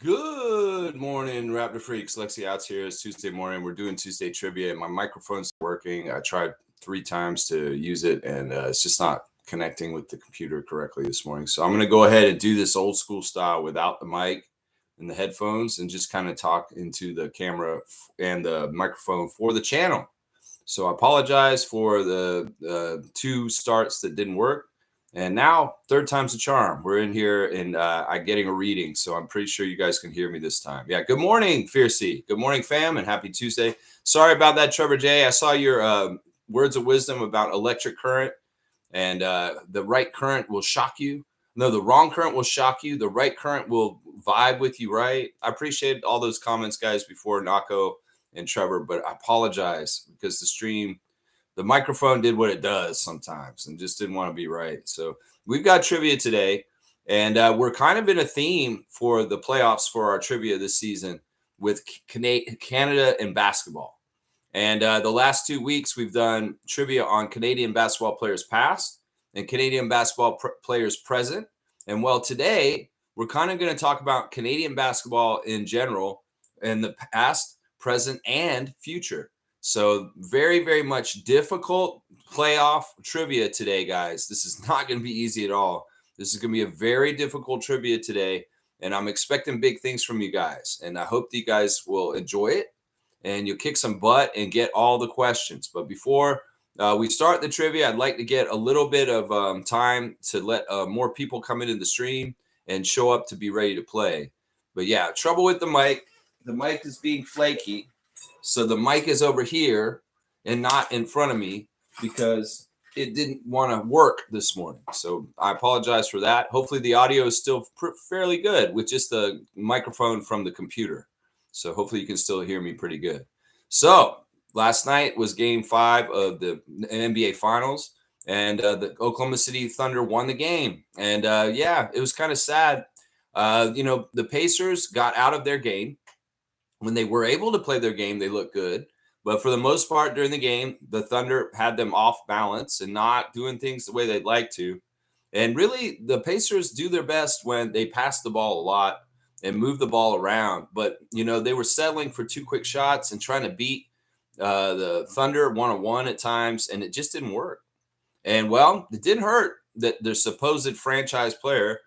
Good morning, Raptor Freaks. Lexi Outs here. It's Tuesday morning. We're doing Tuesday trivia. My microphone's working. I tried 3 times to use it, and it's just not connecting with the computer correctly this morning. So I'm going to go ahead and do this old school style without the mic and the headphones and just kind of talk into the camera and the microphone for the channel. So I apologize for the 2 starts that didn't work. And now, third time's a charm. We're in here and I'm getting a reading, so I'm pretty sure you guys can hear me this time. Yeah, good morning, Fiercey. Good morning, fam, and happy Tuesday. Sorry about that, Trevor J. I saw your words of wisdom about electric current, and the right current will shock you. No, the wrong current will shock you. The right current will vibe with you, right? I appreciate all those comments, guys, before Nako and Trevor, but I apologize because the microphone did what it does sometimes and just didn't want to be right. So we've got trivia today, and we're kind of in a theme for the playoffs for our trivia this season with Canada and basketball. And the last 2 weeks, we've done trivia on Canadian basketball players past and Canadian basketball players present. And well, today, we're kind of going to talk about Canadian basketball in general in the past, present, and future. So very, very much difficult playoff trivia today, guys. This is not going to be easy at all. This is going to be a very difficult trivia today, and I'm expecting big things from you guys. And I hope that you guys will enjoy it, and you'll kick some butt and get all the questions. But before we start the trivia, I'd like to get a little bit of time to let more people come into the stream and show up to be ready to play. But yeah, trouble with the mic. The mic is being flaky. So the mic is over here and not in front of me because it didn't want to work this morning. So I apologize for that. Hopefully the audio is still fairly good with just the microphone from the computer. So hopefully you can still hear me pretty good. So last night was game 5 of the NBA Finals, and the Oklahoma City Thunder won the game. And yeah, it was kind of sad. The Pacers got out of their game. When they were able to play their game, they looked good. But for the most part during the game, the Thunder had them off balance and not doing things the way they'd like to. And really, the Pacers do their best when they pass the ball a lot and move the ball around. But, they were settling for 2 quick shots and trying to beat the Thunder one-on-one at times, and it just didn't work. And, well, it didn't hurt that their supposed franchise player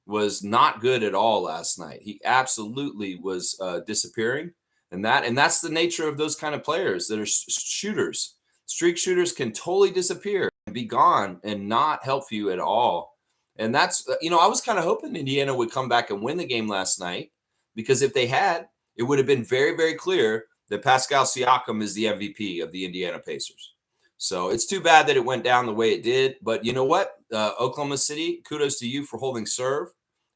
was not good at all last night. He absolutely was disappearing. And that's the nature of those kind of players that are shooters. Streak shooters can totally disappear and be gone and not help you at all. And that's, I was kind of hoping Indiana would come back and win the game last night, because if they had, it would have been very, very clear that Pascal Siakam is the MVP of the Indiana Pacers. So it's too bad that it went down the way it did. But you know what? Oklahoma City, kudos to you for holding serve.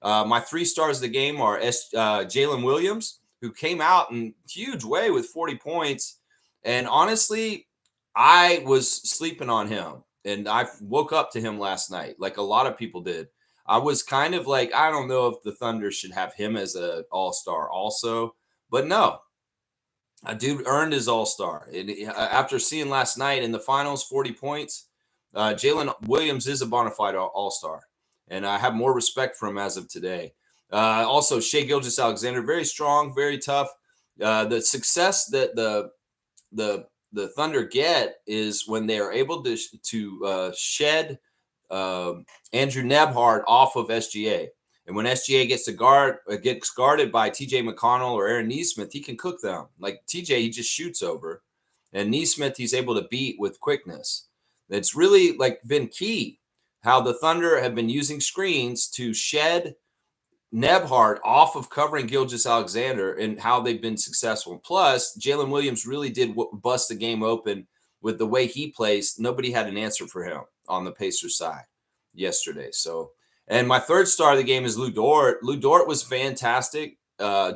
My 3 stars of the game are Jalen Williams, who came out in a huge way with 40 points. And honestly, I was sleeping on him. And I woke up to him last night, like a lot of people did. I was kind of like, I don't know if the Thunder should have him as an all-star also. But no, a dude earned his all-star. And after seeing last night in the finals, 40 points, Jalen Williams is a bona fide all-star. And I have more respect for him as of today. Also, Shai Gilgeous-Alexander, very strong, very tough. The success that the Thunder get is when they are able to shed Andrew Nembhard off of SGA. And when SGA gets guarded by TJ McConnell or Aaron Nesmith, he can cook them. Like TJ, he just shoots over. And Nesmith, he's able to beat with quickness. It's really been key how the Thunder have been using screens to shed Nembhard off of covering Gilgeous-Alexander, and how they've been successful. Plus, Jalen Williams really did bust the game open with the way he plays. Nobody had an answer for him on the Pacers side yesterday. So, and my 3rd star of the game is Lu Dort. Lu Dort was fantastic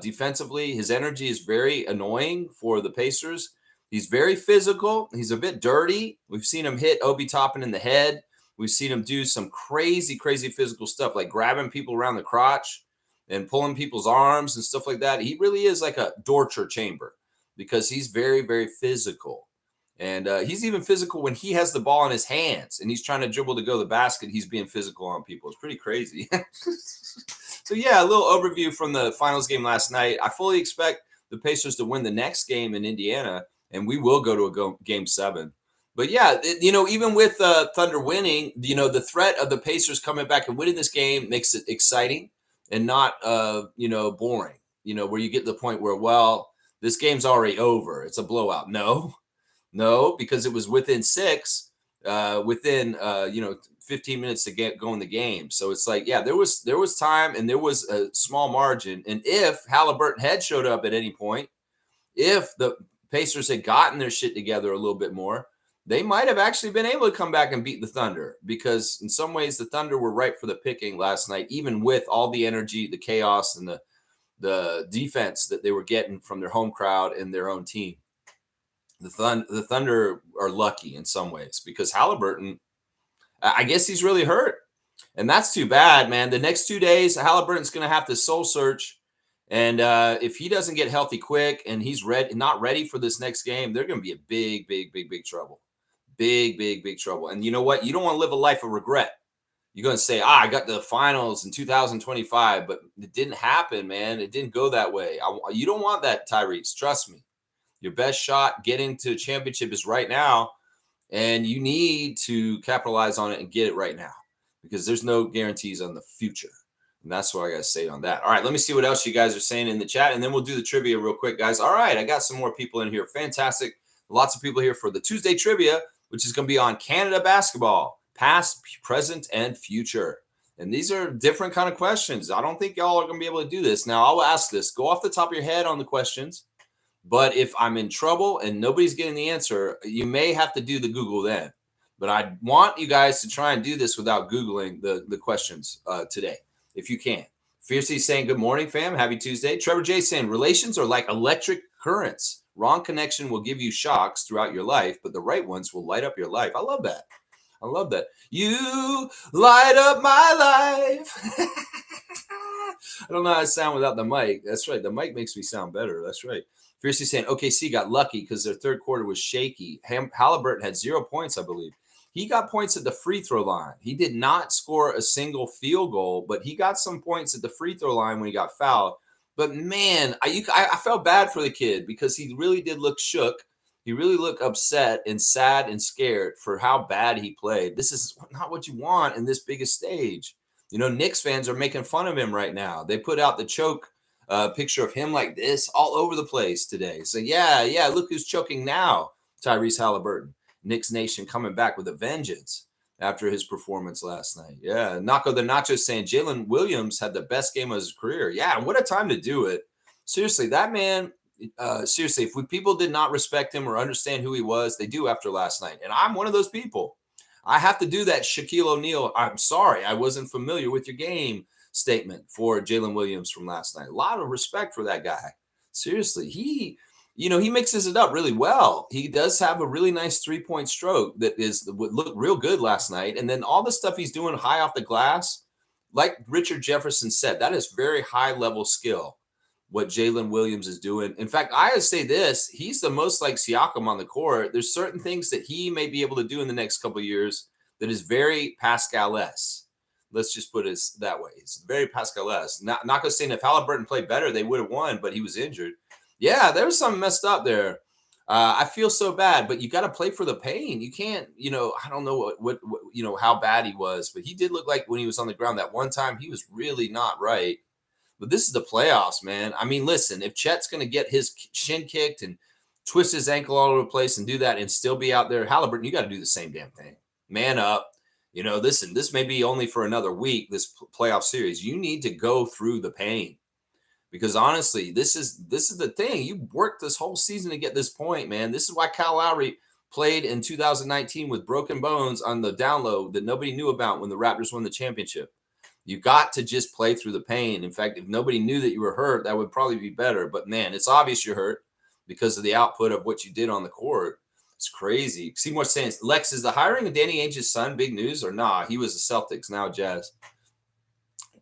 defensively. His energy is very annoying for the Pacers. He's very physical. He's a bit dirty. We've seen him hit Obi Toppin in the head. We've seen him do some crazy, crazy physical stuff, like grabbing people around the crotch and pulling people's arms and stuff like that. He really is like a torture chamber because he's very, very physical. And he's even physical when he has the ball in his hands and he's trying to dribble to go to the basket. He's being physical on people. It's pretty crazy. So yeah, a little overview from the finals game last night. I fully expect the Pacers to win the next game in Indiana, and we will go to a game 7. But yeah, even with Thunder winning, the threat of the Pacers coming back and winning this game makes it exciting and not, boring. Where you get to the point where, well, this game's already over. It's a blowout. No, because it was within 6, within 15 minutes to get going the game. So it's like, yeah, there was time and there was a small margin. And if Halliburton had showed up at any point, if the Pacers had gotten their shit together a little bit more, they might have actually been able to come back and beat the Thunder, because in some ways the Thunder were ripe for the picking last night, even with all the energy, the chaos, and the defense that they were getting from their home crowd and their own team. The Thunder are lucky in some ways because Halliburton, I guess he's really hurt. And that's too bad, man. The next 2 days, Halliburton's going to have to soul search. And if he doesn't get healthy quick and he's not ready for this next game, they're going to be in big trouble. Big trouble. And you know what? You don't want to live a life of regret. You're going to say, I got the finals in 2025, but it didn't happen, man. It didn't go that way. You don't want that, Tyrese. Trust me. Your best shot getting to a championship is right now, and you need to capitalize on it and get it right now, because there's no guarantees on the future. And that's what I got to say on that. All right, let me see what else you guys are saying in the chat, and then we'll do the trivia real quick, guys. All right, I got some more people in here. Fantastic. Lots of people here for the Tuesday trivia, which is going to be on Canada basketball, past, present, and future. And these are different kind of questions. I don't think y'all are going to be able to do this. Now, I'll ask this. Go off the top of your head on the questions. But if I'm in trouble and nobody's getting the answer, you may have to do the Google then. But I want you guys to try and do this without Googling the questions today, if you can. Fiercely saying, good morning, fam. Happy Tuesday. Trevor J saying, relations are like electric currents. Wrong connection will give you shocks throughout your life, but the right ones will light up your life. I love that. I love that. You light up my life. I don't know how to sound without the mic. That's right. The mic makes me sound better. That's right. Fiercely saying, OKC got lucky because their third quarter was shaky. Halliburton had 0 points, I believe. He got points at the free throw line. He did not score a single field goal, but he got some points at the free throw line when he got fouled. But, man, I felt bad for the kid because he really did look shook. He really looked upset and sad and scared for how bad he played. This is not what you want in this biggest stage. Knicks fans are making fun of him right now. They put out the choke picture of him like this all over the place today. So yeah, look who's choking now. Tyrese Halliburton. Knicks Nation coming back with a vengeance after his performance last night. Yeah, Naco the Nacho saying Jalen Williams had the best game of his career. Yeah, what a time to do it. Seriously, that man, if people did not respect him or understand who he was, they do after last night. And I'm one of those people. I have to do that Shaquille O'Neal, I'm sorry, I wasn't familiar with your game statement for Jalen Williams from last night. A lot of respect for that guy. Seriously, he mixes it up really well. He does have a really nice 3-point stroke that would look real good last night. And then all the stuff he's doing high off the glass, like Richard Jefferson said, that is very high level skill, what Jalen Williams is doing. In fact, I would say this, he's the most like Siakam on the court. There's certain things that he may be able to do in the next couple of years that is very Pascal-esque. Let's just put it that way. It's very Pascal-esque. Not going to say if Halliburton played better, they would have won, but he was injured. Yeah, there was something messed up there. I feel so bad, but you got to play for the pain. You can't, I don't know what how bad he was, but he did look like when he was on the ground that one time, he was really not right. But this is the playoffs, man. I mean, listen, if Chet's going to get his shin kicked and twist his ankle all over the place and do that and still be out there, Halliburton, you got to do the same damn thing. Man up. Listen, this may be only for another week, this playoff series. You need to go through the pain because honestly, this is the thing. You worked this whole season to get this point, man. This is why Kyle Lowry played in 2019 with broken bones on the down low that nobody knew about when the Raptors won the championship. You got to just play through the pain. In fact, if nobody knew that you were hurt, that would probably be better. But man, it's obvious you're hurt because of the output of what you did on the court. It's crazy. Seymour saying, Lex, is the hiring of Danny Ainge's son big news or nah? He was the Celtics, now Jazz.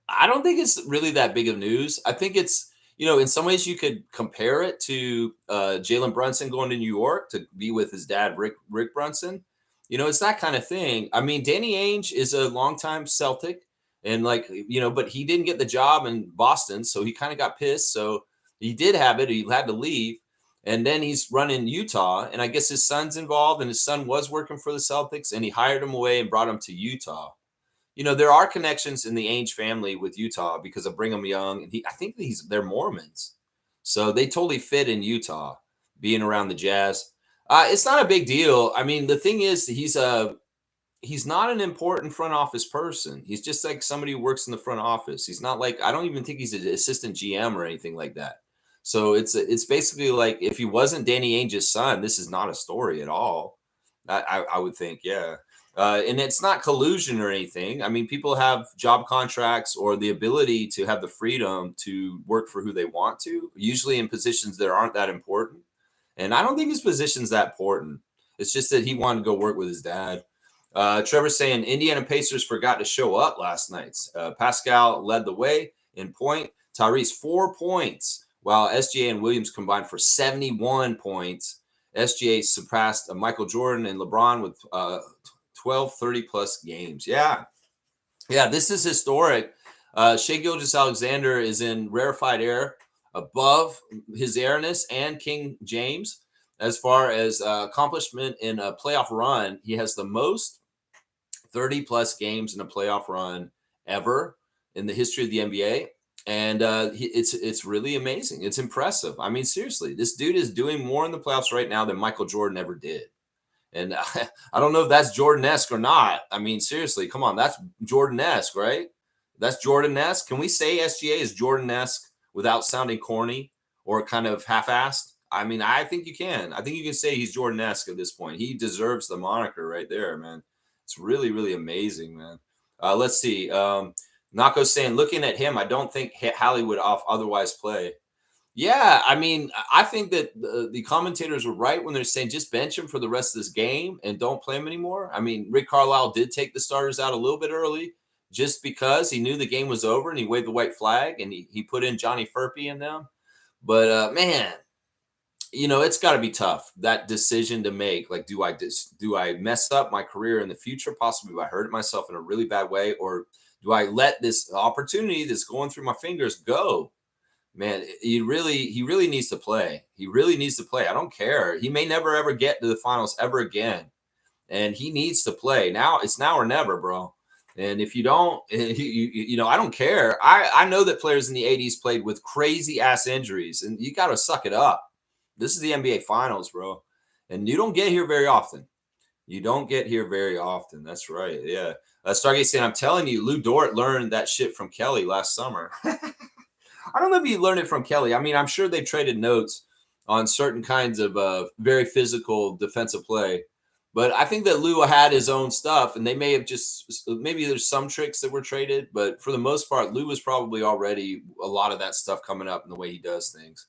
I don't think it's really that big of news. I think it's, in some ways you could compare it to Jalen Brunson going to New York to be with his dad, Rick Brunson. It's that kind of thing. I mean, Danny Ainge is a longtime Celtic. And like, but he didn't get the job in Boston, so he kind of got pissed. So he did have it. He had to leave. And then he's running Utah, and I guess his son's involved, and his son was working for the Celtics, and he hired him away and brought him to Utah. There are connections in the Ainge family with Utah because of Brigham Young, and I think they're Mormons, so they totally fit in Utah, being around the Jazz. It's not a big deal. I mean, the thing is, he's not an important front office person. He's just like somebody who works in the front office. He's not like, I don't even think he's an assistant GM or anything like that. So it's basically like if he wasn't Danny Ainge's son, this is not a story at all. I would think, yeah. And it's not collusion or anything. I mean, people have job contracts or the ability to have the freedom to work for who they want to, usually in positions that aren't that important. And I don't think his position's that important. It's just that he wanted to go work with his dad. Trevor's saying Indiana Pacers forgot to show up last night. Pascal led the way in point. Tyrese 4 points, while SGA and Williams combined for 71 points. SGA surpassed Michael Jordan and LeBron with 12 30-plus games. Yeah, this is historic. Shai Gilgeous-Alexander is in rarefied air above his airness and King James. As far as accomplishment in a playoff run, he has the most 30-plus games in a playoff run ever in the history of the NBA. And it's really amazing. It's impressive. I mean, seriously, this dude is doing more in the playoffs right now than Michael Jordan ever did. And I don't know if that's Jordan-esque or not. I mean, seriously, come on. That's Jordan-esque, right? That's Jordan-esque. Can we say SGA is Jordan-esque without sounding corny or kind of half-assed? I mean, I think you can. I think you can say he's Jordan-esque at this point. He deserves the moniker right there, man. It's really, really amazing, man. Let's see. Nako's saying, looking at him, I don't think Hallie would otherwise play. Yeah, I mean, I think that the commentators were right when they're saying just bench him for the rest of this game and don't play him anymore. I mean, Rick Carlisle did take the starters out a little bit early just because he knew the game was over and he waved the white flag and he put in Johnny Furphy in them. But, man, it's got to be tough, that decision to make. Like, do I mess up my career in the future, possibly by hurting myself in a really bad way, or do I let this opportunity that's going through my fingers go? Man, he really needs to play. He really needs to play. I don't care. He may never, ever get to the finals ever again. And he needs to play. Now, it's now or never, bro. And if you don't, I don't care. I know that players in the 80s played with crazy-ass injuries, and you got to suck it up. This is the NBA Finals, bro. And you don't get here very often. That's right. Yeah. Stargate saying, I'm telling you, Lou Dort learned that shit from Kelly last summer. I don't know if he learned it from Kelly. I mean, I'm sure they traded notes on certain kinds of very physical defensive play. But I think that Lou had his own stuff, and they may have maybe there's some tricks that were traded. But for the most part, Lou was probably already a lot of that stuff coming up in the way he does things.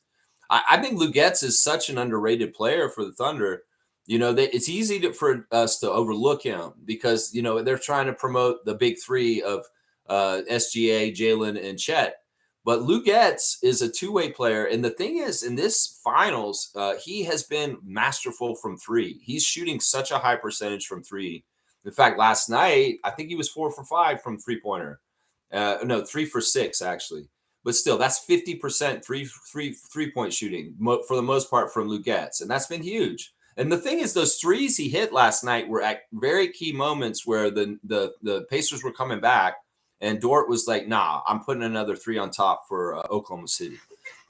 I think Lou Getz is such an underrated player for the Thunder. It's easy for us to overlook him because, they're trying to promote the big three of SGA, Jalen, and Chet. But Lou Getz is a two-way player. And the thing is, in this finals, he has been masterful from three. He's shooting such a high percentage from three. In fact, last night, I think he was 4 for 5 from three-pointer. No, 3 for 6, actually. But still, that's 50% three-point shooting for the most part from Lou Getz. And that's been huge. And the thing is, those threes he hit last night were at very key moments where the Pacers were coming back. And Dort was like, nah, I'm putting another 3 on top for Oklahoma City.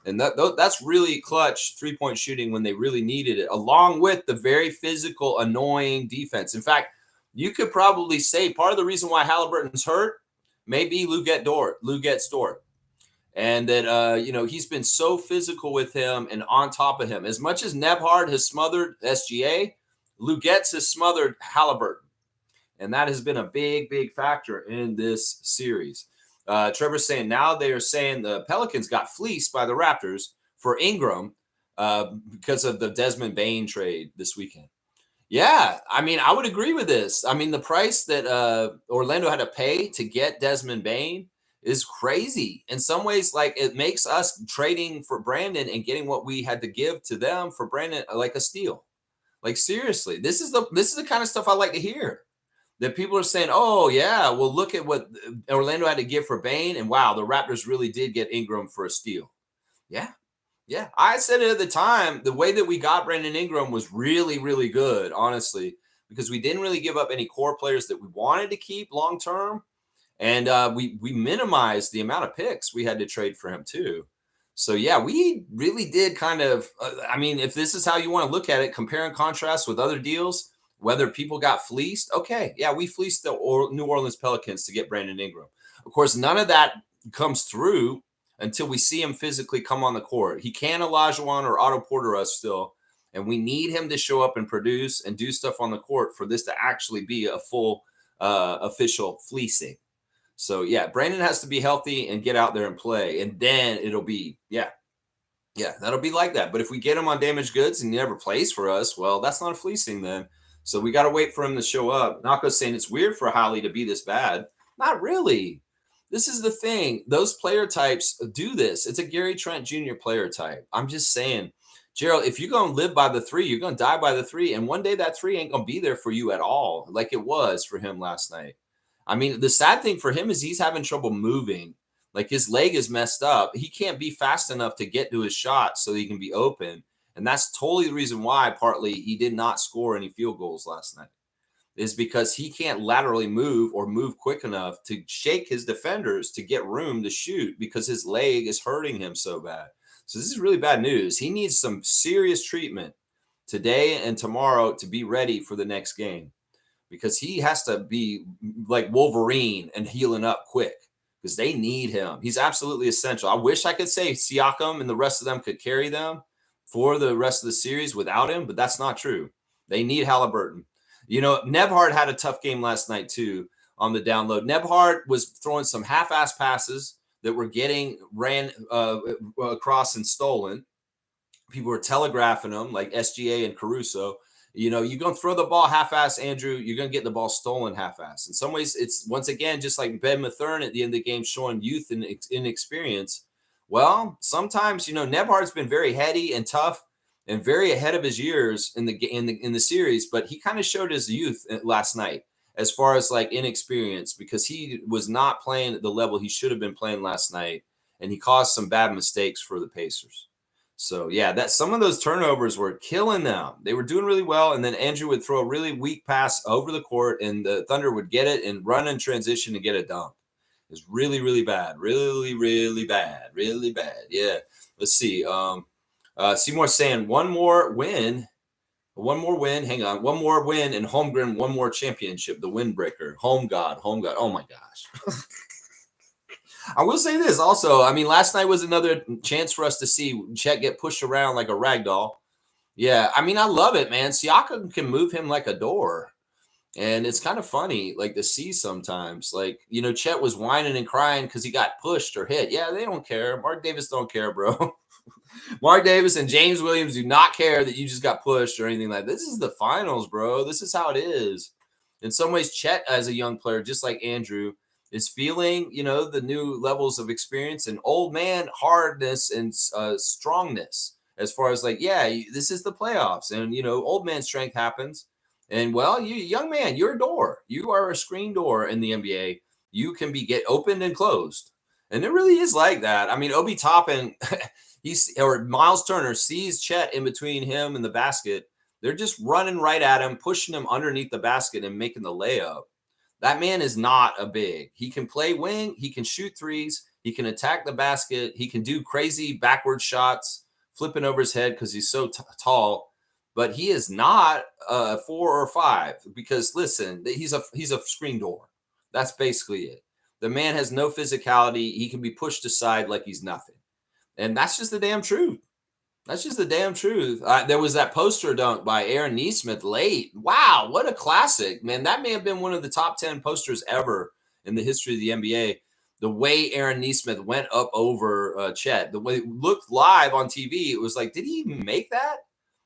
And that's really clutch three-point shooting when they really needed it, along with the very physical, annoying defense. In fact, you could probably say part of the reason why Halliburton's hurt may be Lou Getz Dort. And that, he's been so physical with him and on top of him. As much as Nebhard has smothered SGA, Lou Getz has smothered Halliburton. And that has been a big, big factor in this series. Trevor's saying now they are saying the Pelicans got fleeced by the Raptors for Ingram because of the Desmond Bane trade this weekend. Yeah, I mean, I would agree with this. I mean, the price that Orlando had to pay to get Desmond Bane is crazy. In some ways, like, it makes us trading for Brandon and getting what we had to give to them for Brandon like a steal. Like, seriously, this is the kind of stuff I like to hear. that people are saying, oh, yeah, well, look at what Orlando had to give for Bane. And wow, the Raptors really did get Ingram for a steal. Yeah. Yeah. I said it at the time. The way that we got Brandon Ingram was really, really good, honestly, because we didn't really give up any core players that we wanted to keep long term. And we minimized the amount of picks we had to trade for him, too. So, yeah, we really did kind of, I mean, if this is how you want to look at it, compare and contrast with other deals, whether people got fleeced. Okay, yeah, we fleeced the New Orleans Pelicans to get Brandon Ingram. Of course, none of that comes through until we see him physically come on the court. He can Olajuwon or Otto Porter us still, and we need him to show up and produce and do stuff on the court for this to actually be a full official fleecing. So, yeah, Brandon has to be healthy and get out there and play, and then it'll be, yeah, that'll be like that. But if we get him on damaged goods and he never plays for us, well, that's not a fleecing then. So we got to wait for him to show up. Nako's saying it's weird for Holly to be this bad. Not really. This is the thing. Those player types do this. It's a Gary Trent Jr. player type. I'm just saying, Gerald, if you're going to live by the three, you're going to die by the three. And one day that three ain't going to be there for you at all, like it was for him last night. I mean, the sad thing for him is he's having trouble moving. Like his leg is messed up. He can't be fast enough to get to his shot so he can be open. And that's totally the reason why partly he did not score any field goals last night, is because he can't laterally move or move quick enough to shake his defenders to get room to shoot because his leg is hurting him so bad. So this is really bad news. He needs some serious treatment today and tomorrow to be ready for the next game, because he has to be like Wolverine and healing up quick because they need him. He's absolutely essential. I wish I could say Siakam and the rest of them could carry them for the rest of the series without him, but that's not true. They need Halliburton. You know, Nebhard had a tough game last night, too, on the download. Nebhard was throwing some half-ass passes that were getting ran across and stolen. People were telegraphing them, like SGA and Caruso. You know, you're going to throw the ball half-ass, Andrew, you're going to get the ball stolen half-ass. In some ways, it's, once again, just like Ben Mathern at the end of the game showing youth and inexperience. Well, sometimes, you know, Nebhard's been very heady and tough and very ahead of his years in the series, but he kind of showed his youth last night as far as like inexperience, because he was not playing at the level he should have been playing last night, and he caused some bad mistakes for the Pacers. So, yeah, that some of those turnovers were killing them. They were doing really well, and then Andrew would throw a really weak pass over the court, and the Thunder would get it and run in transition to get a dunk. It was really, really bad. Really, really bad. Really bad. Yeah. Let's see. Seymour saying one more win. Hang on. One more win, and Holmgren, one more championship. The windbreaker. Home God. Oh, my gosh. I will say this also. I mean, last night was another chance for us to see Chet get pushed around like a rag doll. Yeah, I mean, I love it, man. Siakam can move him like a door. And it's kind of funny, like, to see sometimes. Like, you know, Chet was whining and crying because he got pushed or hit. Yeah, they don't care. Mark Davis don't care, bro. Mark Davis and James Williams do not care that you just got pushed or anything like that. This is the finals, bro. This is how it is. In some ways, Chet, as a young player, just like Andrew, is feeling, you know, the new levels of experience and old man hardness and strongness, as far as like, yeah, this is the playoffs, and, you know, old man strength happens. And, well, you young man, you're a door. You are a screen door in the NBA. You can get opened and closed. And it really is like that. I mean, Obi Toppin, or Miles Turner sees Chet in between him and the basket. They're just running right at him, pushing him underneath the basket and making the layup. That man is not a big. He can play wing. He can shoot threes. He can attack the basket. He can do crazy backward shots, flipping over his head because he's so tall. But he is not a 4 or 5, because, listen, he's a screen door. That's basically it. The man has no physicality. He can be pushed aside like he's nothing. And that's just the damn truth. That's just the damn truth. There was that poster dunk by Aaron Nesmith late. Wow, what a classic, man. That may have been one of the top 10 posters ever in the history of the NBA. The way Aaron Nesmith went up over Chet, the way it looked live on TV, it was like, did he even make that?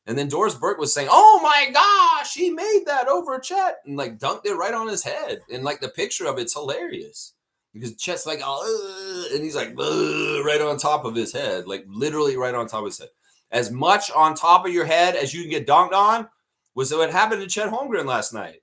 And then Doris Burke was saying, oh my gosh, he made that over Chet, and like dunked it right on his head. And like the picture of it's hilarious because Chet's like, oh, and he's like, right on top of his head, like literally right on top of his head. As much on top of your head as you can get dunked on was what happened to Chet Holmgren last night.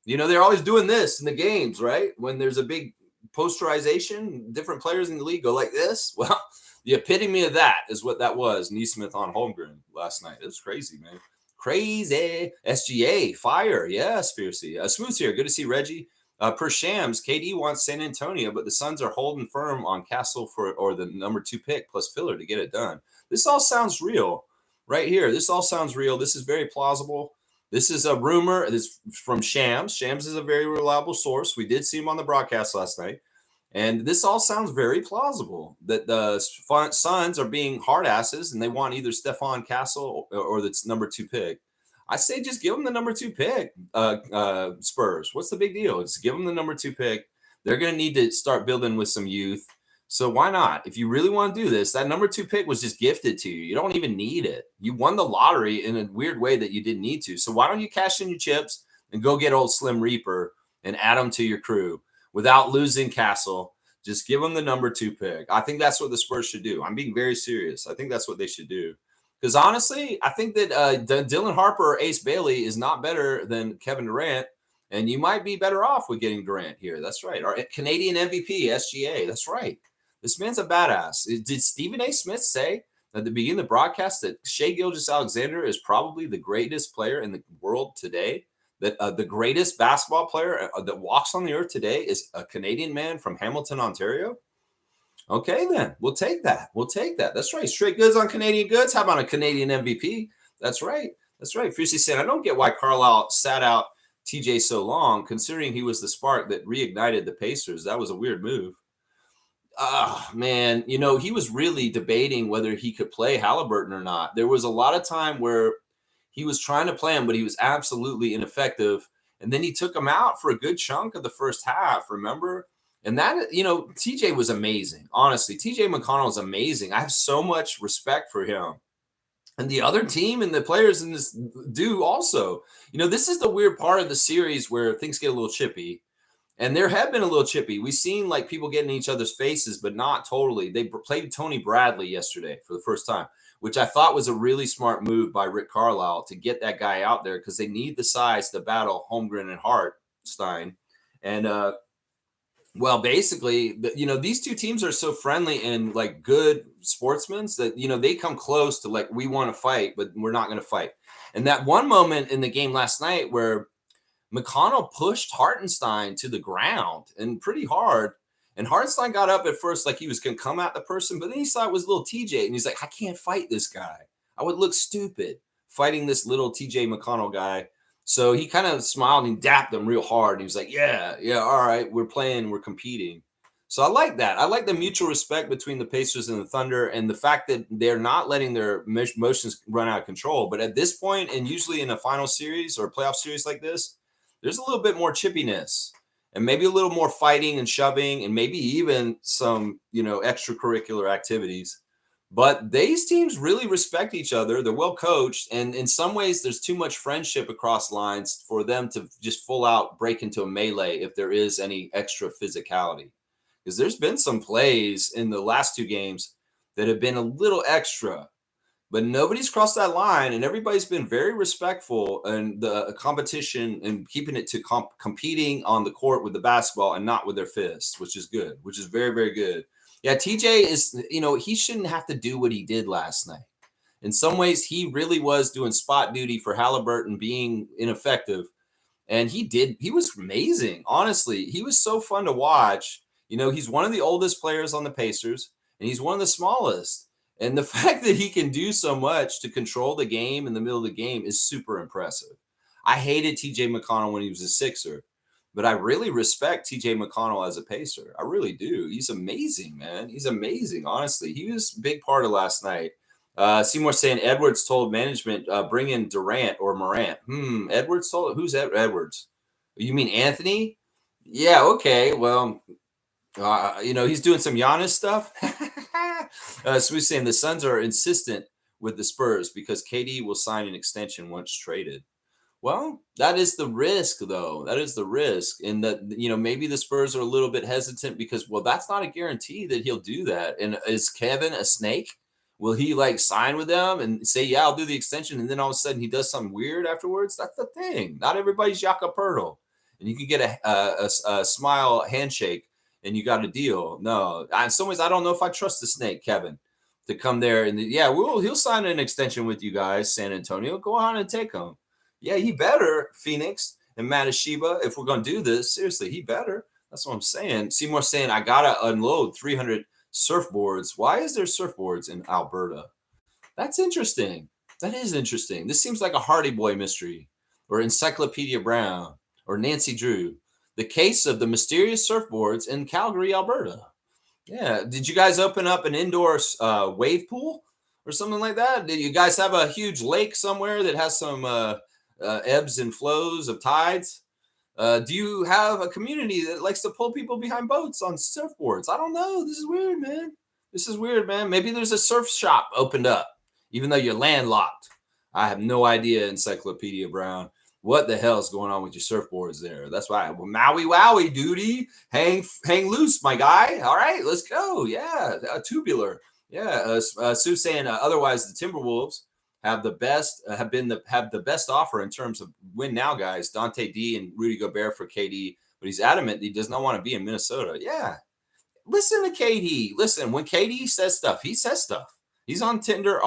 They're always doing this in the games, right? When there's a big posterization, different players in the league go like this. Well, the epitome of that is what that was. Neesmith on Holmgren last night. It was crazy, man. Crazy. SGA, fire. Yes, Fiercey. Smooth's here. Good to see Reggie. Per Shams, KD wants San Antonio, but the Suns are holding firm on Castle or the number 2 pick plus filler to get it done. This all sounds real right here. This all sounds real. This is very plausible. This is a rumor. This is from Shams. Shams is a very reliable source. We did see him on the broadcast last night. And this all sounds very plausible that the Suns are being hard asses and they want either Stephon Castle or the number 2 pick. I say just give them the number 2 pick, Spurs. What's the big deal? Just give them the number 2 pick. They're going to need to start building with some youth. So why not? If you really want to do this, that number 2 pick was just gifted to you. You don't even need it. You won the lottery in a weird way that you didn't need to. So why don't you cash in your chips and go get old Slim Reaper and add him to your crew without losing Castle? Just give them the number 2 pick. I think that's what the Spurs should do. I'm being very serious. I think that's what they should do. Because honestly, I think that Dylan Harper or Ace Bailey is not better than Kevin Durant. And you might be better off with getting Durant here. That's right. Our Canadian MVP, SGA. That's right. This man's a badass. Did Stephen A. Smith say at the beginning of the broadcast that Shai Gilgeous-Alexander is probably the greatest player in the world today? That the greatest basketball player that walks on the earth today is a Canadian man from Hamilton, Ontario? Okay, then. We'll take that. We'll take that. That's right. Straight goods on Canadian goods. How about a Canadian MVP? That's right. That's right. Fusey said, I don't get why Carlisle sat out TJ so long, considering he was the spark that reignited the Pacers. That was a weird move. Man, he was really debating whether he could play Halliburton or not. There was a lot of time where he was trying to play him, but he was absolutely ineffective. And then he took him out for a good chunk of the first half, remember? And that, TJ was amazing. Honestly, TJ McConnell is amazing. I have so much respect for him. And the other team and the players in this do also. This is the weird part of the series where things get a little chippy. And there have been a little chippy. We've seen like people getting in each other's faces, but not totally. They played Tony Bradley yesterday for the first time, which I thought was a really smart move by Rick Carlisle to get that guy out there because they need the size to battle Holmgren and Hartenstein. And, basically, these two teams are so friendly and like good sportsmen that, they come close to like, we want to fight, but we're not going to fight. And that one moment in the game last night where McConnell pushed Hartenstein to the ground and pretty hard. And Hartenstein got up at first like he was going to come at the person, but then he saw it was little TJ. And he's like, I can't fight this guy. I would look stupid fighting this little TJ McConnell guy. So he kind of smiled and dapped him real hard. And he was like, yeah, all right, we're playing, we're competing. So I like that. I like the mutual respect between the Pacers and the Thunder and the fact that they're not letting their motions run out of control. But at this point, and usually in a final series or a playoff series like this, there's a little bit more chippiness and maybe a little more fighting and shoving and maybe even some, extracurricular activities. But these teams really respect each other. They're well coached. And in some ways, there's too much friendship across lines for them to just full out break into a melee if there is any extra physicality. Because there's been some plays in the last 2 games that have been a little extra. But nobody's crossed that line, and everybody's been very respectful in the competition and keeping it to competing on the court with the basketball and not with their fists, which is good, which is very, very good. Yeah, TJ is, he shouldn't have to do what he did last night. In some ways, he really was doing spot duty for Halliburton being ineffective. And he was amazing. Honestly, he was so fun to watch. He's one of the oldest players on the Pacers, and he's one of the smallest. And the fact that he can do so much to control the game in the middle of the game is super impressive. I hated TJ McConnell when he was a Sixer, but I really respect TJ McConnell as a Pacer. I really do. He's amazing, man. He's amazing, honestly. He was a big part of last night. Seymour saying Edwards told management, bring in Durant or Morant. Edwards told, who's Edwards? You mean Anthony? Yeah, okay. Well, he's doing some Giannis stuff. So we're saying the Suns are insistent with the Spurs because KD will sign an extension once traded. Well, that is the risk, though. That is the risk. And that, maybe the Spurs are a little bit hesitant because, well, that's not a guarantee that he'll do that. And is Kevin a snake? Will he sign with them and say, yeah, I'll do the extension. And then all of a sudden he does something weird afterwards? That's the thing. Not everybody's Jakob Poeltl. and you can get a smile handshake and you got a deal. No, in some ways, I don't know if I trust the snake, Kevin, to come there. And yeah, he'll sign an extension with you guys, San Antonio. Go on and take him. Yeah, he better, Phoenix and Matasheba. If we're going to do this, seriously, he better. That's what I'm saying. Seymour saying, I got to unload 300 surfboards. Why is there surfboards in Alberta? That's interesting. That is interesting. This seems like a Hardy Boy mystery or Encyclopedia Brown or Nancy Drew. The case of the mysterious surfboards in Calgary, Alberta. Yeah. Did you guys open up an indoor wave pool or something like that? Did you guys have a huge lake somewhere that has some ebbs and flows of tides? Do you have a community that likes to pull people behind boats on surfboards? I don't know. This is weird, man. This is weird, man. Maybe there's a surf shop opened up, even though you're landlocked. I have no idea, Encyclopedia Brown. What the hell is going on with your surfboards there? That's why. Well, Maui Wowie, duty. Hang loose, my guy. All right, let's go. Yeah, tubular. Yeah, Sue's saying otherwise the Timberwolves have the best offer in terms of win now guys. Dante D and Rudy Gobert for KD, but he's adamant he does not want to be in Minnesota. Yeah, listen to KD. Listen, when KD says stuff, he says stuff. He's on Tinder,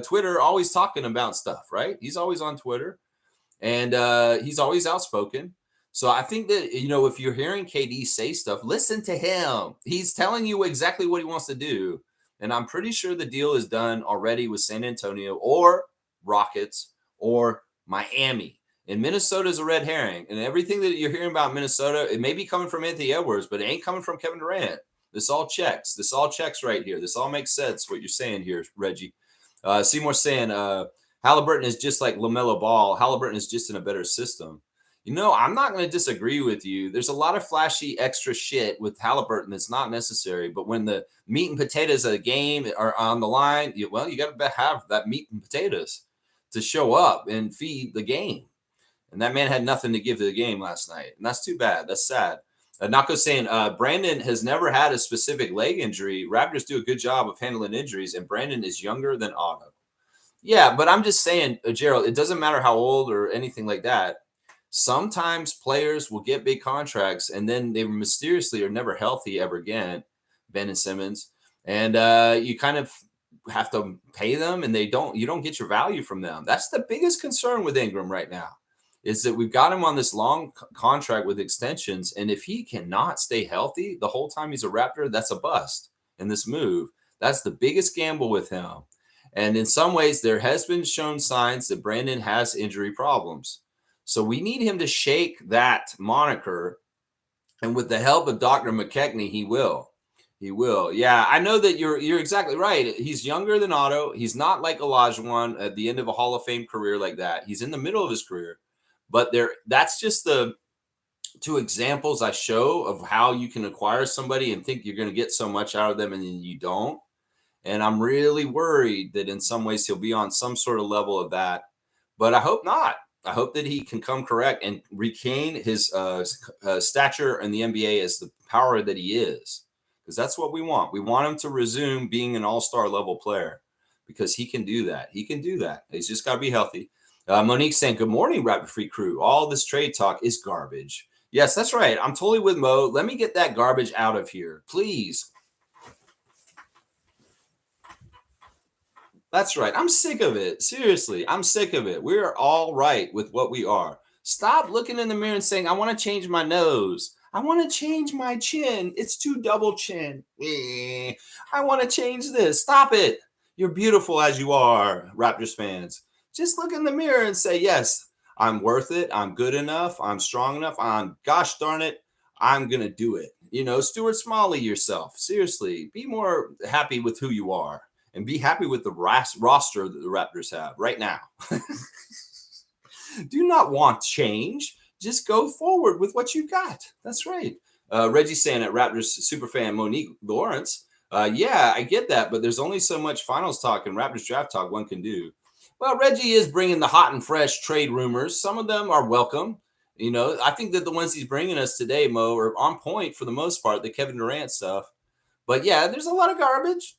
Twitter, always talking about stuff, right? He's always on Twitter, and he's always outspoken. So I think that, if you're hearing KD say stuff, listen to him. He's telling you exactly what he wants to do. And I'm pretty sure the deal is done already with San Antonio or Rockets or Miami. And Minnesota is a red herring. And everything that you're hearing about Minnesota, it may be coming from Anthony Edwards, but it ain't coming from Kevin Durant. This all checks. This all checks right here. This all makes sense, what you're saying here, Reggie. Seymour saying Halliburton is just like LaMelo Ball. Halliburton is just in a better system. I'm not going to disagree with you. There's a lot of flashy extra shit with Halliburton that's not necessary. But when the meat and potatoes of the game are on the line, you got to have that meat and potatoes to show up and feed the game. And that man had nothing to give to the game last night. And that's too bad. That's sad. Nako's saying Brandon has never had a specific leg injury. Raptors do a good job of handling injuries, and Brandon is younger than Otto. Yeah, but I'm just saying, Gerald, it doesn't matter how old or anything like that. Sometimes players will get big contracts and then they mysteriously are never healthy ever again, Ben and Simmons. And you kind of have to pay them and you don't get your value from them. That's the biggest concern with Ingram right now, is that we've got him on this long contract with extensions. And if he cannot stay healthy the whole time he's a Raptor, that's a bust in this move. That's the biggest gamble with him. And in some ways, there has been shown signs that Brandon has injury problems. So we need him to shake that moniker. And with the help of Dr. McKechnie, he will. He will. Yeah, I know that you're exactly right. He's younger than Otto. He's not like Olajuwon at the end of a Hall of Fame career like that. He's in the middle of his career. But that's just the two examples I show of how you can acquire somebody and think you're going to get so much out of them and then you don't. And I'm really worried that in some ways he'll be on some sort of level of that. But I hope not. I hope that he can come correct and regain his stature in the NBA as the power that he is, because that's what we want. We want him to resume being an all-star level player because he can do that. He can do that. He's just got to be healthy. Monique saying, good morning, Raptor Freak crew. All this trade talk is garbage. Yes, that's right. I'm totally with Mo. Let me get that garbage out of here, please. That's right. I'm sick of it. Seriously, I'm sick of it. We're all right with what we are. Stop looking in the mirror and saying, I want to change my nose. I want to change my chin. It's too double chin. I want to change this. Stop it. You're beautiful as you are, Raptors fans. Just look in the mirror and say, yes, I'm worth it. I'm good enough. I'm strong enough. Gosh darn it, I'm going to do it. Stuart Smalley yourself. Seriously, be more happy with who you are. And be happy with the roster that the Raptors have right now. Do not want change. Just go forward with what you've got. That's right. Reggie saying at Raptors superfan Monique Lawrence. Yeah, I get that, but there's only so much finals talk and Raptors draft talk one can do. Well, Reggie is bringing the hot and fresh trade rumors. Some of them are welcome. I think that the ones he's bringing us today, Mo, are on point for the most part, the Kevin Durant stuff. But yeah, there's a lot of garbage.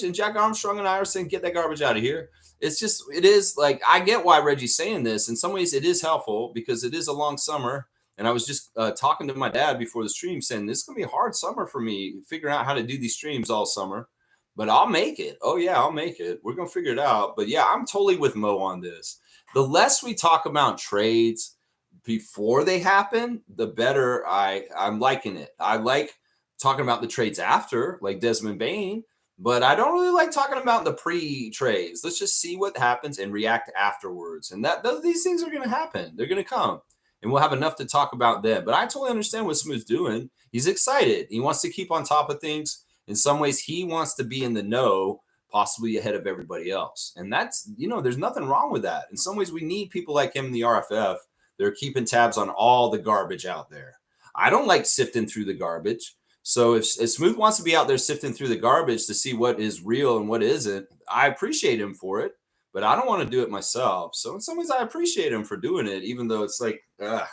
And Jack Armstrong and I are saying, get that garbage out of here. It is like, I get why Reggie's saying this. In some ways, it is helpful because it is a long summer And I was just talking to my dad before the stream saying, this is going to be a hard summer for me figuring out how to do these streams all summer, but I'll make it. Oh, yeah, I'll make it. We're going to figure it out. But yeah, I'm totally with Mo on this. The less we talk about trades before they happen, the better I'm liking it. I like talking about the trades after, like Desmond Bain, but I don't really like talking about the pre-trades. Let's just see what happens and react afterwards. And these things are going to happen. They're going to come, and we'll have enough to talk about then. But I totally understand what Smooth's doing. He's excited. He wants to keep on top of things. In some ways, he wants to be in the know, possibly ahead of everybody else. And that's, there's nothing wrong with that. In some ways, we need people like him in the RFF. They're keeping tabs on all the garbage out there. I don't like sifting through the garbage. So if Smooth wants to be out there sifting through the garbage to see what is real and what isn't, I appreciate him for it, but I don't want to do it myself. So in some ways, I appreciate him for doing it, even though it's like, it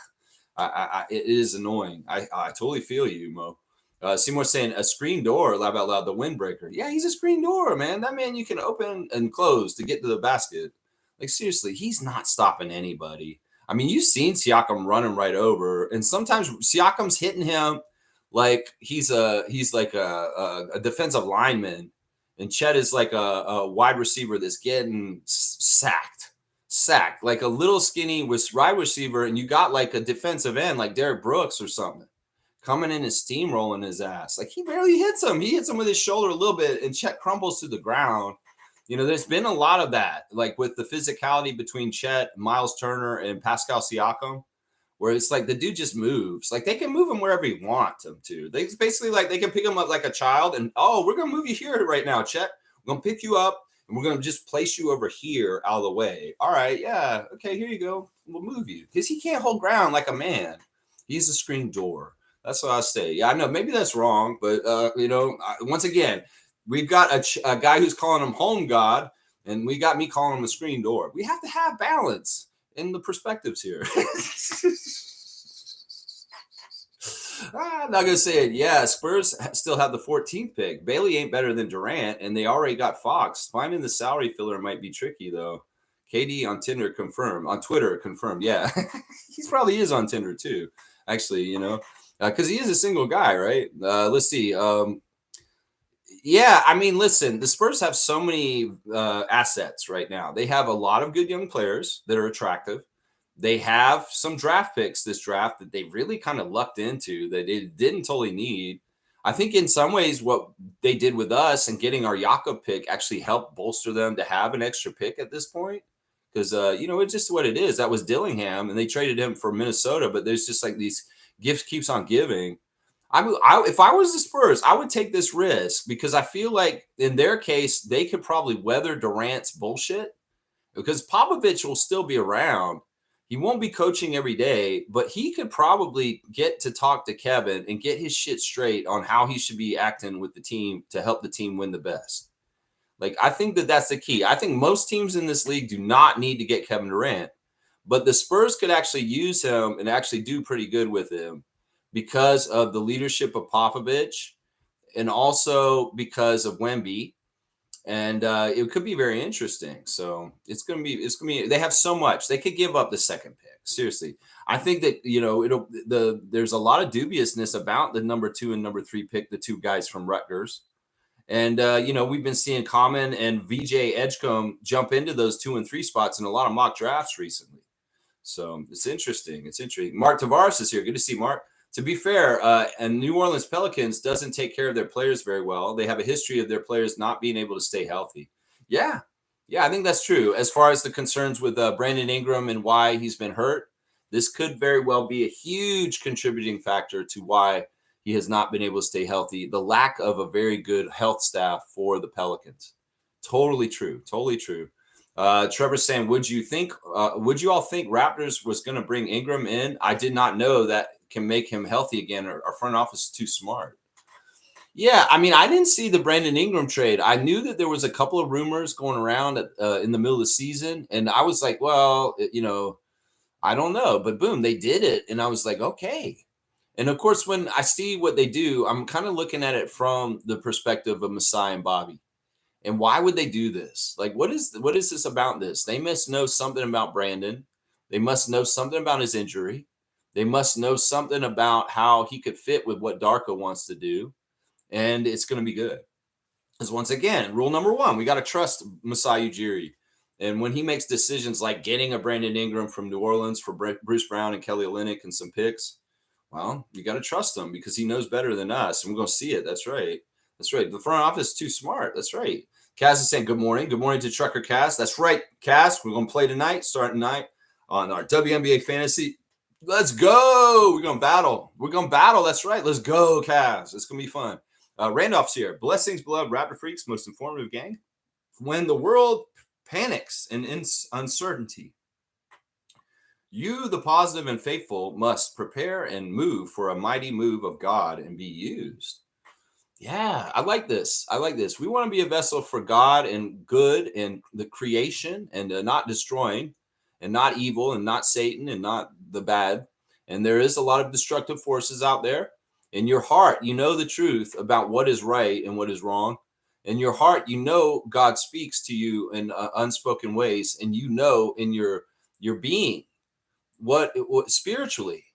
is annoying. I totally feel you, Mo. Seymour saying a screen door, laugh out loud, the windbreaker. Yeah, he's a screen door, man. That man you can open and close to get to the basket. Like, seriously, he's not stopping anybody. I mean, you've seen Siakam running right over, and sometimes Siakam's hitting him like he's like a defensive lineman, and Chet is like a wide receiver that's getting sacked like a little skinny wide receiver, and you got like a defensive end like Derek Brooks or something coming in and steamrolling his ass. Like, he barely hits him. He hits him with his shoulder a little bit, and Chet crumbles to the ground. There's been a lot of that, like with the physicality between Chet, Miles Turner, and Pascal Siakam, where it's like the dude just moves. Like, they can move him wherever you want him to. It's basically like they can pick him up like a child and, we're going to move you here right now, Chet. We're going to pick you up, and we're going to just place you over here out of the way. All right, yeah, okay, here you go. We'll move you. Because he can't hold ground like a man. He's a screen door. That's what I say. Yeah, I know. Maybe that's wrong, but, once again, we've got a guy who's calling him home god, and we got me calling him a screen door. We have to have balance in the perspectives here. I'm not going to say it. Yeah, Spurs still have the 14th pick. Bailey ain't better than Durant, and they already got Fox. Finding the salary filler might be tricky, though. KD on Tinder confirmed. On Twitter confirmed. Yeah, he probably is on Tinder, too, actually, because he is a single guy, right? Let's see. Yeah, I mean, listen, the Spurs have so many assets right now. They have a lot of good young players that are attractive. They have some draft picks this draft that they really kind of lucked into that they didn't totally need. I think in some ways what they did with us and getting our Jakob pick actually helped bolster them to have an extra pick at this point. Because, it's just what it is. That was Dillingham, and they traded him for Minnesota, but there's just like these gifts keeps on giving. If I was the Spurs, I would take this risk because I feel like in their case, they could probably weather Durant's bullshit because Popovich will still be around. He won't be coaching every day, but he could probably get to talk to Kevin and get his shit straight on how he should be acting with the team to help the team win the best. Like, I think that's the key. I think most teams in this league do not need to get Kevin Durant, but the Spurs could actually use him and actually do pretty good with him because of the leadership of Popovich and also because of Wemby. And it could be very interesting. So it's going to be, they have so much. They could give up the second pick. Seriously. I think that, there's a lot of dubiousness about the number 2 and number 3 pick, the two guys from Rutgers. And, we've been seeing Common and VJ Edgecombe jump into those 2 and 3 spots in a lot of mock drafts recently. So it's interesting. Mark Tavares is here. Good to see Mark. To be fair, and New Orleans Pelicans doesn't take care of their players very well. They have a history of their players not being able to stay healthy. Yeah, I think that's true. As far as the concerns with Brandon Ingram and why he's been hurt, this could very well be a huge contributing factor to why he has not been able to stay healthy. The lack of a very good health staff for the Pelicans. Totally true. Trevor's saying, would you all think Raptors was going to bring Ingram in? I did not know that can make him healthy again. Our front office is too smart. Yeah, I mean, I didn't see the Brandon Ingram trade. I knew that there was a couple of rumors going around in the middle of the season, and I was like, well, I don't know. But boom, they did it, and I was like, okay. And of course, when I see what they do, I'm kind of looking at it from the perspective of Masai and Bobby. And why would they do this? Like, what is this about this? They must know something about Brandon. They must know something about his injury. They must know something about how he could fit with what Darko wants to do, and it's going to be good. Because once again, rule number one, we got to trust Masai Ujiri. And when he makes decisions like getting a Brandon Ingram from New Orleans for Bruce Brown and Kelly Olynyk and some picks, well, you got to trust him because he knows better than us. And we're going to see it. That's right. That's right. The front office is too smart. That's right. Kaz is saying good morning. Good morning to Trucker Kaz. That's right, Kaz. We're going to play tonight, starting tonight on our WNBA Fantasy. Let's go. We're going to battle. We're going to battle. That's right. Let's go, Kaz. It's going to be fun. Randolph's here. Blessings, beloved Raptor Freaks, most informative gang. When the world panics and uncertainty, you, the positive and faithful, must prepare and move for a mighty move of God and be used. Yeah, I like this. I like this. We want to be a vessel for God and good and the creation and not destroying and not evil and not Satan and not the bad. And there is a lot of destructive forces out there. In your heart, you know the truth about what is right and what is wrong. In your heart, you know God speaks to you in unspoken ways, and you know in your being what spiritually,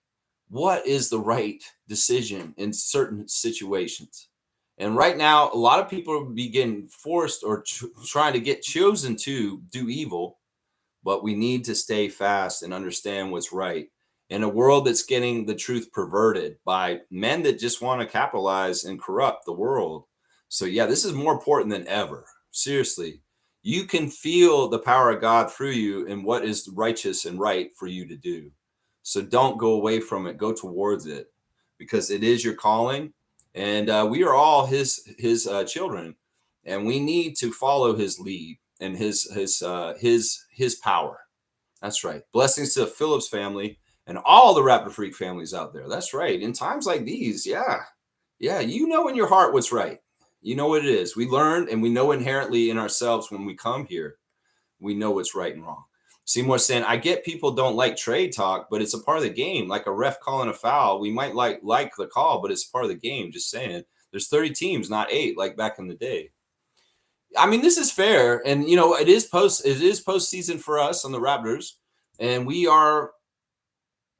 what is the right decision in certain situations. And right now, a lot of people are getting forced or trying to get chosen to do evil, but we need to stay fast and understand what's right. In a world that's getting the truth perverted by men that just want to capitalize and corrupt the world. So yeah, this is more important than ever. Seriously, you can feel the power of God through you and what is righteous and right for you to do. So don't go away from it. Go towards it because it is your calling. And we are all his children, and we need to follow his lead and his power. That's right. Blessings to Phillips family and all the Raptor Freak families out there. That's right. In times like these, yeah, you know in your heart what's right. You know what it is. We learn and we know inherently in ourselves when we come here, we know what's right and wrong. Seymour saying, I get people don't like trade talk, but it's a part of the game. Like a ref calling a foul, we might like the call, but it's part of the game. Just saying. There's 30 teams, not 8, like back in the day. I mean, this is fair, and you know, it is postseason for us on the Raptors, and we are,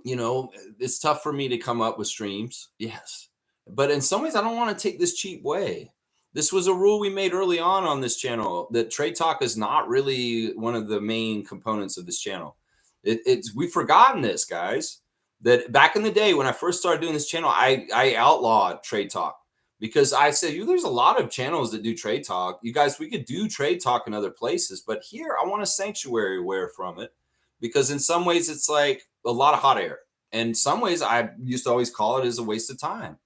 you know, it's tough for me to come up with streams, yes, but in some ways, I don't want to take this cheap way. This was a rule we made early on this channel that trade talk is not really one of the main components of this channel. We've forgotten this, guys. That back in the day when I first started doing this channel, I outlawed trade talk. Because I said, there's a lot of channels that do trade talk. You guys, we could do trade talk in other places, but here I want a sanctuary away from it because in some ways it's like a lot of hot air. And in some ways I used to always call it as a waste of time.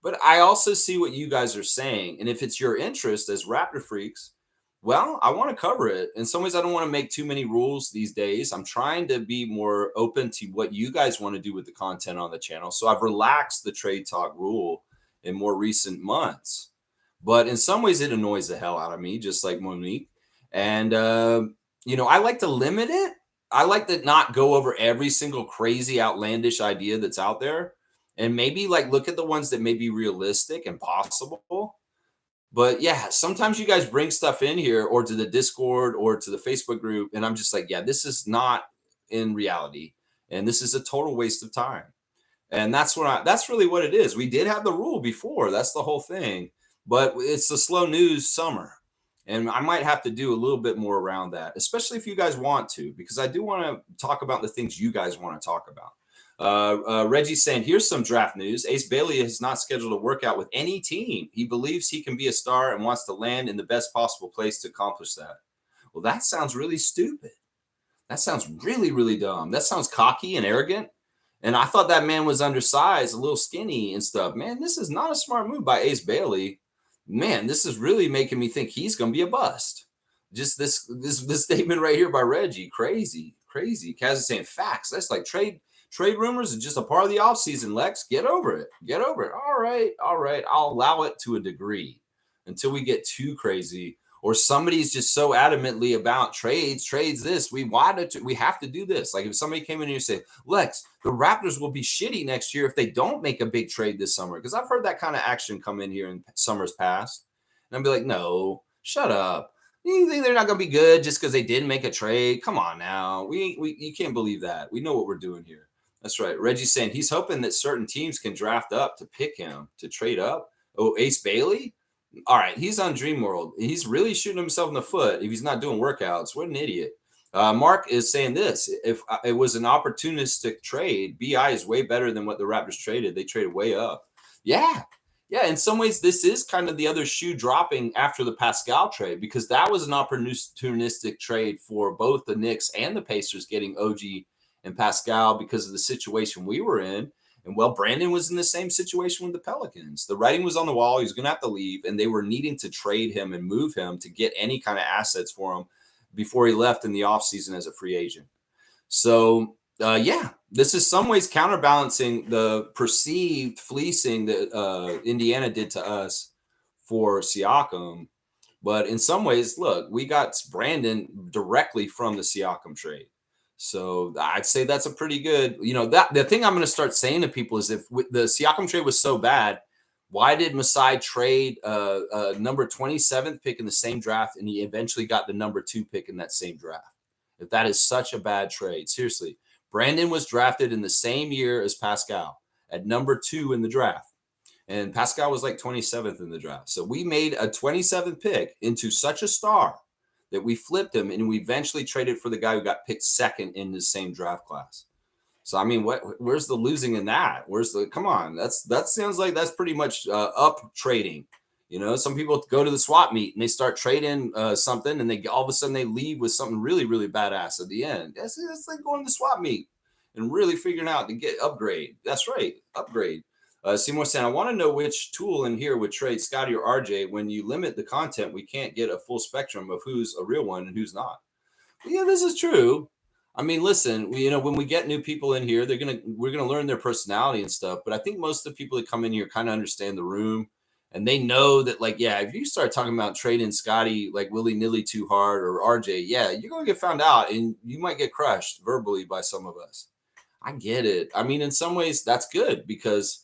But I also see what you guys are saying. And if it's your interest as Raptor Freaks, well, I want to cover it. In some ways, I don't want to make too many rules these days. I'm trying to be more open to what you guys want to do with the content on the channel. So I've relaxed the trade talk rule in more recent months, but in some ways it annoys the hell out of me, just like Monique. And you know, I like to limit it. I like to not go over every single crazy outlandish idea that's out there, and maybe like look at the ones that may be realistic and possible. But yeah, sometimes you guys bring stuff in here or to the Discord or to the Facebook group, and I'm just like, yeah, this is not in reality, and this is a total waste of time. And that's really what it is. We did have the rule before. That's the whole thing. But it's the slow news summer. And I might have to do a little bit more around that, especially if you guys want to, because I do want to talk about the things you guys want to talk about. Reggie's saying, here's some draft news. Ace Bailey has not scheduled a workout with any team. He believes he can be a star and wants to land in the best possible place to accomplish that. Well, that sounds really stupid. That sounds really, really dumb. That sounds cocky and arrogant. And I thought that man was undersized, a little skinny and stuff. Man, this is not a smart move by Ace Bailey. Man, this is really making me think he's going to be a bust. Just this statement right here by Reggie. Crazy. Kaz is saying facts. That's like trade rumors are just a part of the offseason, Lex. Get over it. All right. I'll allow it to a degree until we get too crazy. Or somebody's just so adamantly about trades this. We have to do this. Like if somebody came in here and said, Lex, the Raptors will be shitty next year if they don't make a big trade this summer. Because I've heard that kind of action come in here in summers past. And I'd be like, no, shut up. You think they're not going to be good just because they didn't make a trade? Come on now. You can't believe that. We know what we're doing here. That's right. Reggie's saying he's hoping that certain teams can draft up to pick him to trade up. Oh, Ace Bailey. All right, he's on Dream World. He's really shooting himself in the foot if he's not doing workouts. What an idiot. Mark is saying this: if it was an opportunistic trade, BI is way better than what the Raptors traded. They traded way up. Yeah, yeah. In some ways, this is kind of the other shoe dropping after the Pascal trade because that was an opportunistic trade for both the Knicks and the Pacers getting OG and Pascal because of the situation we were in. And well, Brandon was in the same situation with the Pelicans. The writing was on the wall. He was going to have to leave, and they were needing to trade him and move him to get any kind of assets for him before he left in the offseason as a free agent. So, yeah, this is some ways counterbalancing the perceived fleecing that Indiana did to us for Siakam. But in some ways, look, we got Brandon directly from the Siakam trade. So I'd say that's a pretty good, that the thing I'm going to start saying to people is if the Siakam trade was so bad, why did Masai trade number 27th pick in the same draft and he eventually got the number 2 pick in that same draft? If that is such a bad trade, seriously, Brandon was drafted in the same year as Pascal at number 2 in the draft. And Pascal was like 27th in the draft. So we made a 27th pick into such a star that we flipped him and we eventually traded for the guy who got picked second in the same draft class. So, I mean, where's the losing in that? Come on, that sounds like that's pretty much up trading. Some people go to the swap meet and they start trading something and all of a sudden they leave with something really, really badass at the end. That's like going to the swap meet and really figuring out to get upgrade. That's right. Upgrade. Seymour saying, I want to know which tool in here would trade Scotty or RJ. When you limit the content, we can't get a full spectrum of who's a real one and who's not. But yeah, this is true. I mean, listen, when we get new people in here, we're gonna learn their personality and stuff. But I think most of the people that come in here kind of understand the room, and they know that, like, yeah, if you start talking about trading Scotty like willy nilly too hard or RJ, yeah, you're gonna get found out, and you might get crushed verbally by some of us. I get it. I mean, in some ways, that's good because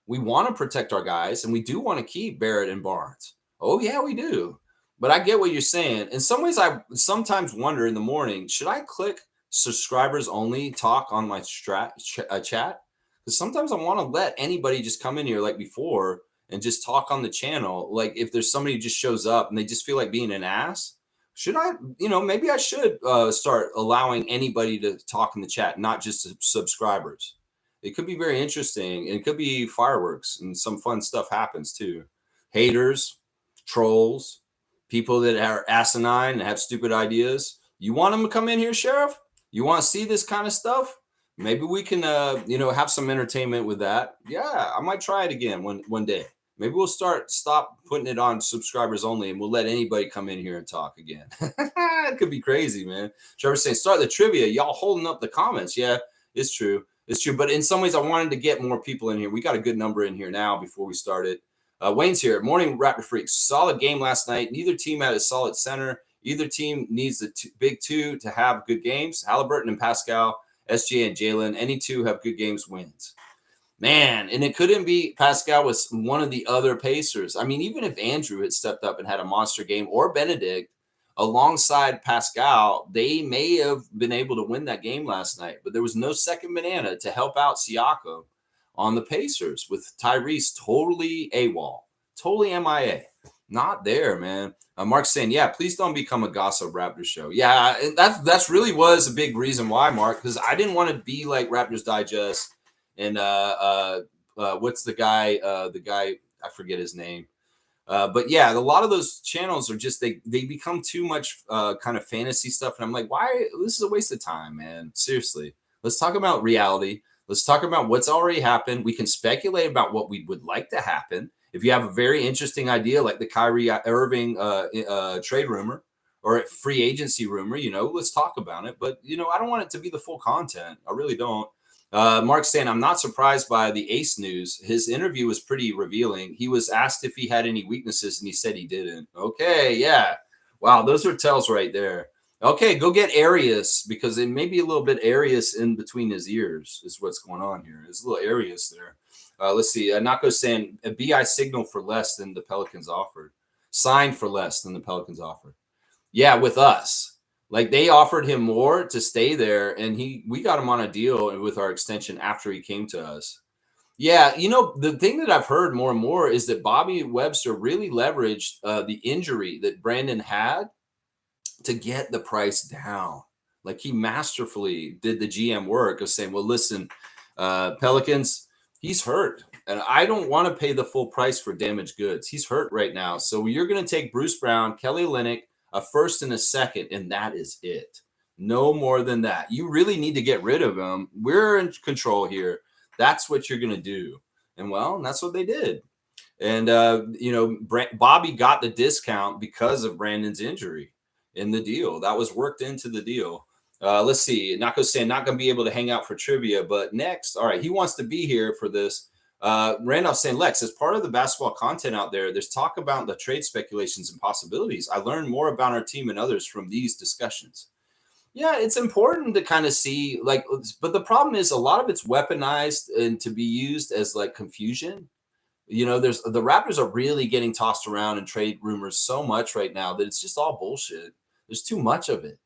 we want to protect our guys, and we do want to keep Barrett and Barnes. Oh, yeah, we do. But I get what you're saying. In some ways, I sometimes wonder in the morning, should I click subscribers only talk on my chat? Because sometimes I want to let anybody just come in here like before and just talk on the channel. Like if there's somebody who just shows up and they just feel like being an ass, should I, maybe I should start allowing anybody to talk in the chat, not just subscribers. It could be very interesting, and it could be fireworks, and some fun stuff happens too. Haters, trolls, people that are asinine and have stupid ideas. You want them to come in here, Sheriff? You want to see this kind of stuff? Maybe we can, have some entertainment with that. Yeah, I might try it again one day. Maybe we'll stop putting it on subscribers only, and we'll let anybody come in here and talk again. It could be crazy, man. Trevor's saying, start the trivia. Y'all holding up the comments. Yeah, it's true. It's true. But in some ways, I wanted to get more people in here. We got a good number in here now before we started. Wayne's here. Morning, Raptor Freaks. Solid game last night. Neither team had a solid center. Either team needs the big two to have good games. Halliburton and Pascal, SJ and Jalen. Any two have good games wins. Man, and it couldn't be Pascal was one of the other Pacers. I mean, even if Andrew had stepped up and had a monster game, or Benedict alongside Pascal, they may have been able to win that game last night. But there was no second banana to help out Siakam on the Pacers with Tyrese totally AWOL, totally MIA. Not there, man. Mark's saying, yeah, please don't become a gossip Raptors show. Yeah, that's really was a big reason why, Mark, because I didn't want to be like Raptors Digest. And what's the guy? I forget his name. But yeah, a lot of those channels are just they become too much kind of fantasy stuff, and I'm like, why? This is a waste of time, man. Seriously, let's talk about reality. Let's talk about what's already happened. We can speculate about what we would like to happen. If you have a very interesting idea, like the Kyrie Irving trade rumor or free agency rumor, let's talk about it. But I don't want it to be the full content. I really don't. Mark's saying, I'm not surprised by the Ace news. His interview was pretty revealing. He was asked if he had any weaknesses, and he said he didn't. Okay, yeah. Wow, those are tells right there. Okay, go get Arius, because it may be a little bit Arius in between his ears is what's going on here. There's a little Arius there. Let's see. Nako's saying, a BI signal for less than the Pelicans offered. Signed for less than the Pelicans offered. Yeah, with us. Like they offered him more to stay there, and we got him on a deal with our extension after he came to us. Yeah, the thing that I've heard more and more is that Bobby Webster really leveraged the injury that Brandon had to get the price down. Like he masterfully did the GM work of saying, well, listen, Pelicans, he's hurt. And I don't want to pay the full price for damaged goods. He's hurt right now. So you're going to take Bruce Brown, Kelly Olynyk, a first and a second, and that is it. No more than that. You really need to get rid of him. We're in control here. That's what you're going to do. And well, that's what they did. And, Bobby got the discount because of Brandon's injury in the deal. That was worked into the deal. Let's see. Nako's saying not going to be able to hang out for trivia, but next, all right, he wants to be here for this. Randolph's saying, Lex, as part of the basketball content out there, there's talk about the trade speculations and possibilities. I learned more about our team and others from these discussions. Yeah, it's important to kind of see, like, but the problem is a lot of it's weaponized and to be used as like confusion. There's the Raptors are really getting tossed around in trade rumors so much right now that it's just all bullshit. There's too much of it.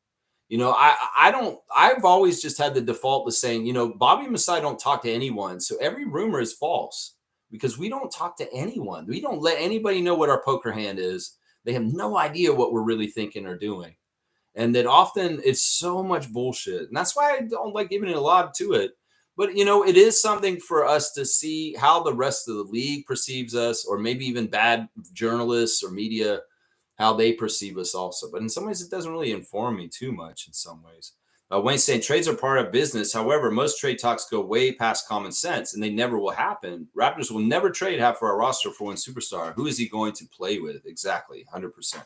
I've always just had the default to saying, Bobby and Masai don't talk to anyone. So every rumor is false because we don't talk to anyone. We don't let anybody know what our poker hand is. They have no idea what we're really thinking or doing. And that often it's so much bullshit. And that's why I don't like giving it a lot to it. But, it is something for us to see how the rest of the league perceives us, or maybe even bad journalists or media, how they perceive us also. But in some ways, it doesn't really inform me too much in some ways. Wayne's saying trades are part of business. However, most trade talks go way past common sense, and they never will happen. Raptors will never trade half of our roster for one superstar. Who is he going to play with? Exactly, 100%.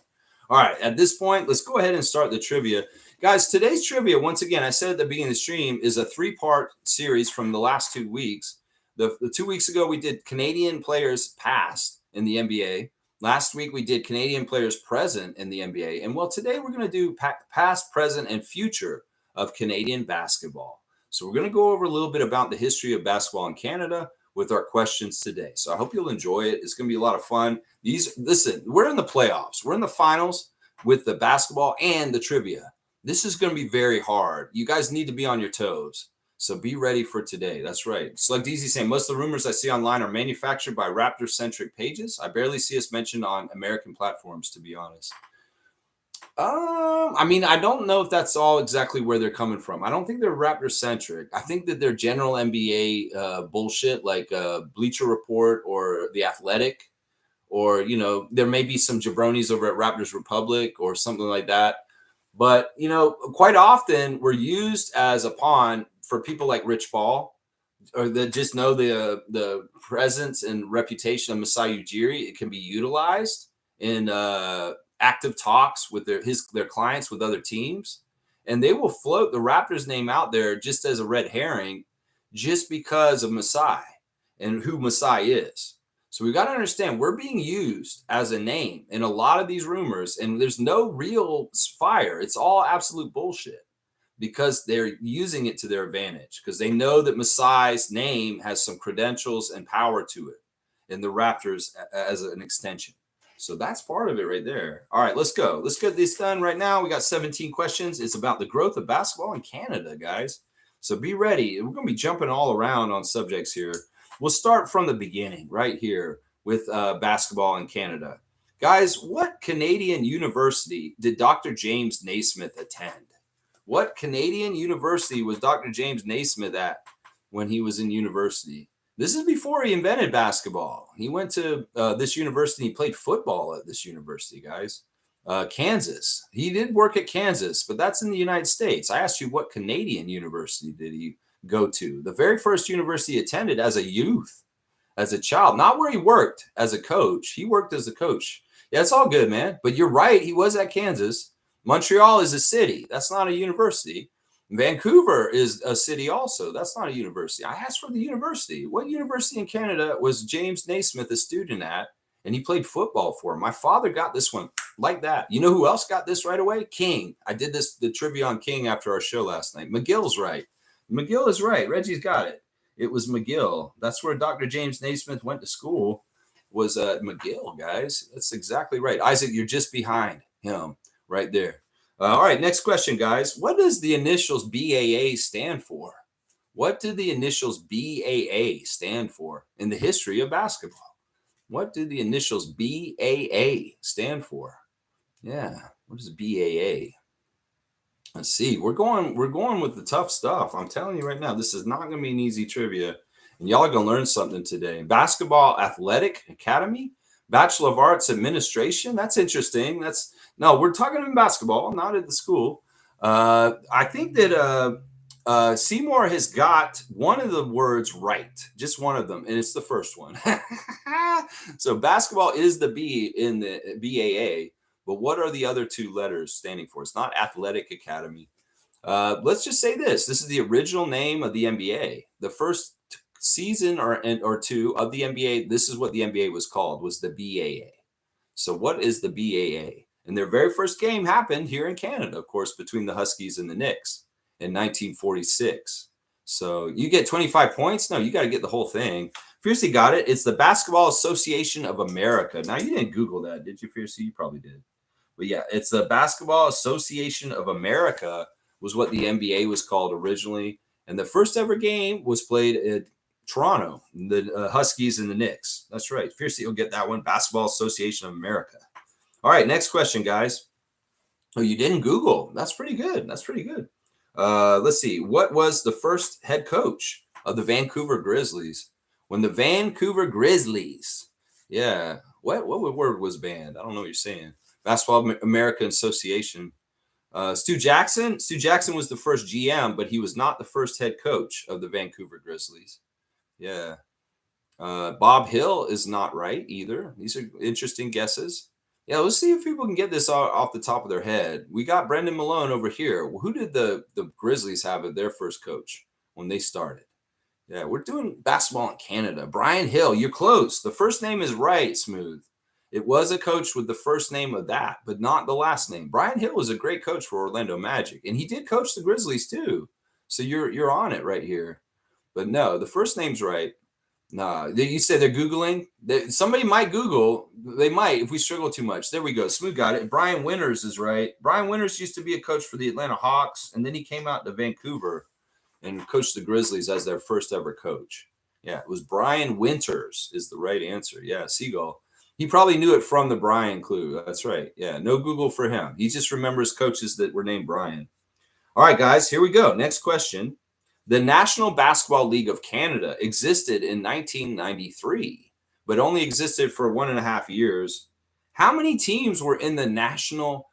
All right, at this point, let's go ahead and start the trivia. Guys, today's trivia, once again, I said at the beginning of the stream, is a 3-part series from the last 2 weeks. The 2 weeks ago, we did Canadian players past in the NBA. Last week, we did Canadian players present in the NBA. And, well, today we're going to do past, present, and future of Canadian basketball. So we're going to go over a little bit about the history of basketball in Canada with our questions today. So I hope you'll enjoy it. It's going to be a lot of fun. Listen, we're in the playoffs. We're in the finals with the basketball and the trivia. This is going to be very hard. You guys need to be on your toes. So be ready for today. That's right. Slug DZ saying most of the rumors I see online are manufactured by Raptor-centric pages. I barely see us mentioned on American platforms, to be honest. I don't know if that's all exactly where they're coming from. I don't think they're Raptor-centric. I think that they're general NBA bullshit, like Bleacher Report or The Athletic, or, there may be some jabronis over at Raptors Republic or something like that. But, quite often we're used as a pawn for people like Rich Paul, or that just know the presence and reputation of Masai Ujiri. It can be utilized in active talks with their clients with other teams, and they will float the Raptors name out there just as a red herring, just because of Masai and who Masai is. So we got to understand we're being used as a name in a lot of these rumors, and there's no real fire. It's all absolute bullshit because they're using it to their advantage because they know that Masai's name has some credentials and power to it in the Raptors as an extension. So that's part of it right there. All right, let's go. Let's get this done right now. We got 17 questions. It's about the growth of basketball in Canada, guys. So be ready. We're going to be jumping all around on subjects here. We'll start from the beginning right here with basketball in Canada. Guys, what Canadian university did Dr. James Naismith attend? What Canadian university was Dr. James Naismith at when he was in university? This is before he invented basketball. He went to this university. He played football at this university, guys. Kansas. He did work at Kansas, but that's in the United States. I asked you what Canadian university did he go to? The very first university he attended as a youth, as a child, not where he worked as a coach. He worked as a coach. Yeah, it's all good, man. But you're right. He was at Kansas. Montreal is a city. That's not a university. Vancouver is a city also. That's not a university. I asked for the university. What university in Canada was James Naismith a student at? And he played football for him. My father got this one like that. You know who else got this right away? King. I did the trivia on King after our show last night. McGill's right. McGill is right. Reggie's got it. It was McGill. That's where Dr. James Naismith went to school, was McGill, guys. That's exactly right. Isaac, you're just behind him right there. All right, next question, guys. What does the initials BAA stand for? What do the initials BAA stand for in the history of basketball? What do the initials BAA stand for? Yeah, what is BAA? Let's see. We're going with the tough stuff. I'm telling you right now, this is not going to be an easy trivia, and y'all are going to learn something today. Basketball Athletic Academy, Bachelor of Arts Administration. That's interesting. We're talking about basketball, not at the school. I think that Seymour has got one of the words right, just one of them, and it's the first one. So basketball is the B in the BAA. But what are the other two letters standing for? It's not Athletic Academy. Let's just say this. This is the original name of the NBA. The first season or two of the NBA, this is what the NBA was called, was the BAA. So what is the BAA? And their very first game happened here in Canada, of course, between the Huskies and the Knicks in 1946. So you get 25 points? No, you got to get the whole thing. Fiercey got it. It's the Basketball Association of America. Now, you didn't Google that, did you, Fiercey? You probably did. But yeah, it's the Basketball Association of America was what the NBA was called originally. And the first ever game was played at Toronto, the Huskies and the Knicks. That's right. Fiercey will get that one. Basketball Association of America. All right, next question, guys. Oh, you didn't Google. That's pretty good. That's pretty good. Let's see. What was the first head coach of the Vancouver Grizzlies? When the Vancouver Grizzlies, yeah, what word was banned? I don't know what you're saying. Basketball American Association. Stu Jackson. Stu Jackson was the first GM, but he was not the first head coach of the Vancouver Grizzlies. Yeah. Bob Hill is not right either. These are interesting guesses. Yeah, let's see if people can get this off the top of their head. We got Brendan Malone over here. Who did the Grizzlies have as their first coach when they started? Yeah, we're doing basketball in Canada. Brian Hill, you're close. The first name is right, Smooth. It was a coach with the first name of that, but not the last name. Brian Hill was a great coach for Orlando Magic, and he did coach the Grizzlies too. So you're on it right here. But no, the first name's right. No, you say they're Googling. Somebody might Google. They might if we struggle too much. There we go. Smooth got it. Brian Winters is right. Brian Winters used to be a coach for the Atlanta Hawks, and then he came out to Vancouver and coached the Grizzlies as their first ever coach. Yeah, it was Brian Winters is the right answer. Yeah, Seagull. He probably knew it from the Brian clue. That's right. Yeah, no Google for him. He just remembers coaches that were named Brian. All right, guys, here we go. Next question. The National Basketball League of Canada existed in 1993, but only existed for 1.5 years. How many teams were in the National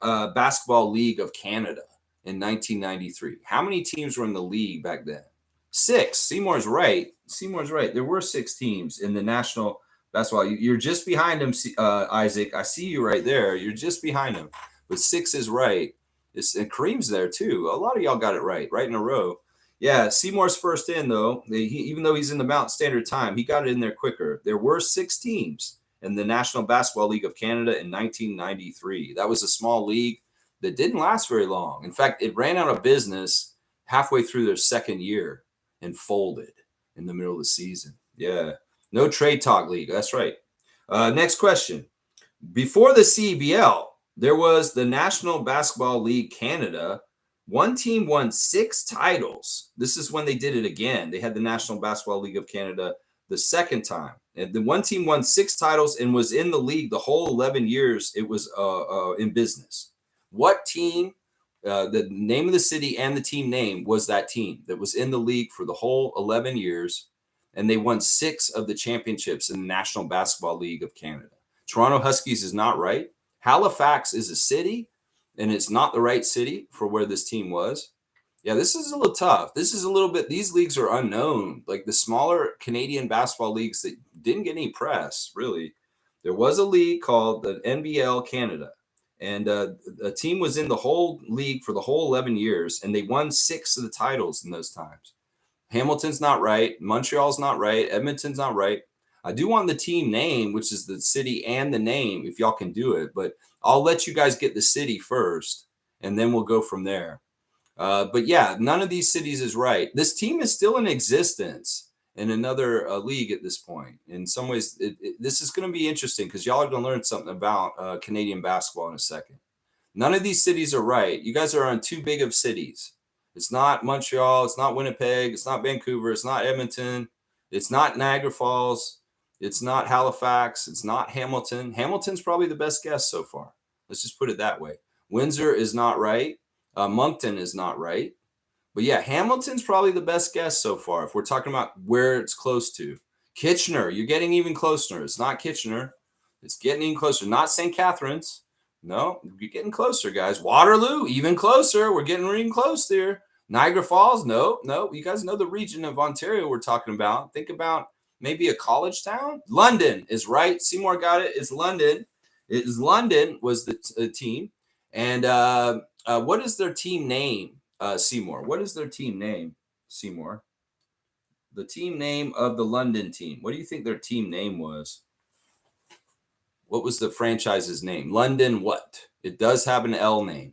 Basketball League of Canada in 1993? How many teams were in the league back then? 6. Seymour's right. Seymour's right. There were 6 teams in the National Basketball. You're just behind him, Isaac. I see you right there. You're just behind him. But 6 is right. And Kareem's there too. A lot of y'all got it right in a row. Yeah, Seymour's first in, though. Even though he's in the Mountain Standard Time, he got it in there quicker. There were 6 teams in the National Basketball League of Canada in 1993. That was a small league that didn't last very long. In fact, it ran out of business halfway through their second year and folded in the middle of the season. Yeah, no trade talk league. That's right. Next question. Before the CBL, there was the National Basketball League Canada. One team won 6 titles. This is when they did it again. They had the National Basketball League of Canada the second time. And the one team won 6 titles and was in the league the whole 11 years it was in business. What team, the name of the city and the team name was that team that was in the league for the whole 11 years, and they won 6 of the championships in the National Basketball League of Canada. Toronto Huskies is not right. Halifax is a city, and it's not the right city for where this team was. Yeah, this is a little tough. This is a little bit, these leagues are unknown. Like the smaller Canadian basketball leagues that didn't get any press, really. There was a league called the NBL Canada, and a team was in the whole league for the whole 11 years, and they won 6 of the titles in those times. Hamilton's not right. Montreal's not right. Edmonton's not right. I do want the team name, which is the city and the name, if y'all can do it. But I'll let you guys get the city first, and then we'll go from there. But yeah, none of these cities is right. This team is still in existence in another league at this point. In some ways, this is going to be interesting because y'all are going to learn something about Canadian basketball in a second. None of these cities are right. You guys are on too big of cities. It's not Montreal. It's not Winnipeg. It's not Vancouver. It's not Edmonton. It's not Niagara Falls. It's not Halifax. It's not Hamilton. Hamilton's probably the best guess so far. Let's just put it that way. Windsor is not right. Moncton is not right. But yeah, Hamilton's probably the best guess so far if we're talking about where it's close to. Kitchener, you're getting even closer. It's not Kitchener. It's getting even closer. Not St. Catharines. No, you're getting closer, guys. Waterloo, even closer. We're getting even close there. Niagara Falls, no. You guys know the region of Ontario we're talking about. Think about maybe a college town. London is right. Seymour got it. It's London. It is London was the team. And what is their team name, Seymour? What is their team name, Seymour? The team name of the London team. What do you think their team name was? What was the franchise's name? London what? It does have an L name.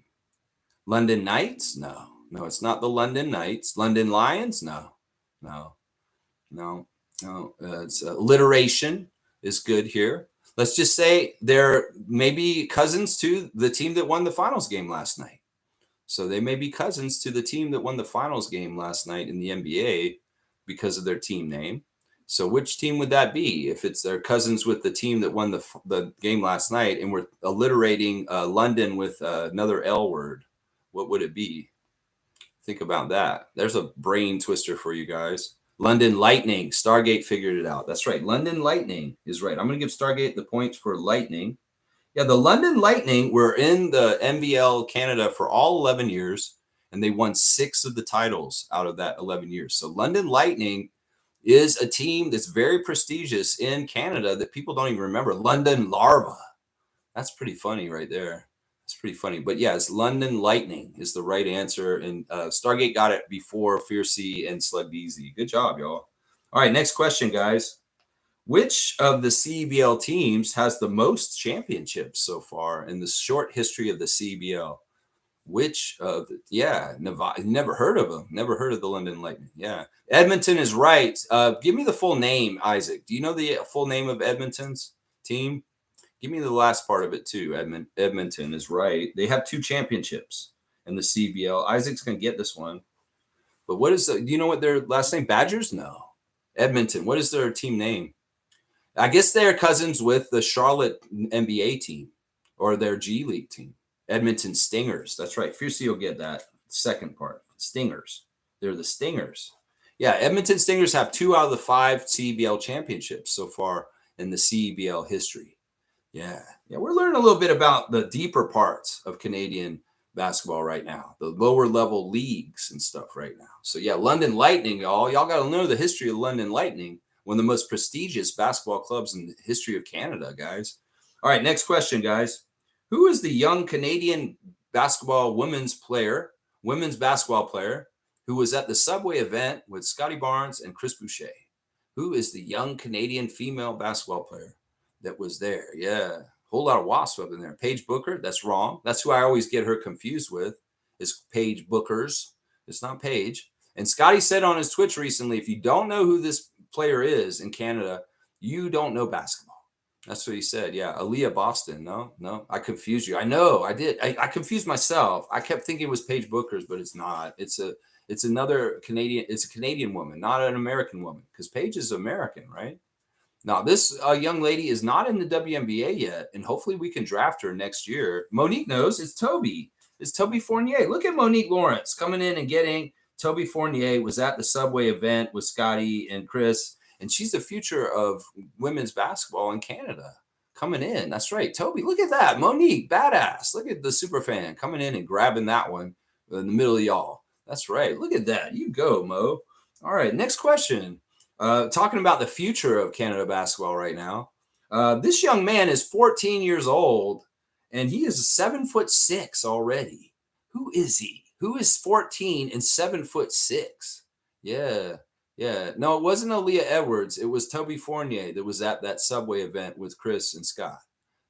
London Knights? No, it's not the London Knights. London Lions? No. It's alliteration is good here. Let's just say they're maybe cousins to the team that won the finals game last night. So they may be cousins to the team that won the finals game last night in the NBA because of their team name. So which team would that be if it's their cousins with the team that won the game last night and we're alliterating London with another L word? What would it be? Think about that. There's a brain twister for you guys. London Lightning. Stargate figured it out. That's right. London Lightning is right. I'm going to give Stargate the points for Lightning. Yeah, the London Lightning were in the NBL Canada for all 11 years, and they won 6 of the titles out of that 11 years. So London Lightning is a team that's very prestigious in Canada that people don't even remember. London Larva. That's pretty funny right there. It's pretty funny. But yeah, it's London Lightning is the right answer. And Stargate got it before Fiercey and Slugged Easy. Good job, y'all. All right, next question, guys. Which of the CBL teams has the most championships so far in the short history of the CBL? Which of Nevada? Never heard of them. Never heard of the London Lightning. Yeah, Edmonton is right. Give me the full name, Isaac. Do you know the full name of Edmonton's team? Give me the last part of it too. Edmonton is right. They have 2 championships in the CBL. Isaac's gonna get this one. But what is do you know what their last name? Badgers? No. Edmonton. What is their team name? I guess they're cousins with the Charlotte NBA team or their G League team. Edmonton Stingers. That's right. Fiercey will get that second part. Stingers. They're the Stingers. Yeah, Edmonton Stingers have 2 out of the 5 CBL championships so far in the CBL history. Yeah, we're learning a little bit about the deeper parts of Canadian basketball right now, the lower level leagues and stuff right now. So yeah, London Lightning, y'all got to know the history of London Lightning, one of the most prestigious basketball clubs in the history of Canada, guys. All right, next question, guys. Who is the young Canadian women's basketball player who was at the Subway event with Scotty Barnes and Chris Boucher? Who is the young Canadian female basketball player that was there? Yeah, whole lot of wasp up in there. Paige Booker, that's wrong. That's who I always get her confused with, is Paige Bookers. It's not Paige. And Scotty said on his Twitch recently, if you don't know who this player is in Canada, you don't know basketball. That's what he said. Yeah. Aaliyah Boston. No. I confused you. I know I did. I confused myself. I kept thinking it was Paige Booker's, but it's not. It's another Canadian. It's a Canadian woman, not an American woman, because Paige is American, right? Now, this young lady is not in the WNBA yet, and hopefully we can draft her next year. Monique knows. It's Toby. It's Toby Fournier. Look at Monique Lawrence coming in and getting Toby Fournier was at the Subway event with Scotty and Chris. And she's the future of women's basketball in Canada coming in. That's right. Toby, look at that. Monique, badass. Look at the super fan coming in and grabbing that one in the middle of y'all. That's right. Look at that. You go, Mo. All right. Next question. Talking about the future of Canada basketball right now. This young man is 14 years old and he is 7'6" already. Who is he? Who is 14 and 7'6"? Yeah. No, it wasn't Aaliyah Edwards. It was Toby Fournier that was at that Subway event with Chris and Scott.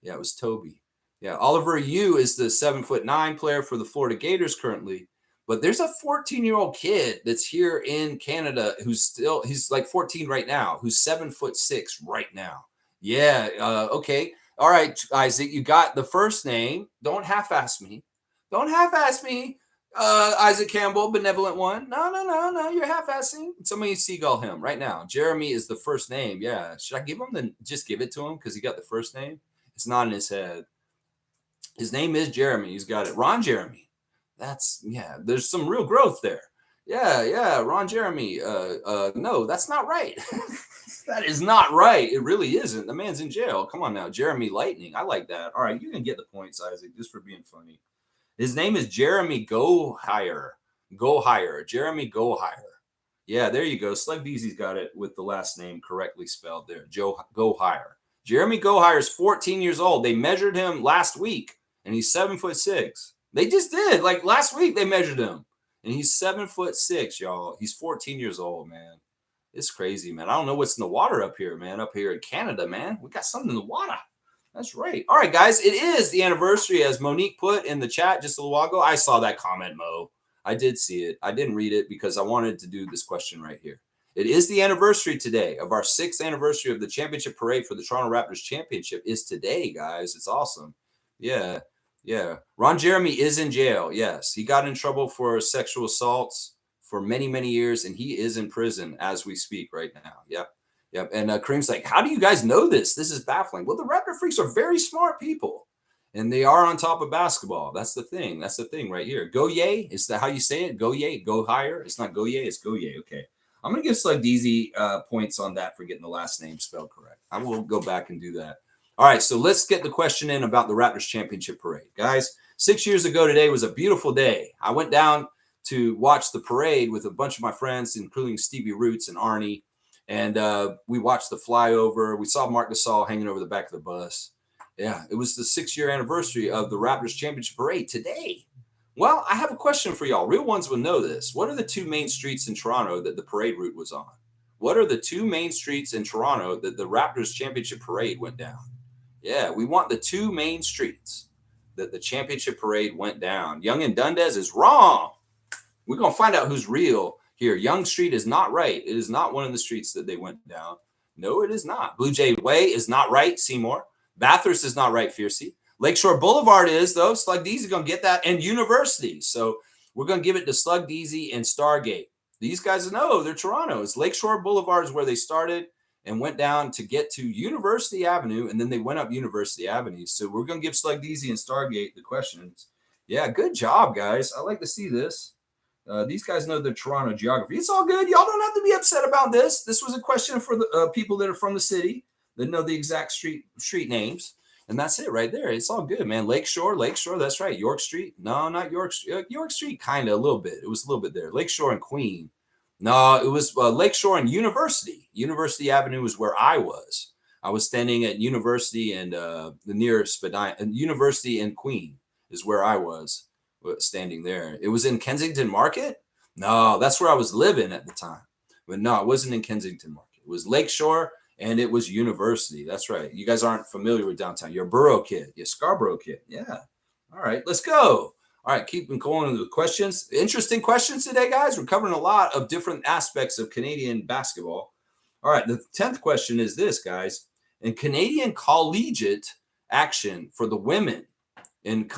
Yeah, it was Toby. Yeah, Oliver Yu is the 7'9" player for the Florida Gators currently. But there's a 14-year-old kid that's here in Canada he's like 14 right now, who's 7'6" right now. Yeah, okay. All right, Isaac, you got the first name. Don't half-ass me. Don't half-ass me. Isaac Campbell, benevolent one. No, no, no, no. You're half-assing. Somebody seagull him right now. Jeremy is the first name. Yeah. Should I give him just give it to him because he got the first name? It's not in his head. His name is Jeremy. He's got it. Ron Jeremy. Yeah. There's some real growth there. Yeah. Ron Jeremy. No, that's not right. That is not right. It really isn't. The man's in jail. Come on now. Jeremy Lightning. I like that. All right. You can get the points, Isaac, just for being funny. His name is Jeremy Go Higher. Go Higher. Jeremy Go Higher. Yeah, there you go. Slug Beezy's got it with the last name correctly spelled there. Joe Go Higher. Jeremy Go Higher is 14 years old. They measured him last week, and he's 7'6". They just did. Like last week, they measured him, and he's 7'6", y'all. He's 14 years old, man. It's crazy, man. I don't know what's in the water up here, man. Up here in Canada, man. We got something in the water. That's right. All right, guys. It is the anniversary, as Monique put in the chat just a little while ago. I saw that comment, Mo. I did see it. I didn't read it because I wanted to do this question right here. It is the anniversary today of our 6th anniversary of the championship parade for the Toronto Raptors championship is today, guys. It's awesome. Yeah. Ron Jeremy is in jail. Yes. He got in trouble for sexual assaults for many, many years, and he is in prison as we speak right now. Yep. And Kareem's like, how do you guys know this? This is baffling. Well, the Raptor Freaks are very smart people, and they are on top of basketball. That's the thing. That's the thing right here. Go Yay. Is that how you say it? Go Yay. Go Higher. It's not Go Yay. It's Go Yay. Okay. I'm going to give Slug Deezy points on that for getting the last name spelled correct. I will go back and do that. All right, so let's get the question in about the Raptors championship parade. Guys, 6 years ago today was a beautiful day. I went down to watch the parade with a bunch of my friends, including Stevie Roots and Arnie. And we watched the flyover. We saw Marc Gasol hanging over the back of the bus. Yeah, it was the 6-year anniversary of the Raptors championship parade today. Well, I have a question for y'all. Real ones will know this. What are the 2 main streets in Toronto that the parade route was on? What are the 2 main streets in Toronto that the Raptors championship parade went down? Yeah, we want the 2 main streets that the championship parade went down. Yonge and Dundas is wrong. We're going to find out who's real here. Yonge Street is not right. It is not one of the streets that they went down. No, it is not. Blue Jay Way is not right, Seymour. Bathurst is not right, Fiercey. Lakeshore Boulevard is, though. Slug Deezy is going to get that. And University. So we're going to give it to Slug Deezy and Stargate. These guys know they're Toronto. It's Lakeshore Boulevard is where they started and went down to get to University Avenue, and then they went up University Avenue. So we're going to give Slug Deezy and Stargate the questions. Yeah, good job, guys. I like to see this. These guys know their Toronto geography. It's all good. Y'all don't have to be upset about this. This was a question for the people that are from the city that know the exact street names. And that's it right there. It's all good, man. Lakeshore, that's right. York Street. No, not York Street. York Street, kind of a little bit. It was a little bit there. Lakeshore and Queen. No, it was Lakeshore and University. University Avenue was where I was. I was standing at University and the nearest Spadina. And University and Queen is where I was standing there. It was in Kensington Market. No, that's where I was living at the time. But no, it wasn't in Kensington Market. It was Lakeshore and it was University. That's right. You guys aren't familiar with downtown. You're a Borough kid. You're a Scarborough kid. Yeah. All right, let's go. All right, keep going with the questions. Interesting questions today, guys. We're covering a lot of different aspects of Canadian basketball. All right, the 10th question is this, guys. In Canadian collegiate action for the women in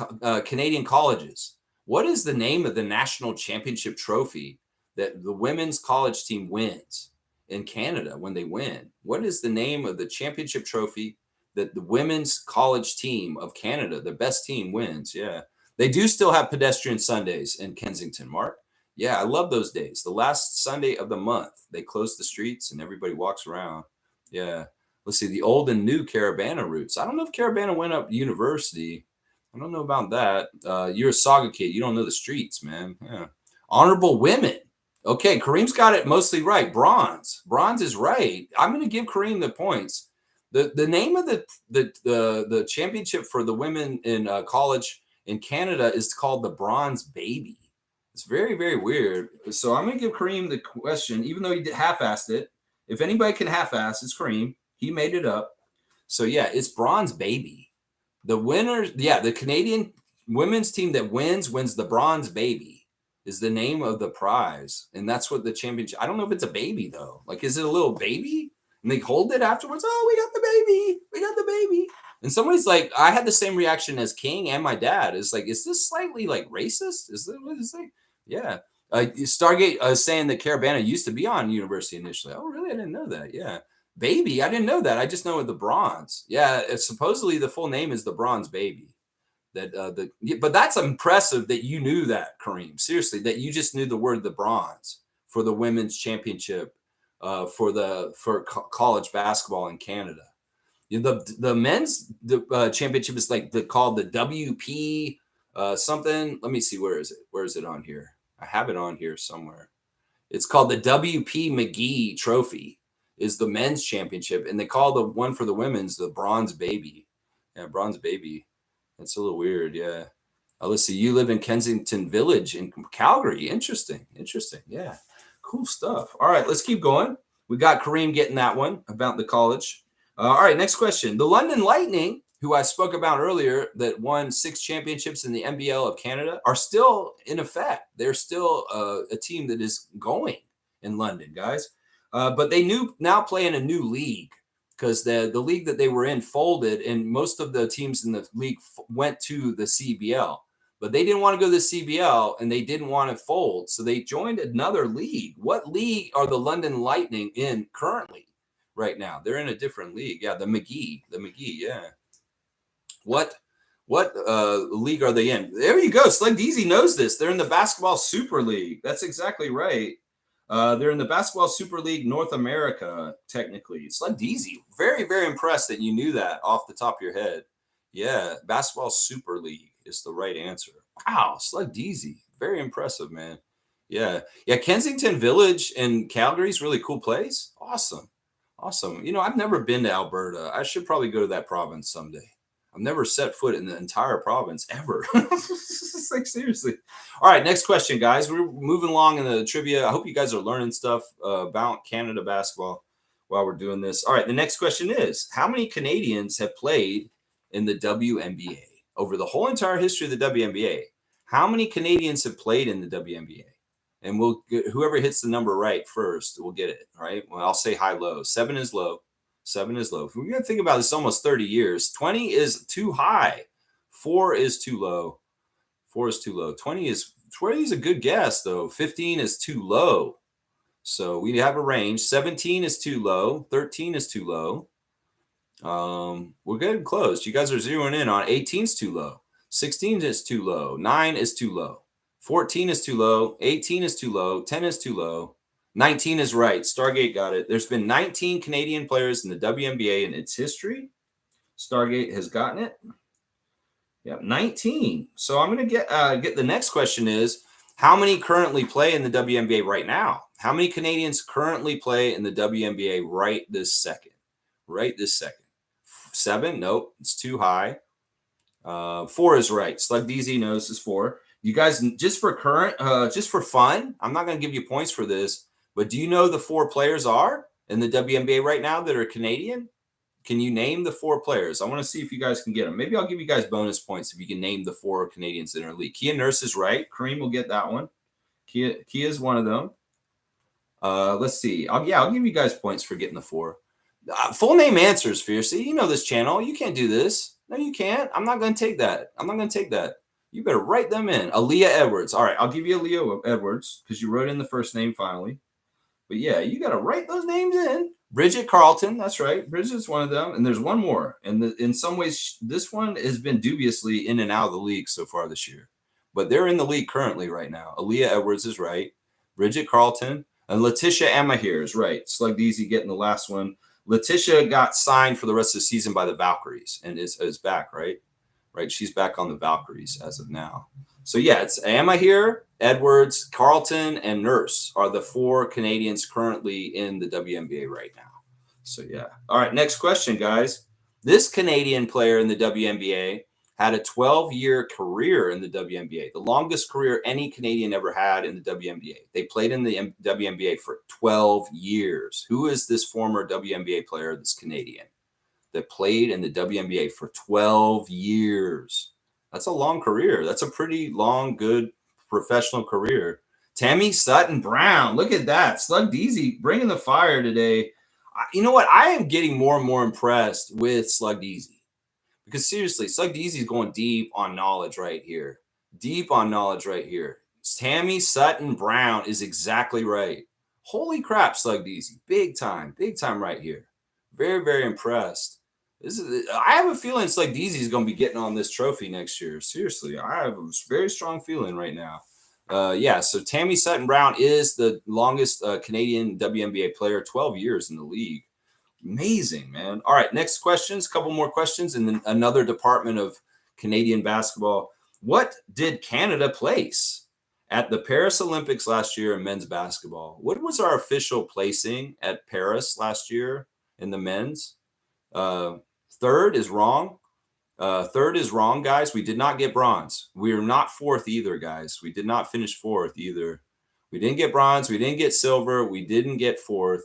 Canadian colleges, what is the name of the national championship trophy that the women's college team wins in Canada when they win? What is the name of the championship trophy that the women's college team of Canada, the best team, wins? Yeah. They do still have pedestrian Sundays in Kensington, Mark. Yeah, I love those days. The last Sunday of the month, they close the streets and everybody walks around. Yeah. Let's see, the old and new Carabana routes. I don't know if Carabana went up University. I don't know about that. You're a Saga kid. You don't know the streets, man. Yeah. Honorable women. Okay, Kareem's got it mostly right. Bronze. Bronze is right. I'm going to give Kareem the points. The name of the championship for the women in college in Canada is called the Bronze Baby. It's very, very weird. So I'm going to give Kareem the question, even though he half-assed it. If anybody can half-ass, it's Kareem. He made it up. So, yeah, it's Bronze Baby. The winner, yeah, the Canadian women's team that wins the Bronze Baby is the name of the prize. And that's what the championship, I don't know if it's a baby, though. Like, is it a little baby? And they hold it afterwards. Oh, we got the baby. We got the baby. And somebody's like, I had the same reaction as King and my dad. It's like, is this slightly like racist? Is that what is it? Yeah. Stargate saying that Carabana used to be on University initially. Oh, really? I didn't know that. Yeah. Baby. I didn't know that. I just know the Bronze. Yeah. Supposedly the full name is the Bronze Baby. But that's impressive that you knew that, Kareem. Seriously, that you just knew the word the Bronze for the women's championship for college basketball in Canada. The men's championship is like called the WP something. Let me see, where is it? Where is it on here? I have it on here somewhere. It's called the WP McGee Trophy. Is the men's championship, and they call the one for the women's the Bronze Baby. Yeah, Bronze Baby. That's a little weird. Yeah. Let's see. You live in Kensington Village in Calgary. Interesting. Yeah. Cool stuff. All right. Let's keep going. We got Kareem getting that one about the college. All right. Next question. The London Lightning, who I spoke about earlier, that won 6 championships in the NBL of Canada, are still in effect. They're still a team that is going in London, guys. But they now play in a new league, because the league that they were in folded, and most of the teams in the league went to the CBL. But they didn't want to go to the CBL, and they didn't want to fold, so they joined another league. What league are the London Lightning in currently right now? They're in a different league. Yeah, the McGee, yeah. What league are they in? There you go. Slug Deezy knows this. They're in the Basketball Super League. That's exactly right. They're in the Basketball Super League North America, technically. It's like easy. Very, very impressed that you knew that off the top of your head. Yeah, Basketball Super League is the right answer. Wow, Slug Deezy. Very impressive, man. Yeah. Kensington Village in Calgary is really cool place. Awesome. I've never been to Alberta. I should probably go to that province someday. I've never set foot in the entire province ever. It's like, seriously. All right, next question, guys. We're moving along in the trivia. I hope you guys are learning stuff about Canada basketball while we're doing this. All right, the next question is, how many Canadians have played in the WNBA? Over the whole entire history of the WNBA, how many Canadians have played in the WNBA? And whoever hits the number right first will get it, right? Well, I'll say high-low. 7 is low. 7 is low. If we're going to think about this, almost 30 years. 20 is too high. 4 is too low. 4 is too low. 20 is a good guess, though. 15 is too low. So we have a range. 17 is too low. 13 is too low. We're getting close. You guys are zeroing in on 18 is too low. 16 is too low. 9 is too low. 14 is too low. 18 is too low. 10 is too low. 19 is right. Stargate got it. There's been 19 Canadian players in the WNBA in its history. Stargate has gotten it. Yep, 19. So I'm going to get the next question is, how many currently play in the WNBA right now? How many Canadians currently play in the WNBA right this second? 7? Nope, it's too high. 4 is right. Slug DZ knows is 4. You guys, just for fun, I'm not going to give you points for this, but do you know the 4 players are in the WNBA right now that are Canadian? Can you name the 4 players? I want to see if you guys can get them. Maybe I'll give you guys bonus points if you can name the 4 Canadians in our league. Kia Nurse is right. Kareem will get that one. Kia is one of them. Let's see. I'll give you guys points for getting the 4. Full name answers, Fiercey. You know this channel. You can't do this. No, you can't. I'm not going to take that. You better write them in. Aaliyah Edwards. All right, I'll give you Aaliyah Edwards because you wrote in the first name finally. But yeah, you got to write those names in. Bridget Carlton. That's right. Bridget's one of them. And there's one more. And in some ways, this one has been dubiously in and out of the league so far this year. But they're in the league currently right now. Aaliyah Edwards is right. Bridget Carlton. And Letitia Amahir is right. Slug Deezy getting the last one. Letitia got signed for the rest of the season by the Valkyries and is back, right? Right, she's back on the Valkyries as of now. So yeah, it's Amahir, Edwards, Carlton, and Nurse are the 4 Canadians currently in the WNBA right now. So yeah. All right, next question, guys. This Canadian player in the WNBA had a 12-year career in the WNBA, the longest career any Canadian ever had in the WNBA. They played in the WNBA for 12 years. Who is this former WNBA player that's Canadian that played in the WNBA for 12 years? That's a long career. That's a pretty long, good professional career. Tammy Sutton Brown. Look at that. Slug Deezy bringing the fire today. You know what? I am getting more and more impressed with Slug Easy because seriously, Slug Easy is going deep on knowledge right here. Deep on knowledge right here. Tammy Sutton Brown is exactly right. Holy crap, Slug Easy. Big time right here. Very, very impressed. I have a feeling Slug Easy is going to be getting on this trophy next year. Seriously, I have a very strong feeling right now. Yeah, so Tammy Sutton Brown is the longest Canadian WNBA player, 12 years in the league. Amazing, man. All right, next questions, a couple more questions, and then another department of Canadian basketball. What did Canada place at the Paris Olympics last year in men's basketball? What was our official placing at Paris last year in the men's? Third is wrong. Third is wrong, guys. We did not get bronze. We are not fourth either, guys. We did not finish fourth either. We didn't get bronze. We didn't get silver. We didn't get fourth.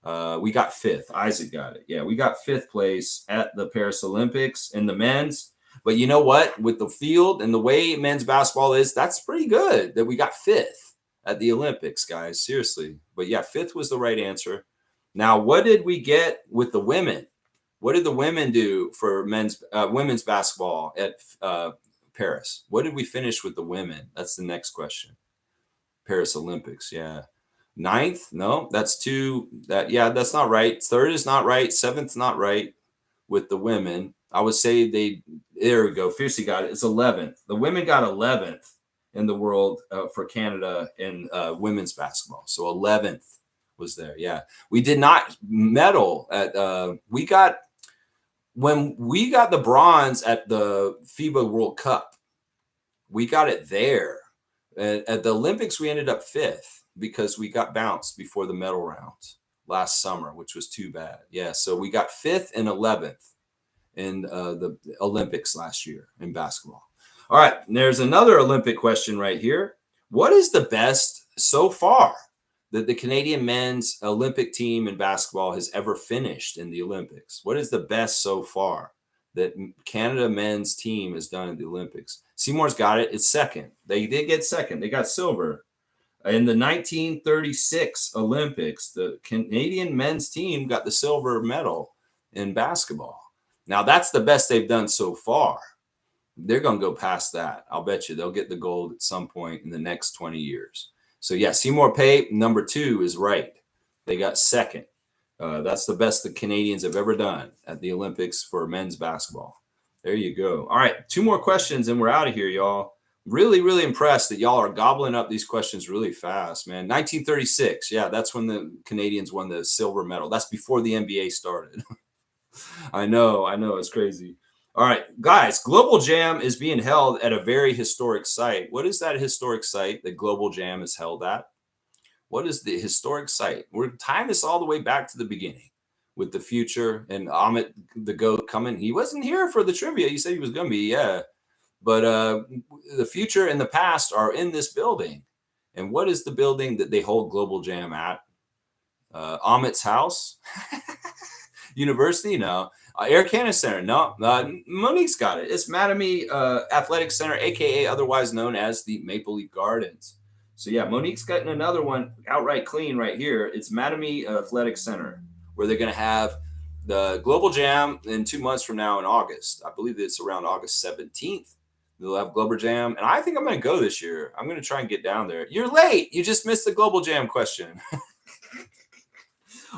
We got fifth. Isaac got it. Yeah, we got fifth place at the Paris Olympics in the men's. But you know what? With the field and the way men's basketball is, that's pretty good that we got fifth at the Olympics, guys. Seriously. But yeah, fifth was the right answer. Now, what did we get with the women? What did the women do for women's basketball at Paris? What did we finish with the women? That's the next question. Paris Olympics, yeah. Ninth? No, that's two. That's not right. Third is not right. Seventh's not right with the women. I would say there we go. Fiercely got it. It's 11th. The women got 11th in the world for Canada in women's basketball. So 11th was there. Yeah. We did not medal at, when we got the bronze at the FIBA World Cup, we got it there. At the Olympics, we ended up fifth because we got bounced before the medal round last summer, which was too bad. Yeah, so we got fifth and 11th in the Olympics last year in basketball. All right, there's another Olympic question right here. What is the best so far that the Canadian men's Olympic team in basketball has ever finished in the Olympics? What is the best so far that Canada men's team has done in the Olympics? Seymour's got it. It's second. They did get second. They got silver. In the 1936 Olympics, the Canadian men's team got the silver medal in basketball. Now, that's the best they've done so far. They're going to go past that. I'll bet you they'll get the gold at some point in the next 20 years. So, yeah, Seymour Pay, number 2, is right. They got second. That's the best the Canadians have ever done at the Olympics for men's basketball. There you go. All right, 2 more questions and we're out of here, y'all. Really, really impressed that y'all are gobbling up these questions really fast, man. 1936, yeah, that's when the Canadians won the silver medal. That's before the NBA started. I know, it's crazy. All right, guys, Global Jam is being held at a very historic site. What is that historic site that Global Jam is held at? What is the historic site? We're tying this all the way back to the beginning with the future and Amit the GOAT coming. He wasn't here for the trivia. He said he was going to be, yeah. But the future and the past are in this building. And what is the building that they hold Global Jam at? Amit's house? University? No. Air Canada Center? No. Monique's got it. It's Mattamy Athletic Center, a.k.a. otherwise known as the Maple Leaf Gardens. So, yeah, Monique's getting another one outright clean right here. It's Mattamy Athletic Center, where they're going to have the Global Jam in 2 months from now in August. I believe it's around August 17th. They'll have Global Jam. And I think I'm going to go this year. I'm going to try and get down there. You're late. You just missed the Global Jam question.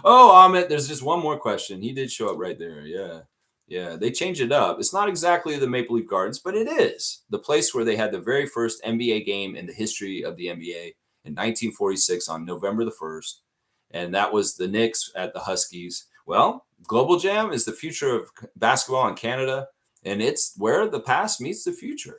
Oh, Amit, there's just one more question. He did show up right there. Yeah. Yeah, they changed it up. It's not exactly the Maple Leaf Gardens, but it is the place where they had the very first NBA game in the history of the NBA in 1946 on November the 1st. And that was the Knicks at the Huskies. Well, Global Jam is the future of basketball in Canada, and it's where the past meets the future.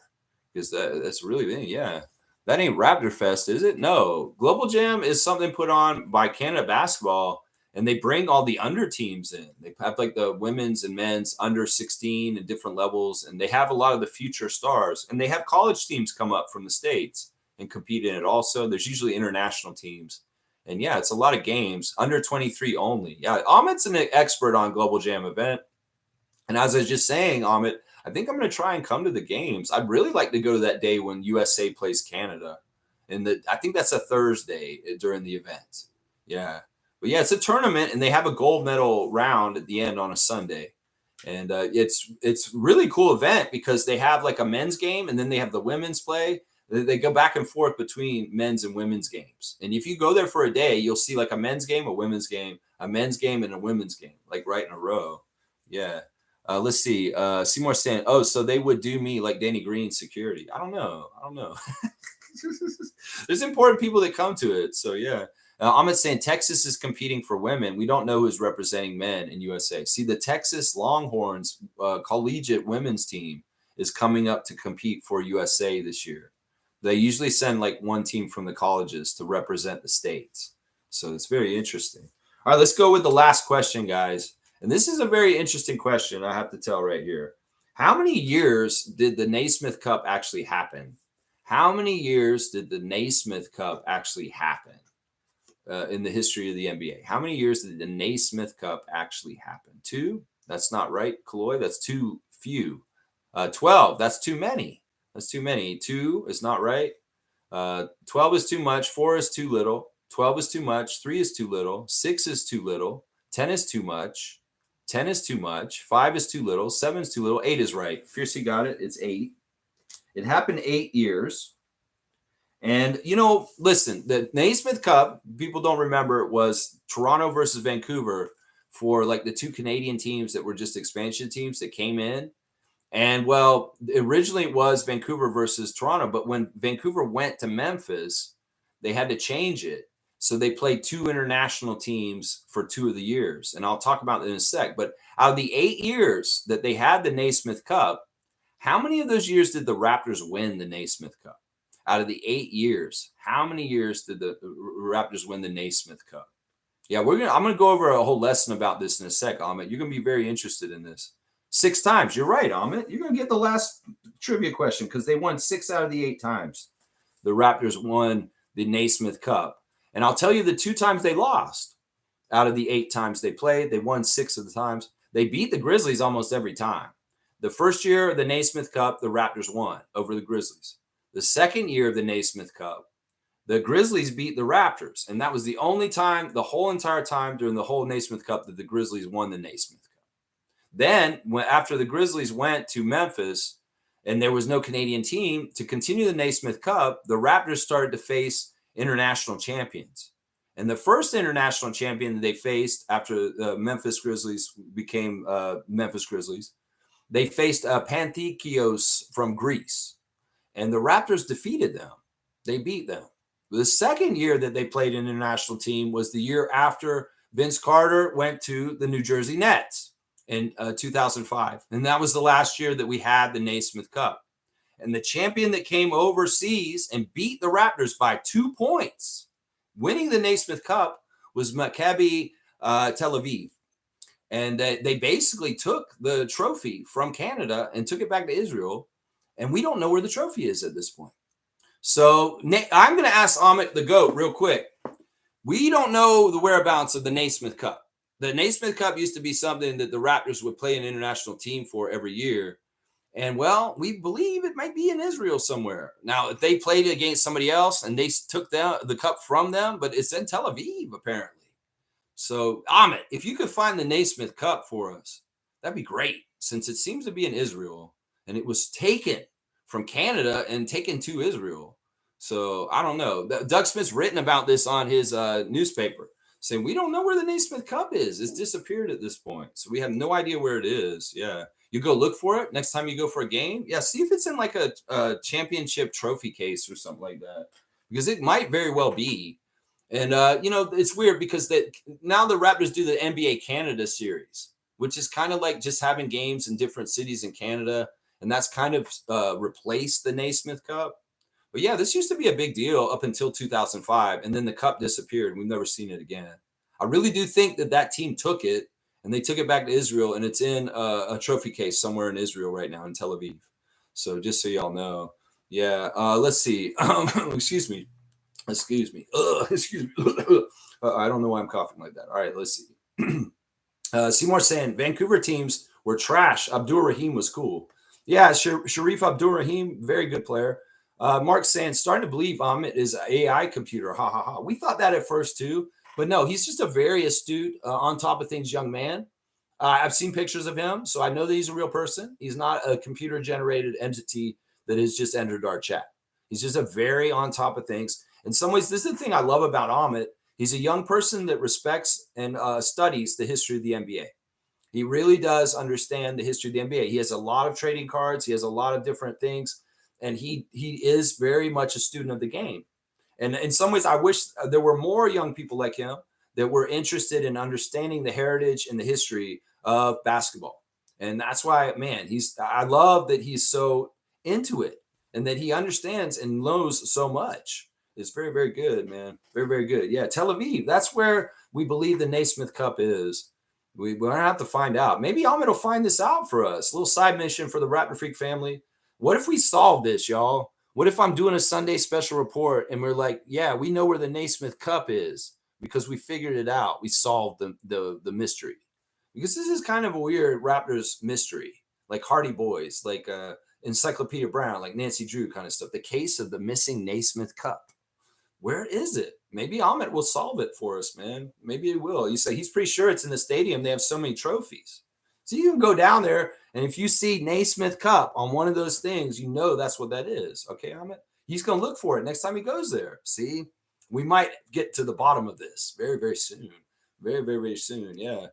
Because that's really, yeah. That ain't Raptor Fest, is it? No. Global Jam is something put on by Canada Basketball, and they bring all the under teams in. They have like the women's and men's under 16 and different levels, and they have a lot of the future stars. And they have college teams come up from the States and compete in it also. There's usually international teams. And yeah, it's a lot of games, under 23 only. Yeah, Amit's an expert on Global Jam event. And as I was just saying, Amit, I think I'm going to try and come to the games. I'd really like to go to that day when USA plays Canada. And I think that's a Thursday during the event. Yeah. But yeah, it's a tournament, and they have a gold medal round at the end on a Sunday. And it's really cool event because they have like a men's game, and then they have the women's play. They go back and forth between men's and women's games. And if you go there for a day, you'll see like a men's game, a women's game, a men's game, and a women's game, like right in a row. Yeah. Let's see. Seymour saying, oh, so they would do me like Danny Green security. I don't know. There's important people that come to it. So yeah. Ahmed saying Texas is competing for women. We don't know who's representing men in USA. See, the Texas Longhorns collegiate women's team is coming up to compete for USA this year. They usually send like one team from the colleges to represent the states. So it's very interesting. All right, let's go with the last question, guys. And this is a very interesting question, I have to tell right here. How many years did the Naismith Cup actually happen? How many years did the Naismith Cup actually happen in the history of the NBA? How many years did the Naismith Cup actually happen? 2? That's not right, Kaloy. That's too few. 12. That's too many. That's too many. 2 is not right. 12 is too much. 4 is too little. 12 is too much. 3 is too little. 6 is too little. 10 is too much. 10 is too much. 5 is too little. 7 is too little. 8 is right. Fiercey got it. It's 8. It happened 8 years. And, listen, the Naismith Cup, people don't remember, it was Toronto versus Vancouver for like the 2 Canadian teams that were just expansion teams that came in. And, well, originally it was Vancouver versus Toronto. But when Vancouver went to Memphis, they had to change it. So they played 2 international teams for 2 of the years. And I'll talk about it in a sec. But out of the 8 years that they had the Naismith Cup, how many of those years did the Raptors win the Naismith Cup? Out of the 8 years, how many years did the Raptors win the Naismith Cup? Yeah, I'm gonna go over a whole lesson about this in a sec, Amit. You're gonna be very interested in this. 6 times. You're right, Amit. You're gonna get the last trivia question because they won 6 out of the 8 times. The Raptors won the Naismith Cup, and I'll tell you the 2 times they lost. Out of the 8 times they played, they won 6 of the times. They beat the Grizzlies almost every time. The first year of the Naismith Cup, the Raptors won over the Grizzlies. The second year of the Naismith Cup, the Grizzlies beat the Raptors. And that was the only time, the whole entire time during the whole Naismith Cup, that the Grizzlies won the Naismith Cup. Then, after the Grizzlies went to Memphis and there was no Canadian team to continue the Naismith Cup, the Raptors started to face international champions. And the first international champion that they faced after the Memphis Grizzlies became Memphis Grizzlies, they faced Panthikios from Greece. And the Raptors defeated them. They beat them. The second year that they played an international team was the year after Vince Carter went to the New Jersey Nets in 2005. And that was the last year that we had the Naismith Cup. And the champion that came overseas and beat the Raptors by 2 points, winning the Naismith Cup, was Maccabi Tel Aviv. And they basically took the trophy from Canada and took it back to Israel. And we don't know where the trophy is at this point. So I'm going to ask Amit the GOAT real quick. We don't know the whereabouts of the Naismith Cup. The Naismith Cup used to be something that the Raptors would play an international team for every year. And, well, we believe it might be in Israel somewhere. Now, if they played against somebody else and they took the cup from them, but it's in Tel Aviv, apparently. So, Amit, if you could find the Naismith Cup for us, that'd be great, since it seems to be in Israel. And it was taken from Canada and taken to Israel. So I don't know. Doug Smith's written about this on his newspaper, saying we don't know where the Naismith Cup is. It's disappeared at this point. So we have no idea where it is. Yeah. You go look for it next time you go for a game. Yeah. See if it's in like a championship trophy case or something like that, because it might very well be. And, it's weird because now the Raptors do the NBA Canada series, which is kind of like just having games in different cities in Canada. And that's kind of replaced the Naismith Cup. But yeah, this used to be a big deal up until 2005. And then the cup disappeared. We've never seen it again. I really do think that team took it and they took it back to Israel. And it's in a trophy case somewhere in Israel right now in Tel Aviv. So just so y'all know. Yeah. Let's see. Excuse me. Excuse me. I don't know why I'm coughing like that. All right, let's see. Seymour saying Vancouver teams were trash. Abdur Rahim was cool. Yeah, Sharif Abdur Rahim, very good player. Mark saying starting to believe Amit is an AI computer. Ha ha ha. We thought that at first too. But no, he's just a very astute, on top of things young man. I've seen pictures of him, so I know that he's a real person. He's not a computer generated entity that has just entered our chat. He's just a very on top of things. In some ways, this is the thing I love about Amit. He's a young person that respects and studies the history of the NBA. He really does understand the history of the NBA. He has a lot of trading cards. He has a lot of different things, and he is very much a student of the game. And in some ways, I wish there were more young people like him that were interested in understanding the heritage and the history of basketball. And that's why, man, I love that he's so into it and that he understands and knows so much. It's very, very good, man. Very, very good. Yeah, Tel Aviv. That's where we believe the Naismith Cup is. We're going to have to find out. Maybe Ahmed will find this out for us. A little side mission for the Raptor Freak family. What if we solve this, y'all? What if I'm doing a Sunday special report and we're like, yeah, we know where the Naismith Cup is because we figured it out. We solved the mystery. Because this is kind of a weird Raptors mystery, like Hardy Boys, like Encyclopedia Brown, like Nancy Drew kind of stuff. The case of the missing Naismith Cup. Where is it? Maybe Ahmed will solve it for us, man. Maybe he will. You say he's pretty sure it's in the stadium. They have so many trophies. So you can go down there, and if you see Naismith Cup on one of those things, you know that's what that is. Okay, Ahmed? He's going to look for it next time he goes there. See? We might get to the bottom of this very, very soon. Very, very, very soon. Yeah.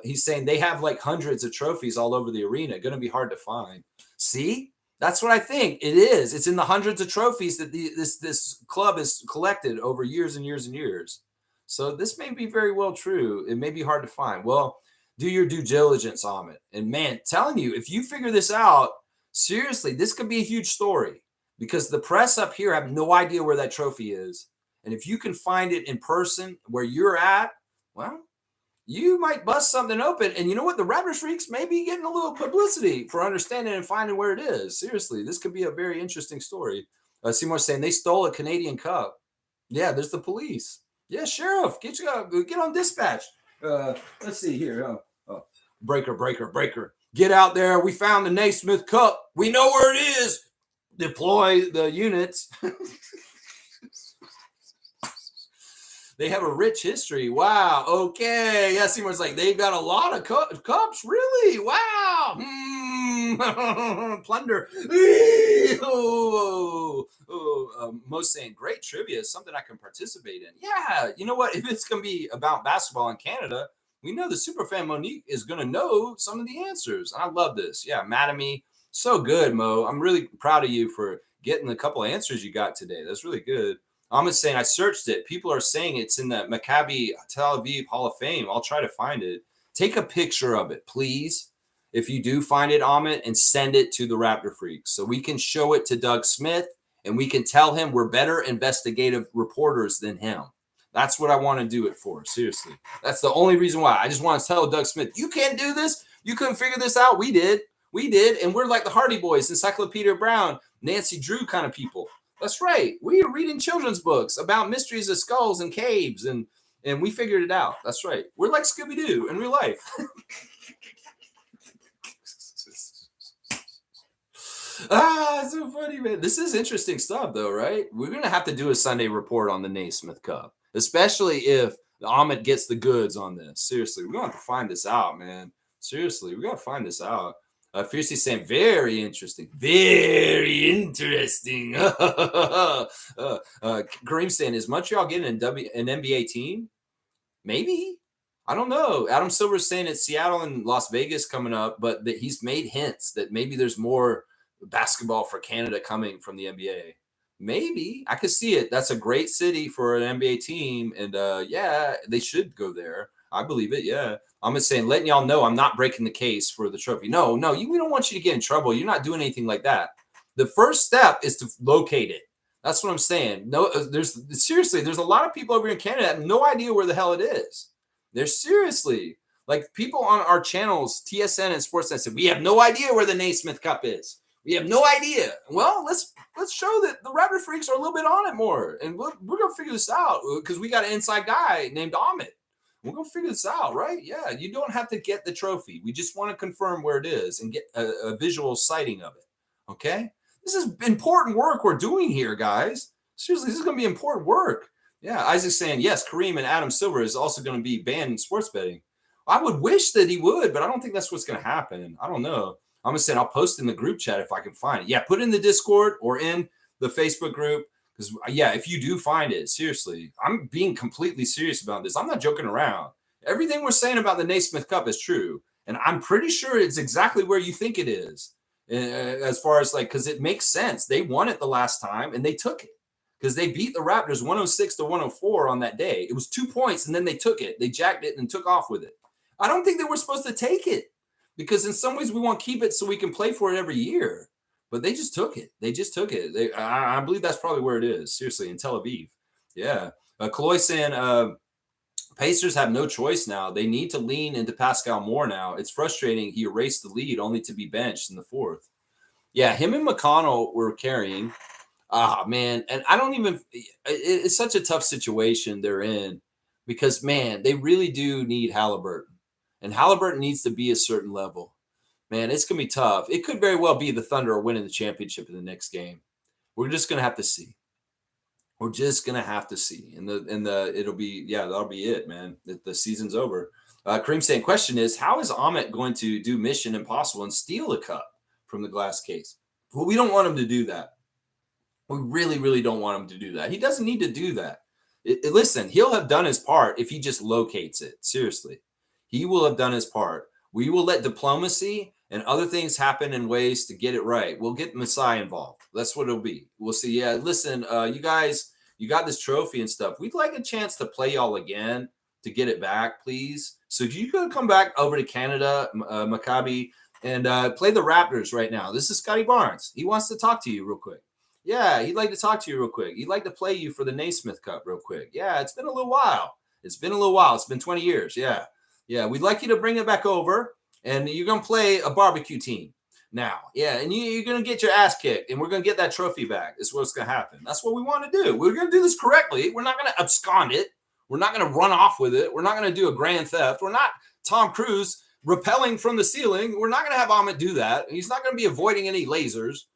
He's saying they have like hundreds of trophies all over the arena. Going to be hard to find. See? That's what I think it is. It's in the hundreds of trophies that this club has collected over years and years and years. So this may be very well true. It may be hard to find. Well, do your due diligence on it. And man, telling you, if you figure this out, seriously, this could be a huge story because the press up here have no idea where that trophy is. And if you can find it in person where you're at, well, you might bust something open. And you know what? The Raptors Freaks may be getting a little publicity for understanding and finding where it is. Seriously, this could be a very interesting story. Seymour's saying they stole a Canadian Cup. Yeah, there's the police. Yeah, sheriff, get on dispatch. Let's see here. Breaker. Get out there. We found the Naismith Cup. We know where it is. Deploy the units. They have a rich history. Wow. Okay. Yeah, Seymour's like, they've got a lot of cups. Really? Wow. Plunder. Most saying, great trivia is something I can participate in. Yeah. You know what? If it's going to be about basketball in Canada, we know the superfan Monique is going to know some of the answers. I love this. Yeah. Madame. So good, Mo. I'm really proud of you for getting a couple of answers you got today. That's really good. I'm saying I searched it. People are saying it's in the Maccabi Tel Aviv Hall of Fame. I'll try to find it. Take a picture of it, please. If you do find it, Amit, and send it to the Raptor Freaks so we can show it to Doug Smith and we can tell him we're better investigative reporters than him. That's what I want to do it for. Seriously. That's the only reason why. I just want to tell Doug Smith, you can't do this. You couldn't figure this out. We did. And we're like the Hardy Boys, Encyclopedia Brown, Nancy Drew kind of people. That's right. We are reading children's books about mysteries of skulls and caves, and we figured it out. That's right. We're like Scooby-Doo in real life. It's so funny, man. This is interesting stuff, though, right? We're going to have to do a Sunday report on the Naismith Cup, especially if Ahmed gets the goods on this. Seriously, we're going to have to find this out, man. Seriously, we got to find this out. Fiercely saying, very interesting. Very interesting. Kareem saying, is Montreal getting an NBA team? Maybe. I don't know. Adam Silver's saying it's Seattle and Las Vegas coming up, but that he's made hints that maybe there's more basketball for Canada coming from the NBA. Maybe. I could see it. That's a great city for an NBA team. And yeah, they should go there. I believe it. Yeah. I'm just saying, letting y'all know I'm not breaking the case for the trophy. No, we don't want you to get in trouble. You're not doing anything like that. The first step is to locate it. That's what I'm saying. No, there's a lot of people over here in Canada that have no idea where the hell it is. They're seriously like people on our channels, TSN and Sportsnet said, we have no idea where the Naismith Cup is. We have no idea. Well, let's show that the Raptor Freaks are a little bit on it more. And we're going to figure this out because we got an inside guy named Ahmed. We're going to figure this out, right? Yeah, you don't have to get the trophy. We just want to confirm where it is and get a visual sighting of it, okay? This is important work we're doing here, guys. Seriously, this is going to be important work. Yeah, Isaac's saying, yes, Kareem and Adam Silver is also going to be banned in sports betting. I would wish that he would, but I don't think that's what's going to happen. I don't know. I'm just saying I'll post in the group chat if I can find it. Yeah, put it in the Discord or in the Facebook group. Because, yeah, if you do find it, seriously, I'm being completely serious about this. I'm not joking around. Everything we're saying about the Naismith Cup is true. And I'm pretty sure it's exactly where you think it is. As far as like, because it makes sense. They won it the last time and they took it because they beat the Raptors 106-104 on that day. It was 2 points and then they took it. They jacked it and took off with it. I don't think they were supposed to take it because in some ways we want to keep it so we can play for it every year. But they just took it. They just took it. I believe that's probably where it is. Seriously, in Tel Aviv. Yeah. Kaloy saying Pacers have no choice now. They need to lean into Pascal more now. It's frustrating. He erased the lead only to be benched in the fourth. Yeah, him and McConnell were carrying. Ah, man. And I don't even – it's such a tough situation they're in because, man, they really do need Halliburton. And Halliburton needs to be a certain level. Man, it's going to be tough. It could very well be the Thunder are winning the championship in the next game. We're just going to have to see. We're just going to have to see. And it'll be, yeah, that'll be it, man. The season's over. Kareem saying, question is, how is Amit going to do Mission Impossible and steal a cup from the glass case? Well, we don't want him to do that. We really, really don't want him to do that. He doesn't need to do that. Listen, he'll have done his part if he just locates it. Seriously. He will have done his part. We will let diplomacy and other things happen in ways to get it right. We'll get Masai involved. That's what it'll be. We'll see. Yeah, listen, you guys, you got this trophy and stuff. We'd like a chance to play y'all again to get it back, please. So if you could come back over to Canada, Maccabi, and play the Raptors right now. This is Scotty Barnes. He wants to talk to you real quick. Yeah, he'd like to talk to you real quick. He'd like to play you for the Naismith Cup real quick. Yeah, it's been a little while. It's been 20 years. Yeah. Yeah, we'd like you to bring it back over, and you're going to play a barbecue team now. Yeah, and you're going to get your ass kicked, and we're going to get that trophy back. That's what's going to happen. That's what we want to do. We're going to do this correctly. We're not going to abscond it. We're not going to run off with it. We're not going to do a grand theft. We're not Tom Cruise rappelling from the ceiling. We're not going to have Amit do that. He's not going to be avoiding any lasers.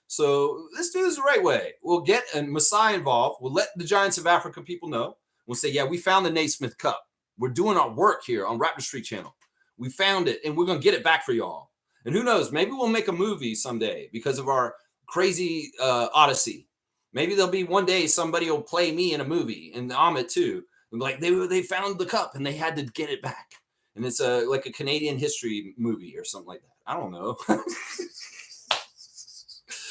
So let's do this the right way. We'll get Masai involved. We'll let the Giants of Africa people know. We'll say, yeah, we found the Naismith Cup. We're doing our work here on Raptors Freak Channel. We found it, and we're going to get it back for y'all. And who knows? Maybe we'll make a movie someday because of our crazy odyssey. Maybe there'll be one day somebody will play me in a movie, and Amit too. And like they found the cup, and they had to get it back. And it's like a Canadian history movie or something like that. I don't know.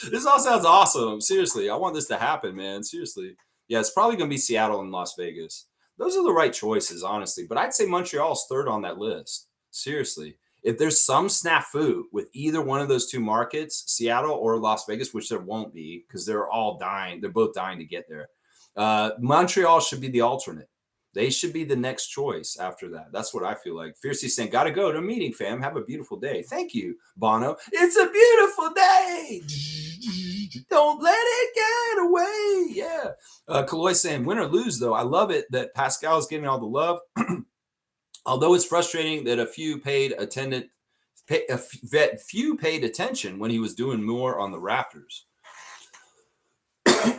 This all sounds awesome. Seriously, I want this to happen, man. Seriously. Yeah, it's probably going to be Seattle and Las Vegas. Those are the right choices, honestly. But I'd say Montreal's third on that list. Seriously. If there's some snafu with either one of those two markets, Seattle or Las Vegas, which there won't be because they're all dying. They're both dying to get there. Montreal should be the alternate. They should be the next choice after that. That's what I feel like. Fiercely saying, got to go to a meeting, fam. Have a beautiful day. Thank you, Bono. It's a beautiful day. Don't let it get away. Yeah. Kaloy saying, win or lose, though. I love it that Pascal is getting all the love. Although it's frustrating that few paid attention when he was doing more on the Raptors.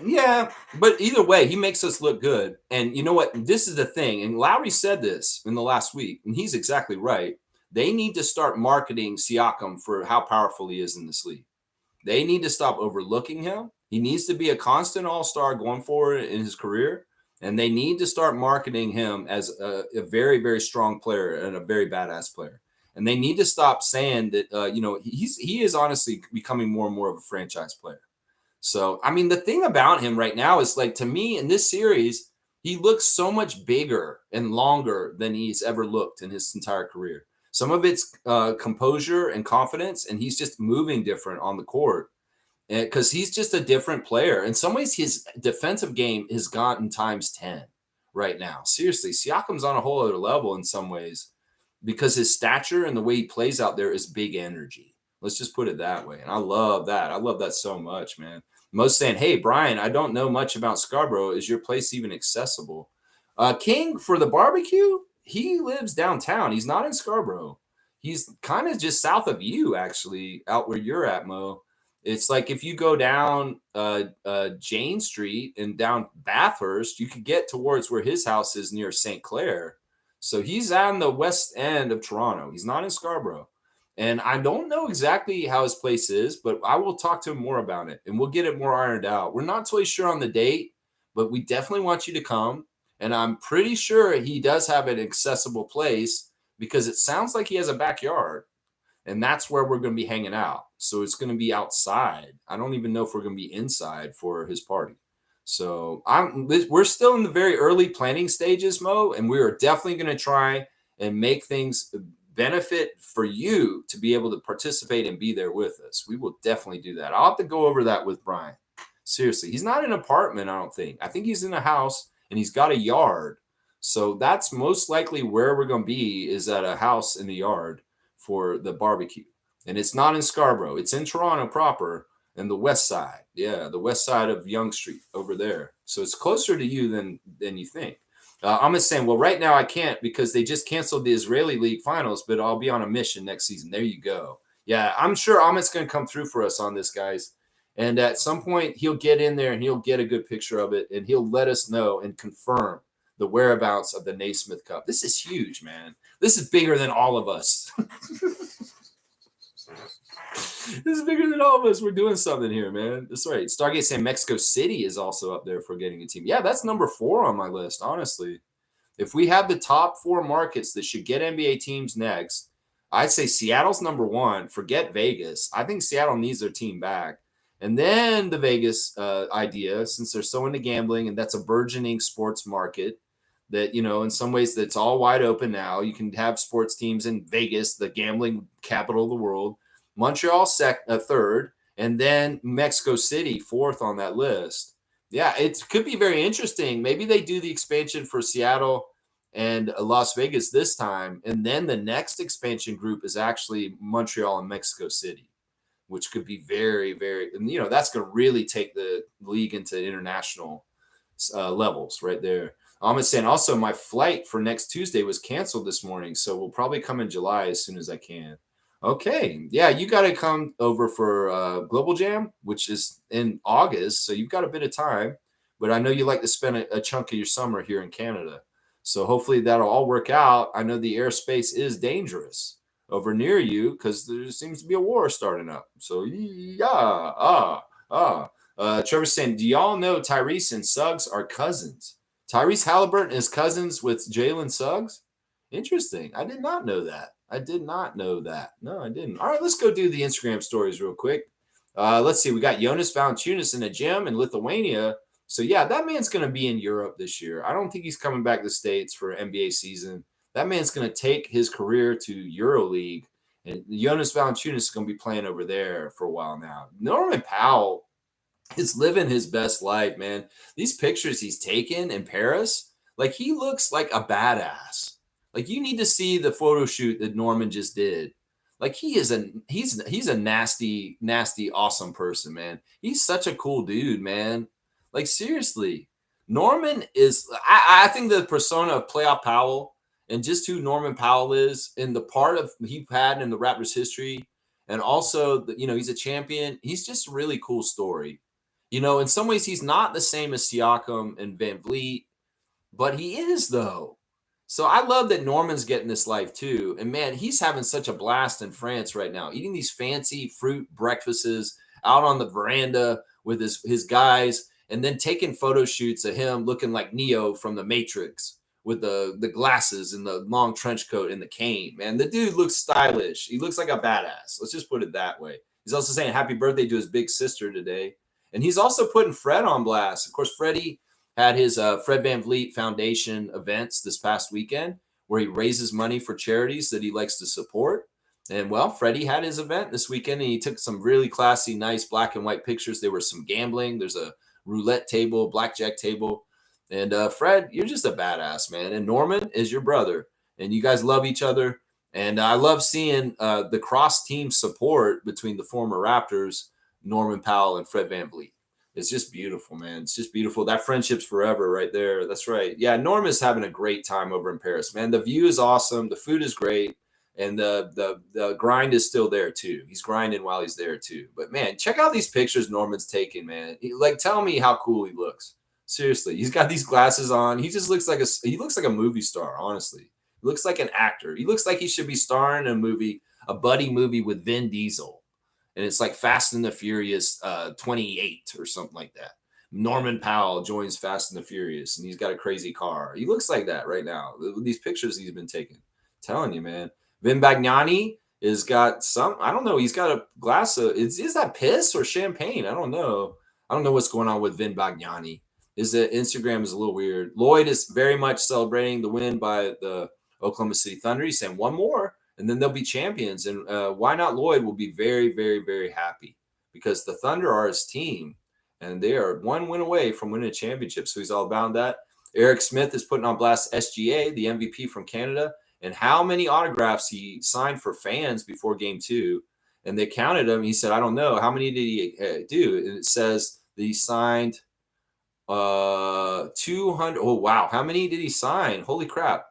Yeah, but either way, he makes us look good. And you know what? This is the thing. And Lowry said this in the last week, and he's exactly right. They need to start marketing Siakam for how powerful he is in this league. They need to stop overlooking him. He needs to be a constant all-star going forward in his career. And they need to start marketing him as a very, very strong player and a very badass player. And they need to stop saying that, he is honestly becoming more and more of a franchise player. So, I mean, the thing about him right now is like, to me in this series, he looks so much bigger and longer than he's ever looked in his entire career. Some of it's composure and confidence, and he's just moving different on the court because he's just a different player. In some ways, his defensive game has gotten times 10 right now. Seriously, Siakam's on a whole other level in some ways because his stature and the way he plays out there is big energy. Let's just put it that way. And I love that. I love that so much, man. Most saying, hey, Brian, I don't know much about Scarborough. Is your place even accessible? King, for the barbecue, he lives downtown. He's not in Scarborough. He's kind of just south of you, actually, out where you're at, Mo. It's like if you go down Jane Street and down Bathurst, you could get towards where his house is near St. Clair. So he's on the west end of Toronto. He's not in Scarborough. And I don't know exactly how his place is, but I will talk to him more about it and we'll get it more ironed out. We're not totally sure on the date, but we definitely want you to come. And I'm pretty sure he does have an accessible place because it sounds like he has a backyard. And that's where we're going to be hanging out. So it's going to be outside. I don't even know if we're going to be inside for his party. So we're still in the very early planning stages, Mo, and we are definitely going to try and make things benefit for you to be able to participate and be there with us. We will definitely do that. I'll have to go over that with Brian. Seriously, he's not in an apartment, I don't think. I think he's in a house and he's got a yard. So that's most likely where we're going to be, is at a house in the yard for the barbecue. And it's not in Scarborough. It's in Toronto proper and the west side. Yeah, the west side of Yonge Street over there. So it's closer to you than you think. I'm just saying, well, right now I can't because they just canceled the Israeli League finals, but I'll be on a mission next season. There you go. Yeah, I'm sure Amit's going to come through for us on this, guys. And at some point, he'll get in there and he'll get a good picture of it, and he'll let us know and confirm the whereabouts of the Naismith Cup. This is huge, man. This is bigger than all of us. This is bigger than all of us. We're doing something here, man. That's right. Stargate saying Mexico City is also up there for getting a team. Yeah, that's number 4 on my list, honestly. If we have the top 4 markets that should get NBA teams next, I'd say Seattle's number 1. Forget Vegas. I think Seattle needs their team back. And then the Vegas idea, since they're so into gambling and that's a burgeoning sports market, that, you know, in some ways that's all wide open now. You can have sports teams in Vegas, the gambling capital of the world. Montreal third, and then Mexico City 4th on that list. Yeah, it could be very interesting. Maybe they do the expansion for Seattle and Las Vegas this time, and then the next expansion group is actually Montreal and Mexico City, which could be very, very, you know, that's going to really take the league into international levels right there. I'm saying also my flight for next Tuesday was canceled this morning, so we'll probably come in July as soon as I can. Okay. Yeah, you got to come over for Global Jam, which is in August. So you've got a bit of time. But I know you like to spend a chunk of your summer here in Canada. So hopefully that'll all work out. I know the airspace is dangerous over near you because there seems to be a war starting up. So, yeah. Trevor's saying, do y'all know Tyrese and Suggs are cousins? Tyrese Halliburton is cousins with Jalen Suggs? Interesting. I did not know that. No, I didn't. All right, let's go do the Instagram stories real quick. Let's see. We got Jonas Valanciunas in a gym in Lithuania. So, yeah, that man's going to be in Europe this year. I don't think he's coming back to the States for NBA season. That man's going to take his career to EuroLeague. And Jonas Valanciunas is going to be playing over there for a while now. Norman Powell is living his best life, man. These pictures he's taken in Paris, like he looks like a badass. Like you need to see the photo shoot that Norman just did. Like he's a nasty, awesome person, man. He's such a cool dude, man. Like seriously, Norman is. I think the persona of Playoff Powell and just who Norman Powell is, and the part of he had in the Raptors history, and also you know he's a champion. He's just a really cool story. You know, in some ways he's not the same as Siakam and Van Vliet, but he is though. So I love that Norman's getting this life too. And man, he's having such a blast in France right now, eating these fancy fruit breakfasts out on the veranda with his guys, and then taking photo shoots of him looking like Neo from the Matrix with the glasses and the long trench coat and the cane. Man, the dude looks stylish. He looks like a badass. Let's just put it that way. He's also saying happy birthday to his big sister today. And he's also putting Fred on blast. Of course, Freddie had his Fred VanVleet Foundation events this past weekend where he raises money for charities that he likes to support. And, well, Freddie had his event this weekend, and he took some really classy, nice black and white pictures. There was some gambling. There's a roulette table, blackjack table. And, Fred, you're just a badass, man. And Norman is your brother, and you guys love each other. And I love seeing the cross-team support between the former Raptors, Norman Powell, and Fred VanVleet. It's just beautiful, man. It's just beautiful. That friendship's forever right there. That's right. Yeah, Norm is having a great time over in Paris, man. The view is awesome. The food is great. And the grind is still there too. He's grinding while he's there too. But man, check out these pictures Norman's taking, man. Like, tell me how cool he looks. Seriously, he's got these glasses on. He just looks like a movie star. Honestly, he looks like an actor. He looks like he should be starring in a buddy movie with Vin Diesel, and it's like Fast and the Furious 28 or something like that. Norman Powell joins Fast and the Furious, and he's got a crazy car. He looks like that right now. These pictures he's been taking, telling you, man. Vin Bagnani has got some. I don't know. He's got a glass of. Is that piss or champagne? I don't know. I don't know what's going on with Vin Bagnani. Instagram is a little weird. Lloyd is very much celebrating the win by the Oklahoma City Thunder. He's saying one more, and then they'll be champions. And why not? Lloyd will be very, very, very happy because the Thunder are his team, and they are one win away from winning a championship. So he's all about that. Eric Smith is putting on blast SGA, the MVP from Canada, and how many autographs he signed for fans before game 2. And they counted them. He said, I don't know. How many did he do? And it says that he signed 200. Oh, wow. How many did he sign? Holy crap.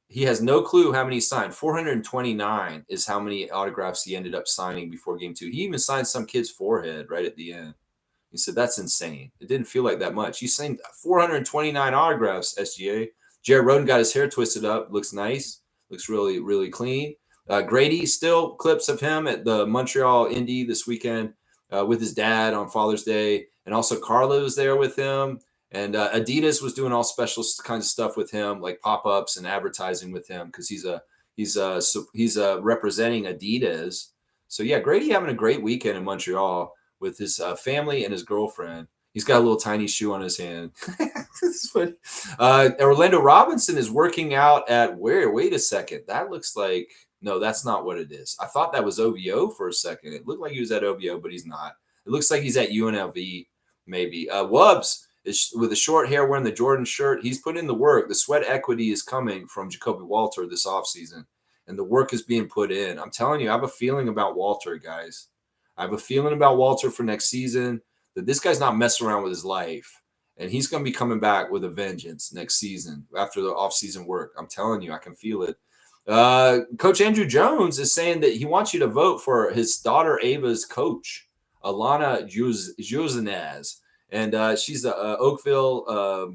He has no clue how many he signed. 429 is how many autographs he ended up signing before game 2. He even signed some kid's forehead right at the end. He said, that's insane. It didn't feel like that much. He signed 429 autographs, SGA. Jared Roden got his hair twisted up. Looks nice. Looks really, really clean. Grady, still clips of him at the Montreal Indy this weekend with his dad on Father's Day. And also Carla was there with him. And Adidas was doing all special kinds of stuff with him, like pop-ups and advertising with him because he's representing Adidas. So, yeah, Grady having a great weekend in Montreal with his family and his girlfriend. He's got a little tiny shoe on his hand. Orlando Robinson is working out at where? Wait a second. That looks like – no, that's not what it is. I thought that was OVO for a second. It looked like he was at OVO, but he's not. It looks like he's at UNLV maybe. Wubbs is with the short hair wearing the Jordan shirt. He's put in the work. The sweat equity is coming from Jacoby Walter this offseason, and the work is being put in. I'm telling you, I have a feeling about Walter, guys. I have a feeling about Walter for next season that this guy's not messing around with his life. And he's going to be coming back with a vengeance next season after the offseason work. I'm telling you, I can feel it. Coach Andrew Jones is saying that he wants you to vote for his daughter Ava's coach, Alana Josenaz. And she's the Oakville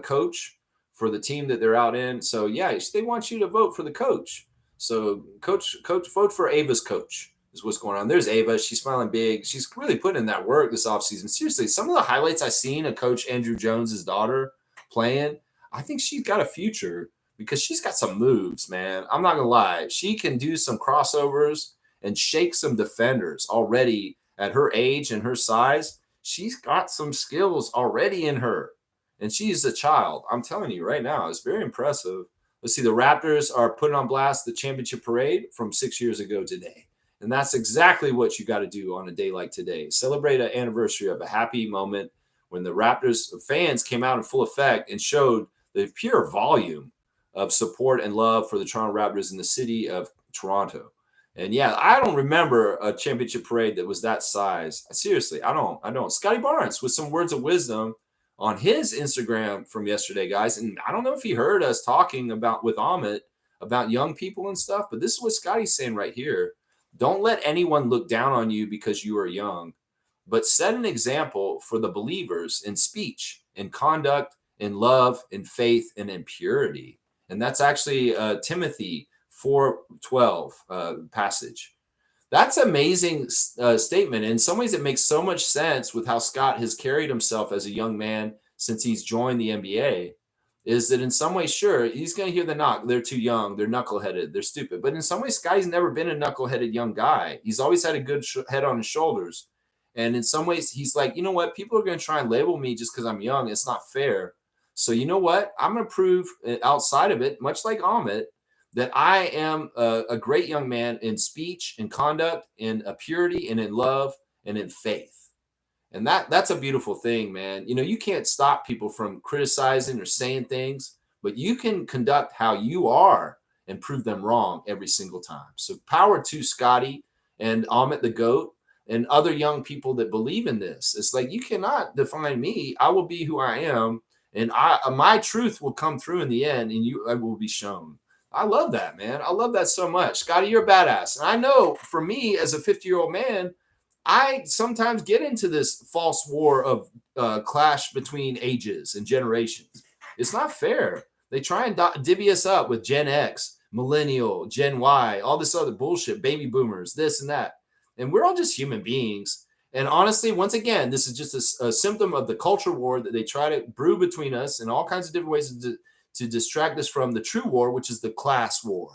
coach for the team that they're out in. So, yeah, they want you to vote for the coach. So, coach, vote for Ava's coach. Is what's going on. There's Ava. She's smiling big. She's really putting in that work this offseason. Seriously, some of the highlights I've seen of Coach Andrew Jones's daughter playing, I think she's got a future because she's got some moves, man. I'm not going to lie. She can do some crossovers and shake some defenders already at her age and her size. She's got some skills already in her, and she's a child. I'm telling you right now, it's very impressive. Let's see. The Raptors are putting on blast the championship parade from 6 years ago today. And that's exactly what you got to do on a day like today. Celebrate an anniversary of a happy moment when the Raptors fans came out in full effect and showed the pure volume of support and love for the Toronto Raptors in the city of Toronto. And yeah, I don't remember a championship parade that was that size. Seriously, I don't. Scotty Barnes with some words of wisdom on his Instagram from yesterday, guys. And I don't know if he heard us talking with Amit about young people and stuff, but this is what Scotty's saying right here. Don't let anyone look down on you because you are young, but set an example for the believers in speech, in conduct, in love, in faith, and in purity. And that's actually Timothy 4:12 passage. That's an amazing statement. In some ways, it makes so much sense with how Scott has carried himself as a young man since he's joined the NBA. Is that in some ways, sure, he's going to hear the knock. They're too young. They're knuckleheaded. They're stupid. But in some ways, Sky's never been a knuckleheaded young guy. He's always had a good head on his shoulders. And in some ways, he's like, you know what? People are going to try and label me just because I'm young. It's not fair. So you know what? I'm going to prove outside of it, much like Amit, that I am a great young man in speech, in conduct, in purity, and in love, and in faith. And that's a beautiful thing, man. You know, you can't stop people from criticizing or saying things, but you can conduct how you are and prove them wrong every single time. So power to Scotty and Amit the GOAT and other young people that believe in this. It's like, you cannot define me. I will be who I am, and my truth will come through in the end, and I will be shown. I love that, man. I love that so much. Scotty, you're a badass. And I know for me as a 50-year-old man, I sometimes get into this false war of clash between ages and generations. It's not fair. They try and divvy us up with Gen X, Millennial, Gen Y, all this other bullshit, baby boomers, this and that. And we're all just human beings. And honestly, once again, this is just a symptom of the culture war that they try to brew between us in all kinds of different ways to distract us from the true war, which is the class war.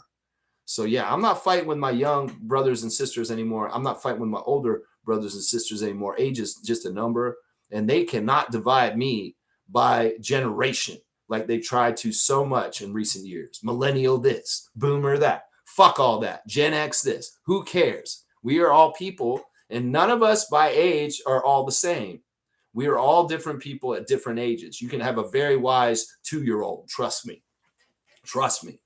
So yeah, I'm not fighting with my young brothers and sisters anymore. I'm not fighting with my older brothers and sisters anymore. Age is just a number, and they cannot divide me by generation like they've tried to so much in recent years. Millennial this, boomer that. Fuck all that. Gen X this. Who cares? We are all people, and none of us by age are all the same. We are all different people at different ages. You can have a very wise 2-year-old. Trust me. Trust me.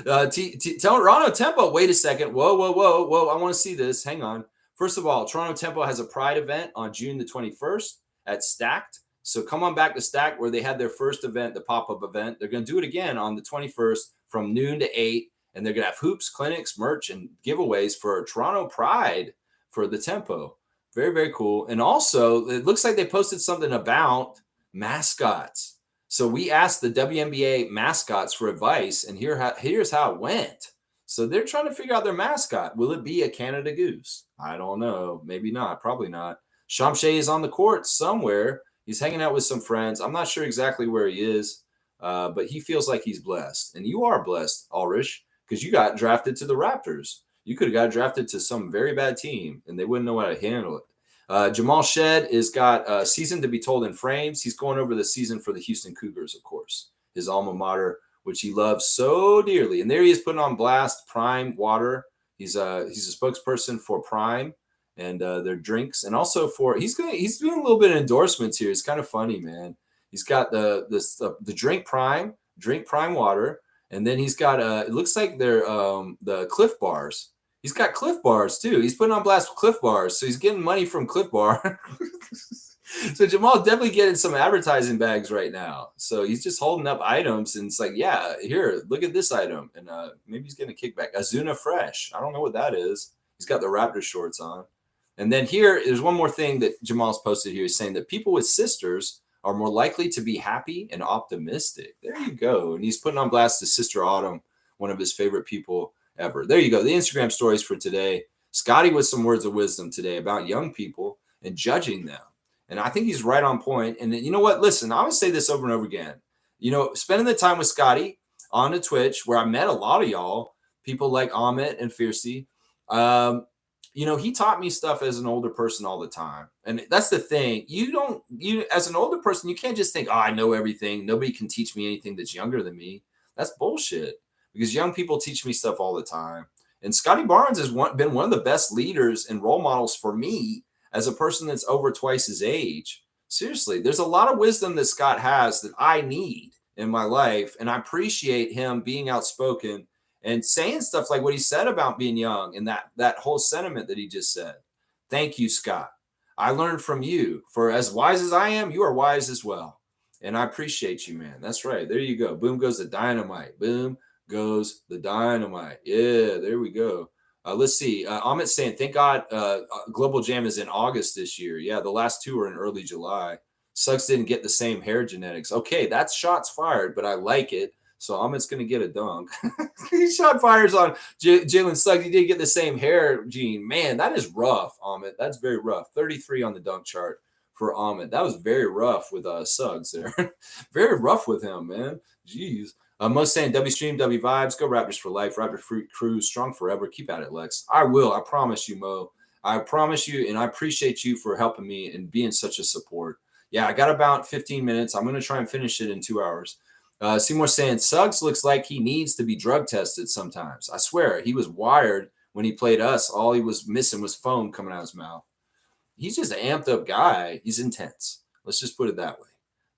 Toronto Tempo. Wait a second. Whoa. I want to see this. Hang on. First of all, Toronto Tempo has a Pride event on June the 21st at Stacked. So come on back to Stacked where they had their first event, the pop-up event. They're going to do it again on the 21st from noon to 8. And they're going to have hoops, clinics, merch, and giveaways for Toronto Pride for the Tempo. Very, very cool. And also, it looks like they posted something about mascots. So we asked the WNBA mascots for advice, and here's how it went. So they're trying to figure out their mascot. Will it be a Canada Goose? I don't know. Maybe not. Probably not. Shamshay is on the court somewhere. He's hanging out with some friends. I'm not sure exactly where he is, but he feels like he's blessed. And you are blessed, Ulrich, because you got drafted to the Raptors. You could have got drafted to some very bad team, and they wouldn't know how to handle it. Jamal Shed has got a season to be told in frames. He's going over the season for the Houston Cougars, of course, his alma mater, which he loves so dearly. And there he is putting on blast Prime water. He's a spokesperson for Prime and their drinks, and also for he's doing a little bit of endorsements here. It's kind of funny, man. He's got the drink Prime water, and then he's got it looks like they're the Cliff Bars. He's got Cliff Bars too. He's putting on blast Cliff Bars, so he's getting money from Cliff Bar. So Jamal's definitely getting some advertising bags right now. So he's just holding up items, and it's like, yeah, here, look at this item, and maybe he's getting a kickback. Azuna Fresh. I don't know what that is. He's got the Raptors shorts on, and then there's one more thing that Jamal's posted here. He's saying that people with sisters are more likely to be happy and optimistic. There you go. And he's putting on blast his sister Autumn, one of his favorite people ever. There you go. The Instagram stories for today. Scotty with some words of wisdom today about young people and judging them. And I think he's right on point. And you know what? Listen, I always say this over and over again. You know, spending the time with Scotty on the Twitch, where I met a lot of y'all, people like Amit and Fiercey, you know, he taught me stuff as an older person all the time. And that's the thing. You as an older person, you can't just think, oh, I know everything. Nobody can teach me anything that's younger than me. That's bullshit. Because young people teach me stuff all the time. And Scotty Barnes has been one of the best leaders and role models for me as a person that's over twice his age. Seriously, there's a lot of wisdom that Scott has that I need in my life. And I appreciate him being outspoken and saying stuff like what he said about being young and that whole sentiment that he just said. Thank you, Scott. I learned from you. For as wise as I am, you are wise as well. And I appreciate you, man. That's right. There you go. Boom goes the dynamite. Boom goes the dynamite. Yeah, there we go. Let's see. Amit's saying, thank God Global Jam is in August this year. Yeah, the last two are in early July. Suggs didn't get the same hair genetics. Okay, that's shots fired, but I like it. So Amit's going to get a dunk. He shot fires on Jalen Suggs. He didn't get the same hair gene. Man, that is rough, Amit. That's very rough. 33 on the dunk chart for Amit. That was very rough with Suggs there. Very rough with him, man. Jeez. Most saying W stream, W vibes, go Raptors for life, Raptor Freak Crew, strong forever. Keep at it, Lex. I will. I promise you, Mo. I promise you, and I appreciate you for helping me and being such a support. Yeah, I got about 15 minutes. I'm going to try and finish it in 2 hours. Seymour saying, Suggs looks like he needs to be drug tested sometimes. I swear, he was wired when he played us. All he was missing was foam coming out of his mouth. He's just an amped up guy. He's intense. Let's just put it that way.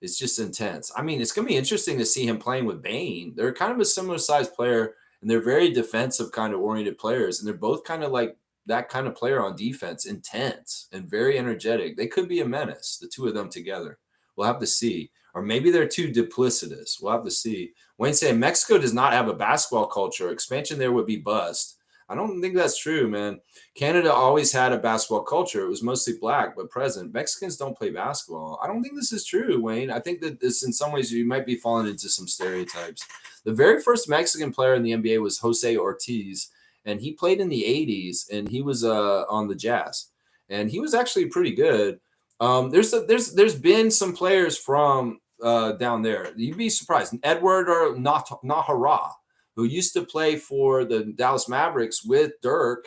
It's just intense. I mean, it's going to be interesting to see him playing with Bane. They're kind of a similar sized player, and they're very defensive kind of oriented players. And they're both kind of like that kind of player on defense, intense and very energetic. They could be a menace, the two of them together. We'll have to see. Or maybe they're too duplicitous. We'll have to see. Wayne saying Mexico does not have a basketball culture. Expansion there would be bust. I don't think that's true, man. Canada always had a basketball culture. It was mostly black, but present. Mexicans don't play basketball. I don't think this is true, Wayne. I think that this, in some ways, you might be falling into some stereotypes. The very first Mexican player in the NBA was Jose Ortiz, and he played in the 80s, and he was on the Jazz, and he was actually pretty good. There's been some players from down there. You'd be surprised. Edward or Nahara, who used to play for the Dallas Mavericks with Dirk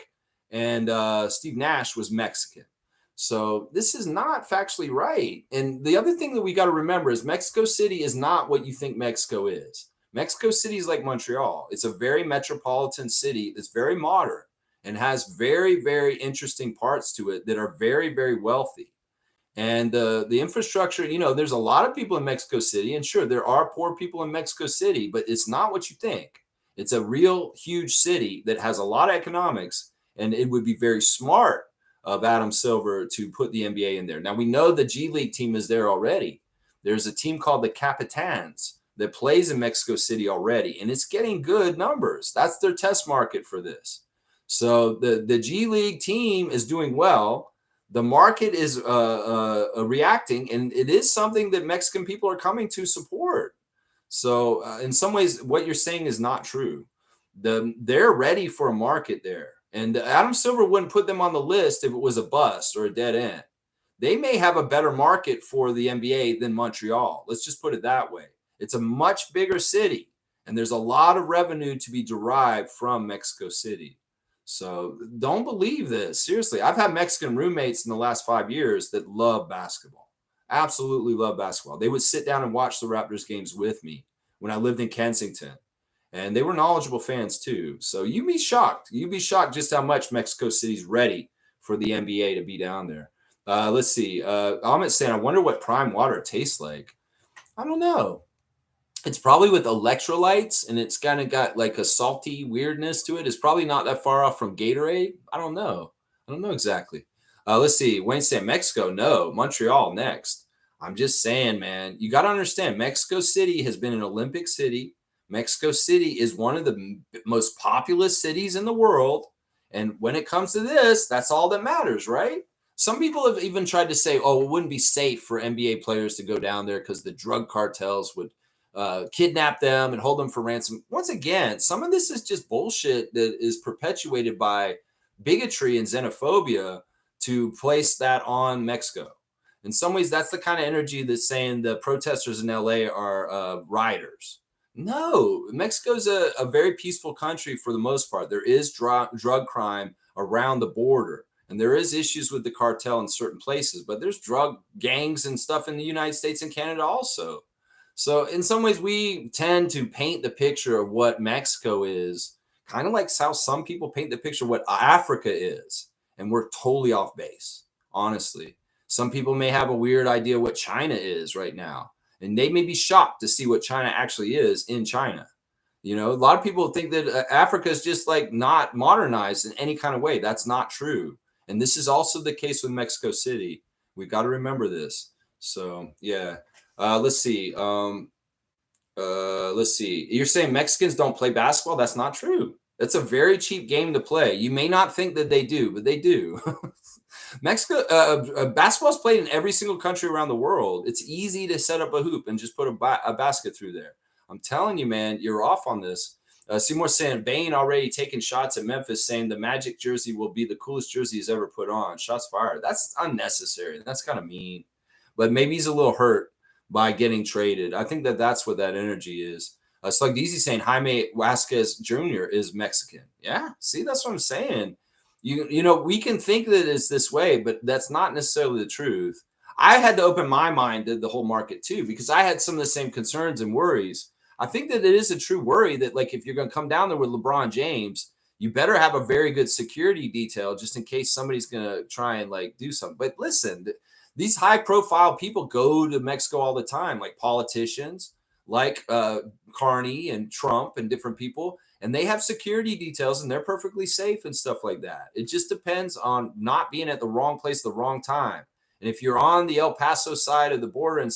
and Steve Nash, was Mexican. So this is not factually right. And the other thing that we got to remember is Mexico City is not what you think Mexico is. Mexico City is like Montreal. It's a very metropolitan city that's very modern and has very, very interesting parts to it that are very, very wealthy. And the infrastructure, there's a lot of people in Mexico City, and sure, there are poor people in Mexico City, but it's not what you think. It's a real huge city that has a lot of economics, and it would be very smart of Adam Silver to put the NBA in there. Now, we know the G League team is there already. There's a team called the Capitans that plays in Mexico City already, and it's getting good numbers. That's their test market for this. So the G League team is doing well. The market is reacting, and it is something that Mexican people are coming to support. So in some ways, what you're saying is not true. They're ready for a market there. And Adam Silver wouldn't put them on the list if it was a bust or a dead end. They may have a better market for the NBA than Montreal. Let's just put it that way. It's a much bigger city, and there's a lot of revenue to be derived from Mexico City. So don't believe this. Seriously, I've had Mexican roommates in the last 5 years that love basketball. Absolutely love basketball. They would sit down and watch the Raptors games with me when I lived in Kensington. And they were knowledgeable fans too. So you'd be shocked. You'd be shocked just how much Mexico City's ready for the NBA to be down there. Let's see. Amit's saying, I wonder what prime water tastes like. I don't know. It's probably with electrolytes, and it's kind of got like a salty weirdness to it. It's probably not that far off from Gatorade. I don't know. I don't know exactly. Let's see. Wayne saying Mexico. No, Montreal next. I'm just saying, man, you got to understand Mexico City has been an Olympic city. Mexico City is one of the most populous cities in the world. And when it comes to this, that's all that matters, right? Some people have even tried to say, oh, it wouldn't be safe for NBA players to go down there because the drug cartels would kidnap them and hold them for ransom. Once again, some of this is just bullshit that is perpetuated by bigotry and xenophobia to place that on Mexico. In some ways, that's the kind of energy that's saying the protesters in LA are rioters. No, Mexico's a very peaceful country for the most part. There is drug crime around the border, and there is issues with the cartel in certain places, but there's drug gangs and stuff in the United States and Canada also. So in some ways, we tend to paint the picture of what Mexico is, kind of like how some people paint the picture of what Africa is, and we're totally off base, honestly. Some people may have a weird idea what China is right now, and they may be shocked to see what China actually is in China. A lot of people think that Africa is just like not modernized in any kind of way. That's not true. And this is also the case with Mexico City. We've got to remember this. So, yeah. Let's see. Let's see. You're saying Mexicans don't play basketball? That's not true. That's a very cheap game to play. You may not think that they do, but they do. Mexico, basketball is played in every single country around the world. It's easy to set up a hoop and just put a basket through there. I'm telling you, man, you're off on this. Seymour saying Bane already taking shots at Memphis, saying the Magic jersey will be the coolest jersey he's ever put on. Shots fired. That's unnecessary. That's kind of mean. But maybe he's a little hurt by getting traded. I think that's what that energy is. Slug Deezy saying Jaime Vasquez Jr. is Mexican. Yeah, see, that's what I'm saying. We can think that it's this way, but that's not necessarily the truth. I had to open my mind to the whole market too, because I had some of the same concerns and worries. I think that it is a true worry that, like, if you're going to come down there with LeBron James, you better have a very good security detail just in case somebody's going to try and like do something. But listen, these high profile people go to Mexico all the time, like politicians, like Carney and Trump and different people, and they have security details and they're perfectly safe and stuff like that. It just depends on not being at the wrong place at the wrong time. And if you're on the El Paso side of the border and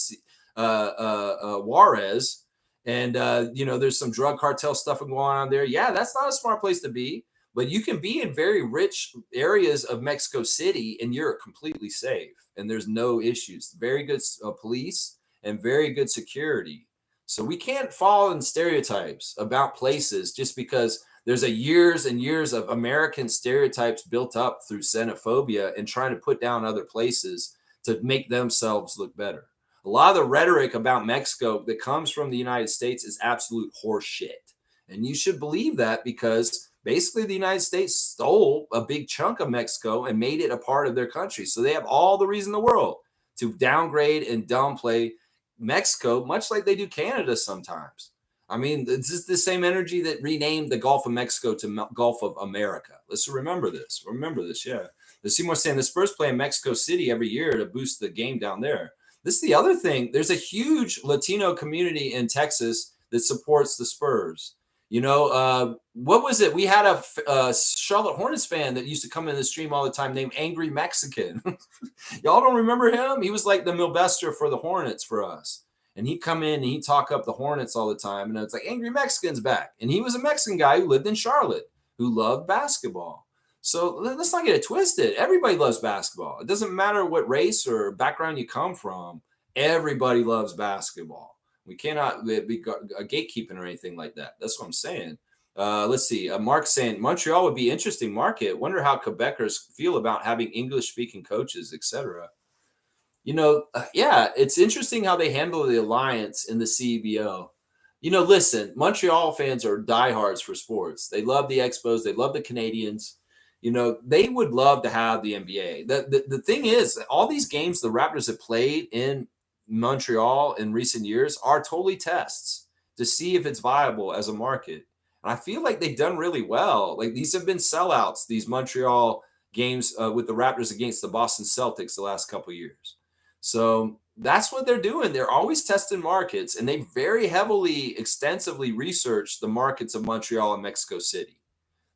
Juarez. And, there's some drug cartel stuff going on there. Yeah, that's not a smart place to be. But you can be in very rich areas of Mexico City and you're completely safe. And there's no issues. Very good police and very good security. So we can't fall in stereotypes about places just because there's years and years of American stereotypes built up through xenophobia and trying to put down other places to make themselves look better. A lot of the rhetoric about Mexico that comes from the United States is absolute horseshit. And you should believe that because basically the United States stole a big chunk of Mexico and made it a part of their country. So they have all the reason in the world to downgrade and downplay Mexico, much like they do Canada sometimes. I mean, this is the same energy that renamed the Gulf of Mexico to Gulf of America. Let's remember this. Remember this, yeah. The Seymour saying the Spurs play in Mexico City every year to boost the game down there. This is the other thing. There's a huge Latino community in Texas that supports the Spurs. What was it? We had a Charlotte Hornets fan that used to come in the stream all the time named Angry Mexican. Y'all don't remember him? He was like the Milvester for the Hornets for us. And he'd come in and he'd talk up the Hornets all the time. And it's like, Angry Mexican's back. And he was a Mexican guy who lived in Charlotte, who loved basketball. So let's not get it twisted. Everybody loves basketball. It doesn't matter what race or background you come from. Everybody loves basketball. We cannot be a gatekeeping or anything like that. That's what I'm saying. Let's see. Mark saying Montreal would be an interesting market. Wonder how Quebecers feel about having English-speaking coaches, etc. Yeah, it's interesting how they handle the alliance in the CEBO. Listen, Montreal fans are diehards for sports. They love the Expos. They love the Canadians. They would love to have the NBA. The thing is, all these games the Raptors have played in Montreal in recent years are totally tests to see if it's viable as a market. And I feel like they've done really well. Like these have been sellouts, these Montreal games with the Raptors against the Boston Celtics the last couple of years. So that's what they're doing. They're always testing markets, and they very heavily, extensively researched the markets of Montreal and Mexico City.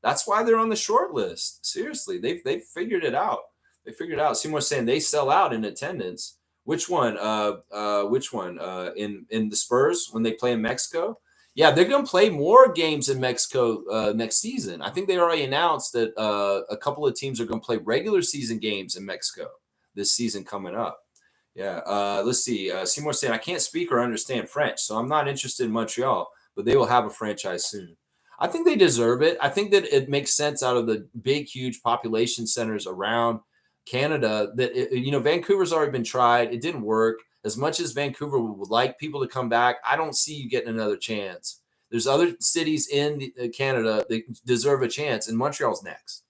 That's why they're on the short list. Seriously, they've figured it out. They figured it out. Seymour's saying they sell out in attendance. Which one? Which one? In the Spurs when they play in Mexico? Yeah, they're going to play more games in Mexico next season. I think they already announced that a couple of teams are going to play regular season games in Mexico this season coming up. Yeah, let's see. Seymour saying, I can't speak or understand French, so I'm not interested in Montreal, but they will have a franchise soon. I think they deserve it. I think that it makes sense out of the big, huge population centers around Canada that, Vancouver's already been tried. It didn't work. As much as Vancouver would like people to come back, I don't see you getting another chance. There's other cities in Canada that deserve a chance, and Montreal's next.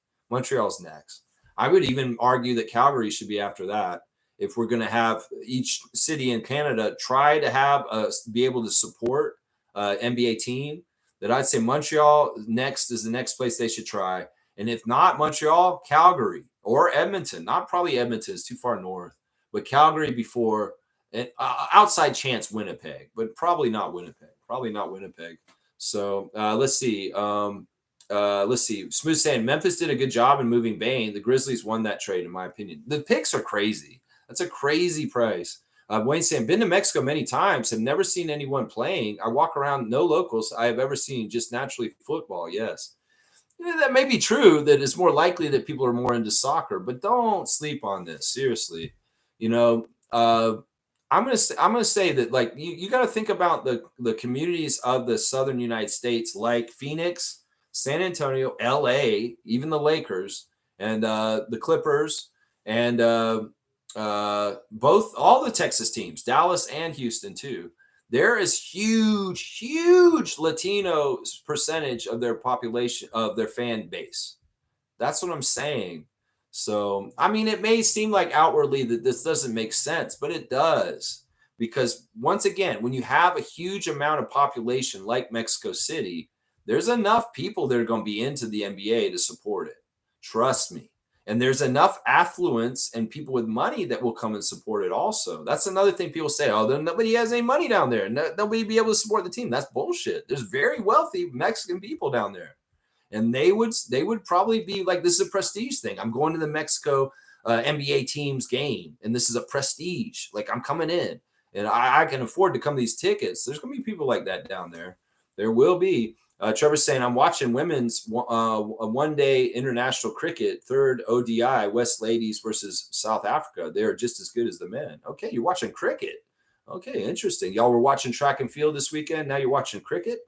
I would even argue that Calgary should be after that. If we're going to have each city in Canada try to be able to support NBA team, that I'd say Montreal next is the next place they should try. And if not Montreal, Calgary or Edmonton. Not probably Edmonton, it's too far north, but Calgary before, and outside chance Winnipeg, but probably not Winnipeg. So let's see. Smooth saying Memphis did a good job in moving Bane. The Grizzlies won that trade, in my opinion. The picks are crazy. That's a crazy price. Wayne saying, been to Mexico many times, have never seen anyone playing. I walk around, no locals I have ever seen, just naturally football. Yes. That may be true, that it's more likely that people are more into soccer, but don't sleep on this. Seriously. I'm gonna say that, like, you got to think about the communities of the southern United States, like Phoenix, San Antonio, LA, even the Lakers and the Clippers, and all the Texas teams, Dallas and Houston too. There is huge Latino percentage of their population, of their fan base. That's what I'm saying. So, I mean, it may seem like outwardly that this doesn't make sense, but it does. Because once again, when you have a huge amount of population like Mexico City, there's enough people that are going to be into the NBA to support it. Trust me. And there's enough affluence and people with money that will come and support it also. That's another thing people say, oh, then nobody has any money down there. Nobody be able to support the team. That's bullshit. There's very wealthy Mexican people down there. And they would probably be like, this is a prestige thing. I'm going to the Mexico NBA team's game, and this is a prestige. Like, I'm coming in. and I can afford to come to these tickets. There's going to be people like that down there. There will be. Trevor's saying, I'm watching women's one-day international cricket, third ODI, West Ladies versus South Africa. They're just as good as the men. Okay, you're watching cricket. Okay, interesting. Y'all were watching track and field this weekend. Now you're watching cricket.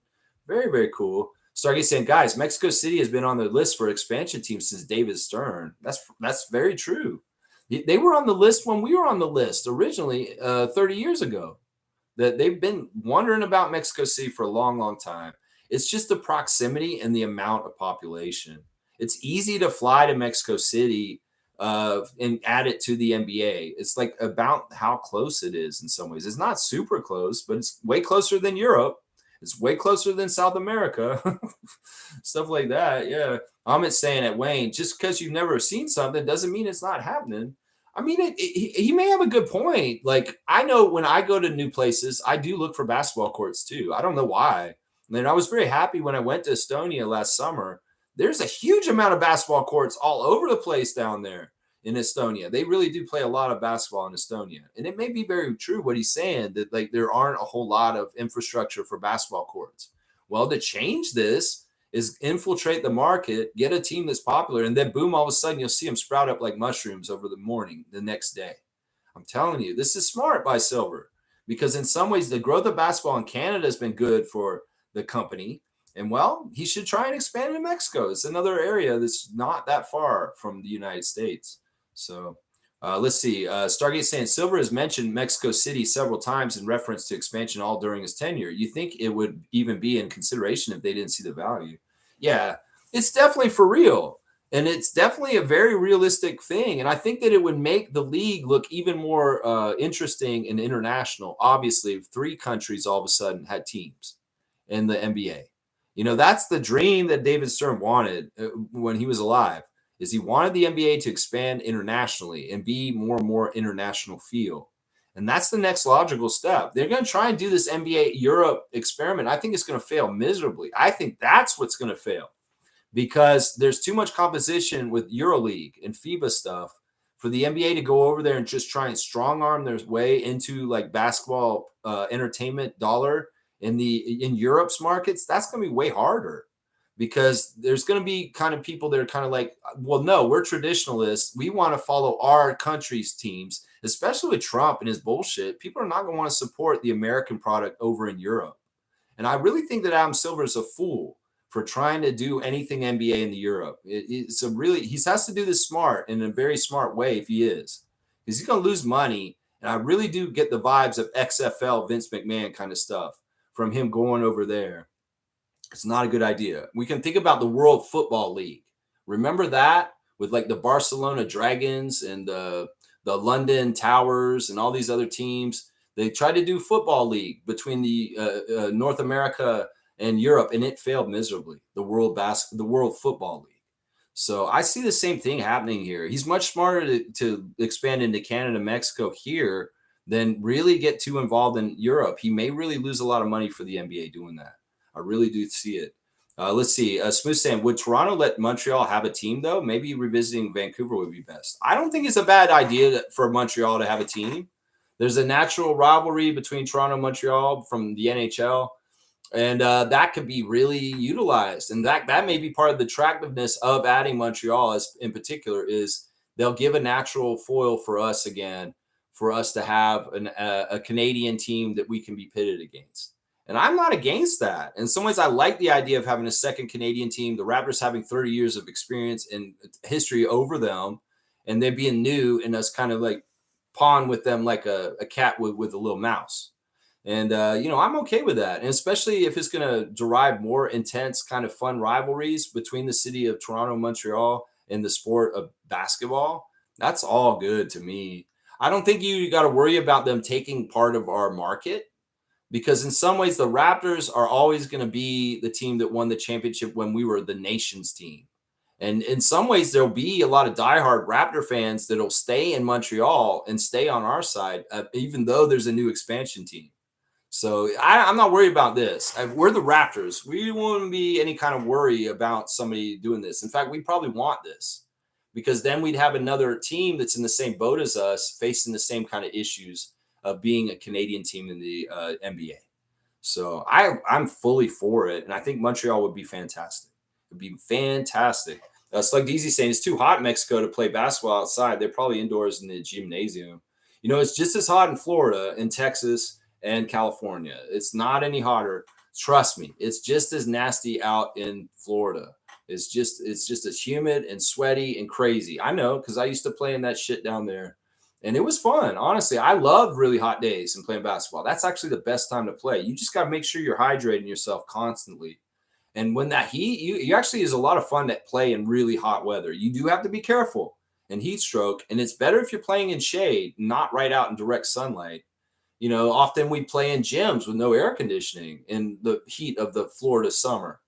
Very, very cool. Stargate saying, guys, Mexico City has been on the list for expansion teams since David Stern. That's very true. They were on the list when we were on the list originally 30 years ago. That they've been wondering about Mexico City for a long, long time. It's just the proximity and the amount of population. It's easy to fly to Mexico City and add it to the NBA. It's like about how close it is in some ways. It's not super close, but it's way closer than Europe. It's way closer than South America. Stuff like that. Yeah. Amit's saying at Wayne, just because you've never seen something doesn't mean it's not happening. I mean, he may have a good point. Like, I know when I go to new places, I do look for basketball courts too. I don't know why. And I was very happy when I went to Estonia last summer. There's a huge amount of basketball courts all over the place down there in Estonia. They really do play a lot of basketball in Estonia. And it may be very true what he's saying, that like there aren't a whole lot of infrastructure for basketball courts. Well, to change this is infiltrate the market, get a team that's popular, and then boom, all of a sudden you'll see them sprout up like mushrooms over the morning the next day. I'm telling you, this is smart by Silver, because in some ways the growth of basketball in Canada has been good for the company. And well, he should try and expand in Mexico. It's another area that's not that far from the United States. So let's see. Stargate saying Silver has mentioned Mexico City several times in reference to expansion all during his tenure. You think it would even be in consideration if they didn't see the value? Yeah, it's definitely for real. And it's definitely a very realistic thing. And I think that it would make the league look even more interesting and international. Obviously, if 3 countries all of a sudden had teams in the NBA. You know, that's the dream that David Stern wanted when he was alive, is he wanted the NBA to expand internationally and be more and more international feel. And that's the next logical step. They're going to try and do this NBA Europe experiment. I think it's going to fail miserably. I think that's what's going to fail, because there's too much competition with EuroLeague and FIBA stuff for the NBA to go over there and just try and strong arm their way into like basketball entertainment dollar in Europe's markets. That's going to be way harder, because there's going to be kind of people that are kind of like, well, no, we're traditionalists. We want to follow our country's teams, especially with Trump and his bullshit. People are not going to want to support the American product over in Europe. And I really think that Adam Silver is a fool for trying to do anything NBA in the Europe. He has to do this smart, in a very smart way if he is, because he's going to lose money. And I really do get the vibes of XFL Vince McMahon kind of stuff from him going over there. It's not a good idea. We can think about the World Football League. Remember that, with like the Barcelona Dragons and the London Towers and all these other teams? They tried to do football league between the North America and Europe, and it failed miserably. The World Football League. So I see the same thing happening here. He's much smarter to expand into Canada, Mexico here than really get too involved in Europe. He may really lose a lot of money for the NBA doing that. I really do see it. Let's see. Smooth saying, would Toronto let Montreal have a team, though? Maybe revisiting Vancouver would be best. I don't think it's a bad idea for Montreal to have a team. There's a natural rivalry between Toronto and Montreal from the NHL, and that could be really utilized. And that may be part of the attractiveness of adding Montreal, as in particular, is they'll give a natural foil for us again, for us to have a Canadian team that we can be pitted against. And I'm not against that. In some ways, I like the idea of having a second Canadian team, the Raptors having 30 years of experience and history over them, and they being new, and us kind of like pawn with them like a cat with a little mouse. And, I'm okay with that. And especially if it's going to derive more intense kind of fun rivalries between the city of Toronto and Montreal and the sport of basketball, that's all good to me. I don't think you got to worry about them taking part of our market, because in some ways the Raptors are always going to be the team that won the championship when we were the nation's team. And in some ways there'll be a lot of diehard Raptor fans that'll stay in Montreal and stay on our side, even though there's a new expansion team. So I'm not worried about this. We're the Raptors. We won't be any kind of worry about somebody doing this. In fact, we probably want this, because then we'd have another team that's in the same boat as us, facing the same kind of issues of being a Canadian team in the NBA. So I'm fully for it, and I think Montreal would be fantastic. It'd be fantastic. Slug Deezy saying it's too hot in Mexico to play basketball outside. They're probably indoors in the gymnasium. You know, it's just as hot in Florida, in Texas, and California. It's not any hotter. Trust me, it's just as nasty out in Florida. It's just as humid and sweaty and crazy. I know because I used to play in that shit down there. And it was fun. Honestly, I loved really hot days and playing basketball. That's actually the best time to play. You just got to make sure you're hydrating yourself constantly. And when that heat, you actually is a lot of fun to play in really hot weather. You do have to be careful in heat stroke. And it's better if you're playing in shade, not right out in direct sunlight. You know, often we play in gyms with no air conditioning in the heat of the Florida summer.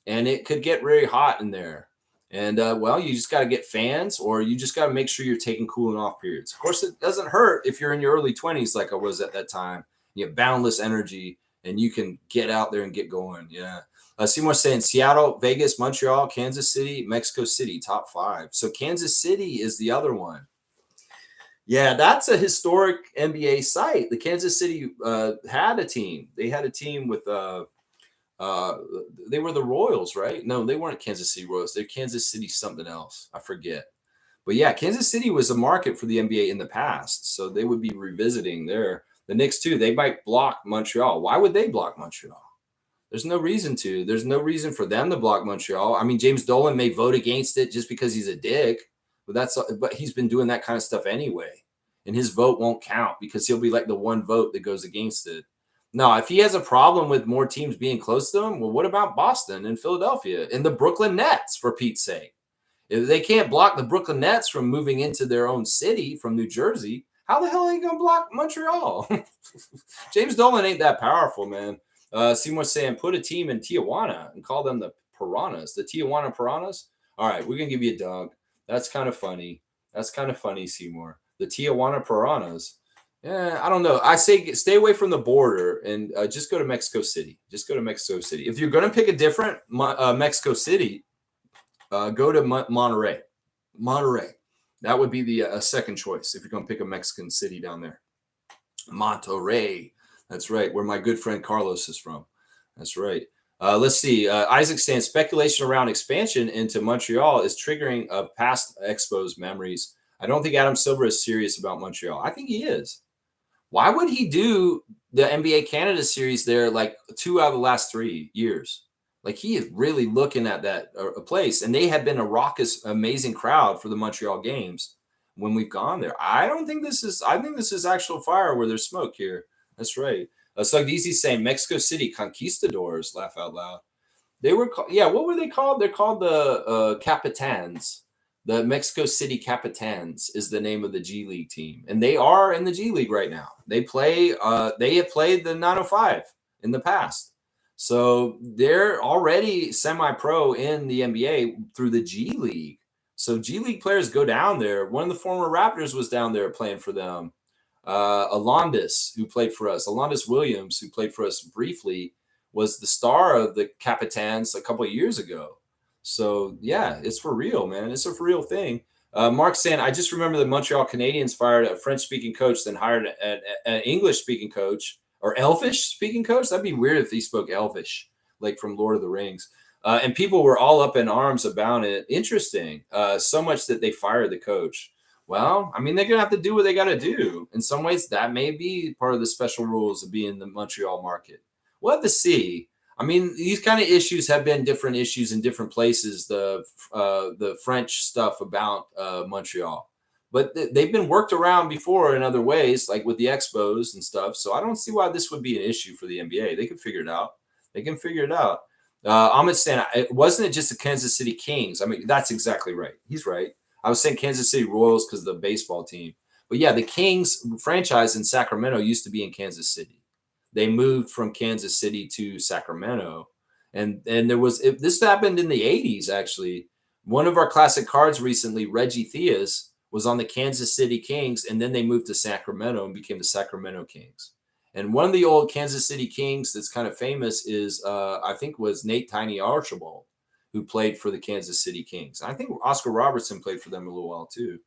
And it could get very hot in there. And well, you just got to get fans, or you just got to make sure you're taking cooling off periods. Of course, it doesn't hurt if you're in your early 20s, like I was at that time. You have boundless energy, and you can get out there and get going. Yeah. Seymour saying Seattle, Vegas, Montreal, Kansas City, Mexico City, top 5. So Kansas City is the other one. Yeah, that's a historic NBA site. The Kansas City had a team. They had a team with they were the Royals, right? No, they weren't Kansas City Royals. They're Kansas City something else. I forget. But yeah, Kansas City was a market for the NBA in the past. So they would be revisiting there. The Knicks too, they might block Montreal. Why would they block Montreal? There's no reason to. There's no reason for them to block Montreal. I mean, James Dolan may vote against it just because he's a dick, but he's been doing that kind of stuff anyway. And his vote won't count because he'll be like the one vote that goes against it. No, if he has a problem with more teams being close to him, well, what about Boston and Philadelphia and the Brooklyn Nets, for Pete's sake? If they can't block the Brooklyn Nets from moving into their own city from New Jersey, how the hell are they going to block Montreal? James Dolan ain't that powerful, man. Seymour saying, put a team in Tijuana and call them the Piranhas. The Tijuana Piranhas? All right, we're going to give you a dunk. That's kind of funny. That's kind of funny, Seymour. The Tijuana Piranhas. Yeah, I don't know. I say stay away from the border and just go to Mexico City. Just go to Mexico City. If you're going to pick a different Mexico City, go to Monterrey. Monterrey. That would be the second choice if you're going to pick a Mexican city down there. Monterrey. That's right, where my good friend Carlos is from. That's right. Let's see. Isaac saying speculation around expansion into Montreal is triggering of past Expos memories. I don't think Adam Silver is serious about Montreal. I think he is. Why would he do the NBA Canada series there like 2 out of the last 3 years? Like he is really looking at that place. And they have been a raucous, amazing crowd for the Montreal games when we've gone there. I think this is actual fire where there's smoke here. That's right. Slug Easy saying Mexico City Conquistadors, laugh out loud. They were, what were they called? They're called the Capitans. The Mexico City Capitans is the name of the G League team. And they are in the G League right now. They have played the 905 in the past. So they're already semi-pro in the NBA through the G League. So G League players go down there. One of the former Raptors was down there playing for them. Alondis, who played for us, Alondis Williams, who played for us briefly, was the star of the Capitans a couple of years ago. So, yeah, it's for real, man. It's a for real thing. Mark saying, I just remember the Montreal Canadiens fired a French-speaking coach, then hired an English-speaking coach or Elfish-speaking coach. That'd be weird if he spoke Elfish, like from Lord of the Rings. And people were all up in arms about it. Interesting. So much that they fired the coach. Well, I mean, they're going to have to do what they got to do. In some ways, that may be part of the special rules of being in the Montreal market. We'll have to see. I mean, these kind of issues have been different issues in different places, the French stuff about Montreal. But they've been worked around before in other ways, like with the Expos and stuff. So I don't see why this would be an issue for the NBA. They can figure it out. They can figure it out. Ahmed saying, wasn't it just the Kansas City Kings? I mean, that's exactly right. He's right. I was saying Kansas City Royals because of the baseball team. But yeah, the Kings franchise in Sacramento used to be in Kansas City. They moved from Kansas City to Sacramento. And there was, this happened in the 80s, actually. One of our classic cards recently, Reggie Theus, was on the Kansas City Kings, and then they moved to Sacramento and became the Sacramento Kings. And one of the old Kansas City Kings that's kind of famous is, I think, was Nate Tiny Archibald, who played for the Kansas City Kings. I think Oscar Robertson played for them a little while too.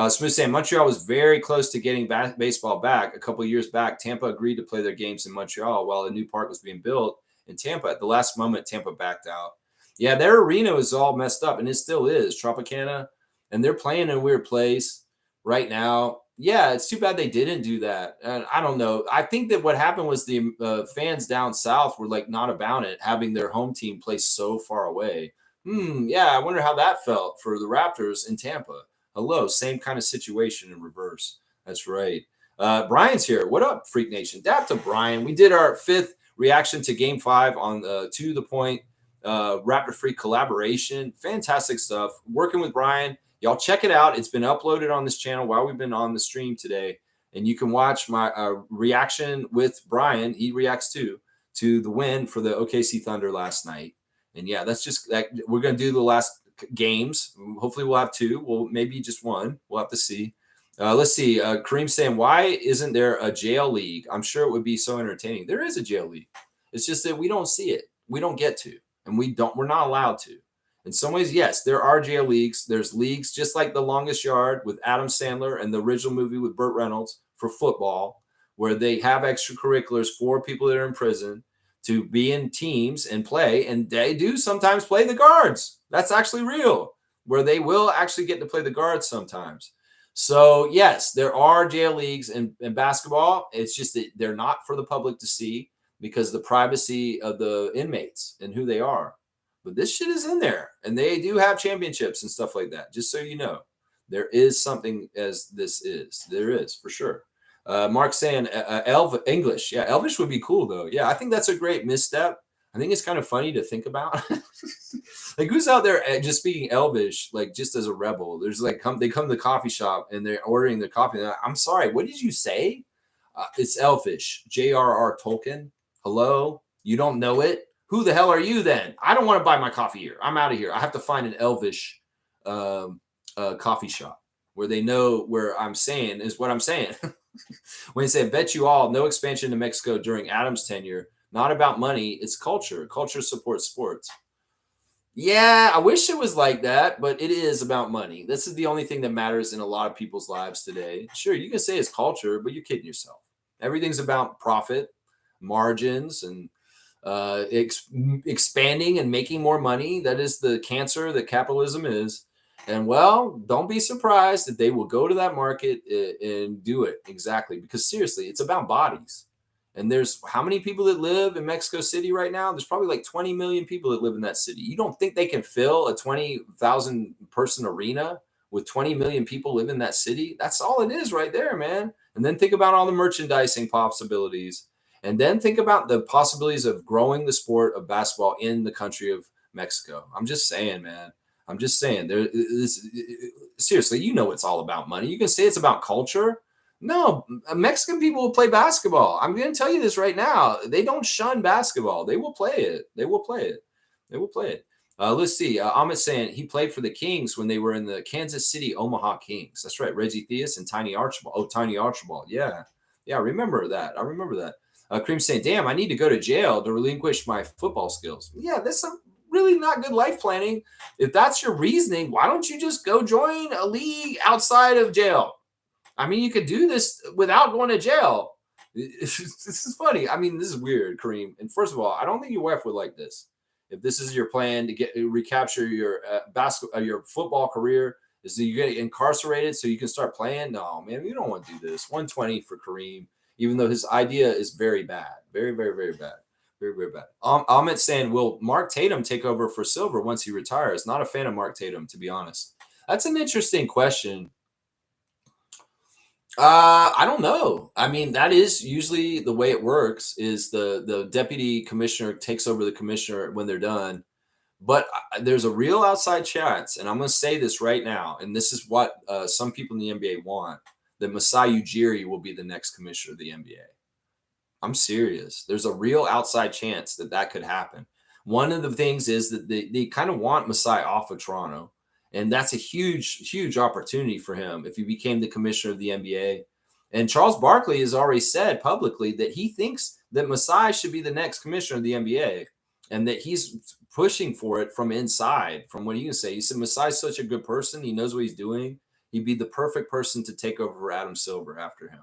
Smith saying Montreal was very close to getting baseball back. A couple years back, Tampa agreed to play their games in Montreal while a new park was being built in Tampa. At the last moment, Tampa backed out. Yeah, their arena is all messed up, and it still is, Tropicana, and they're playing in a weird place right now. Yeah, it's too bad they didn't do that. And I don't know. I think that what happened was the fans down south were like not about it, having their home team play so far away. Yeah, I wonder how that felt for the Raptors in Tampa. Hello, same kind of situation in reverse. That's right. Brian's here. What up, Freak Nation? Dap to Brian. We did our 5th reaction to Game 5 on To The Point Raptor Freak collaboration. Fantastic stuff. Working with Brian. Y'all check it out. It's been uploaded on this channel while we've been on the stream today. And you can watch my reaction with Brian. He reacts to the win for the OKC Thunder last night. And yeah, that's just that. We're going to do the last games. Hopefully we'll have 2. Well, maybe just 1. We'll have to see. Let's see. Kareem saying, why isn't there a jail league? I'm sure it would be so entertaining. There is a jail league. It's just that we don't see it. We don't get to. And we're not allowed to. In some ways, yes, there are jail leagues. There's leagues just like The Longest Yard with Adam Sandler and the original movie with Burt Reynolds for football, where they have extracurriculars for people that are in prison to be in teams and play. And they do sometimes play the guards. That's actually real, where they will actually get to play the guards sometimes. So, yes, there are jail leagues in basketball. It's just that they're not for the public to see because of the privacy of the inmates and who they are. But this shit is in there, and they do have championships and stuff like that, just so you know. There is something as this is. There is, for sure. Mark saying English. Yeah, Elvish would be cool, though. Yeah, I think that's a great misstep. I think it's kind of funny to think about. Like, who's out there just speaking Elvish, like, just as a rebel? There's, like, they come to the coffee shop, and they're ordering their coffee. And I'm sorry, what did you say? It's Elfish. J.R.R. Tolkien. Hello? You don't know it? Who the hell are you then? I don't want to buy my coffee here. I'm out of here. I have to find an Elvish coffee shop where they know where I'm saying is what I'm saying. When they say, bet you all, no expansion to Mexico during Adams' tenure. Not about money. It's culture. Culture supports sports. Yeah, I wish it was like that, but it is about money. This is the only thing that matters in a lot of people's lives today. Sure, you can say it's culture, but you're kidding yourself. Everything's about profit, margins, and expanding and making more money. That is the cancer that capitalism is. And well, don't be surprised that they will go to that market and do it. Exactly. Because seriously, it's about bodies. And there's how many people that live in Mexico City right now? There's probably like 20 million people that live in that city. You don't think they can fill a 20,000 person arena with 20 million people live in that city? That's all it is right there, man. And then think about all the merchandising possibilities. And then think about the possibilities of growing the sport of basketball in the country of Mexico. I'm just saying, man. I'm just saying. Seriously, you know it's all about money. You can say it's about culture. No, Mexican people will play basketball. I'm going to tell you this right now. They don't shun basketball. They will play it. They will play it. They will play it. Let's see. Amit's saying he played for the Kings when they were in the Kansas City Omaha Kings. That's right. Reggie Theus and Tiny Archibald. Oh, Tiny Archibald. Yeah. Yeah, I remember that. I remember that. Cream saying, damn, I need to go to jail to relinquish my football skills. Yeah, that's some really not good life planning. If that's your reasoning, why don't you just go join a league outside of jail? I mean, you could do this without going to jail. This is funny. I mean, this is weird, Kareem. And first of all, I don't think your wife would like this. If this is your plan to recapture your your football career, is that you get incarcerated so you can start playing? No, man, you don't want to do this. 120 for Kareem, even though his idea is very bad. Very, very, very bad. Very, very bad. Amit's saying, will Mark Tatum take over for Silver once he retires? Not a fan of Mark Tatum, to be honest. That's an interesting question. I don't know. I mean, that is usually the way it works is the deputy commissioner takes over the commissioner when they're done. But there's a real outside chance, and I'm going to say this right now, and this is what some people in the NBA want, that Masai Ujiri will be the next commissioner of the NBA. I'm serious. There's a real outside chance that that could happen. One of the things is that they kind of want Masai off of Toronto, and that's a huge, huge opportunity for him if he became the commissioner of the NBA. And Charles Barkley has already said publicly that he thinks that Masai should be the next commissioner of the NBA and that he's pushing for it from inside, from what he can say. He said Masai's such a good person. He knows what he's doing. He'd be the perfect person to take over for Adam Silver after him.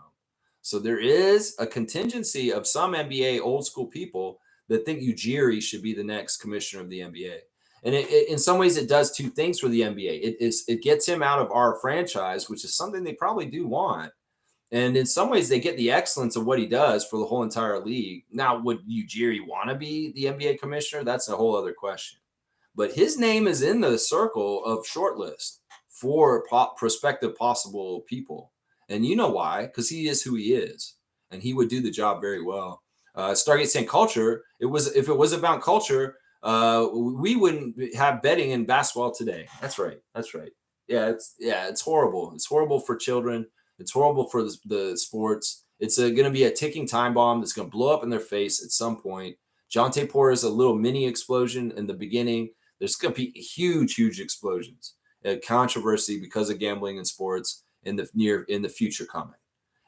So there is a contingency of some NBA old school people that think Ujiri should be the next commissioner of the NBA. And in some ways, it does two things for the NBA. It gets him out of our franchise, which is something they probably do want. And in some ways, they get the excellence of what he does for the whole entire league. Now, would Ujiri want to be the NBA commissioner? That's a whole other question. But his name is in the circle of shortlist for prospective possible people. And you know why? Because he is who he is. And he would do the job very well. Stargate saying culture. If it was about culture, we wouldn't have betting in basketball today. That's right. Yeah, it's horrible. It's horrible for children. It's horrible for the sports. It's going to be a ticking time bomb that's going to blow up in their face at some point. Jonte Porter is a little mini explosion in the beginning. There's going to be huge explosions, controversy because of gambling in sports in the future coming.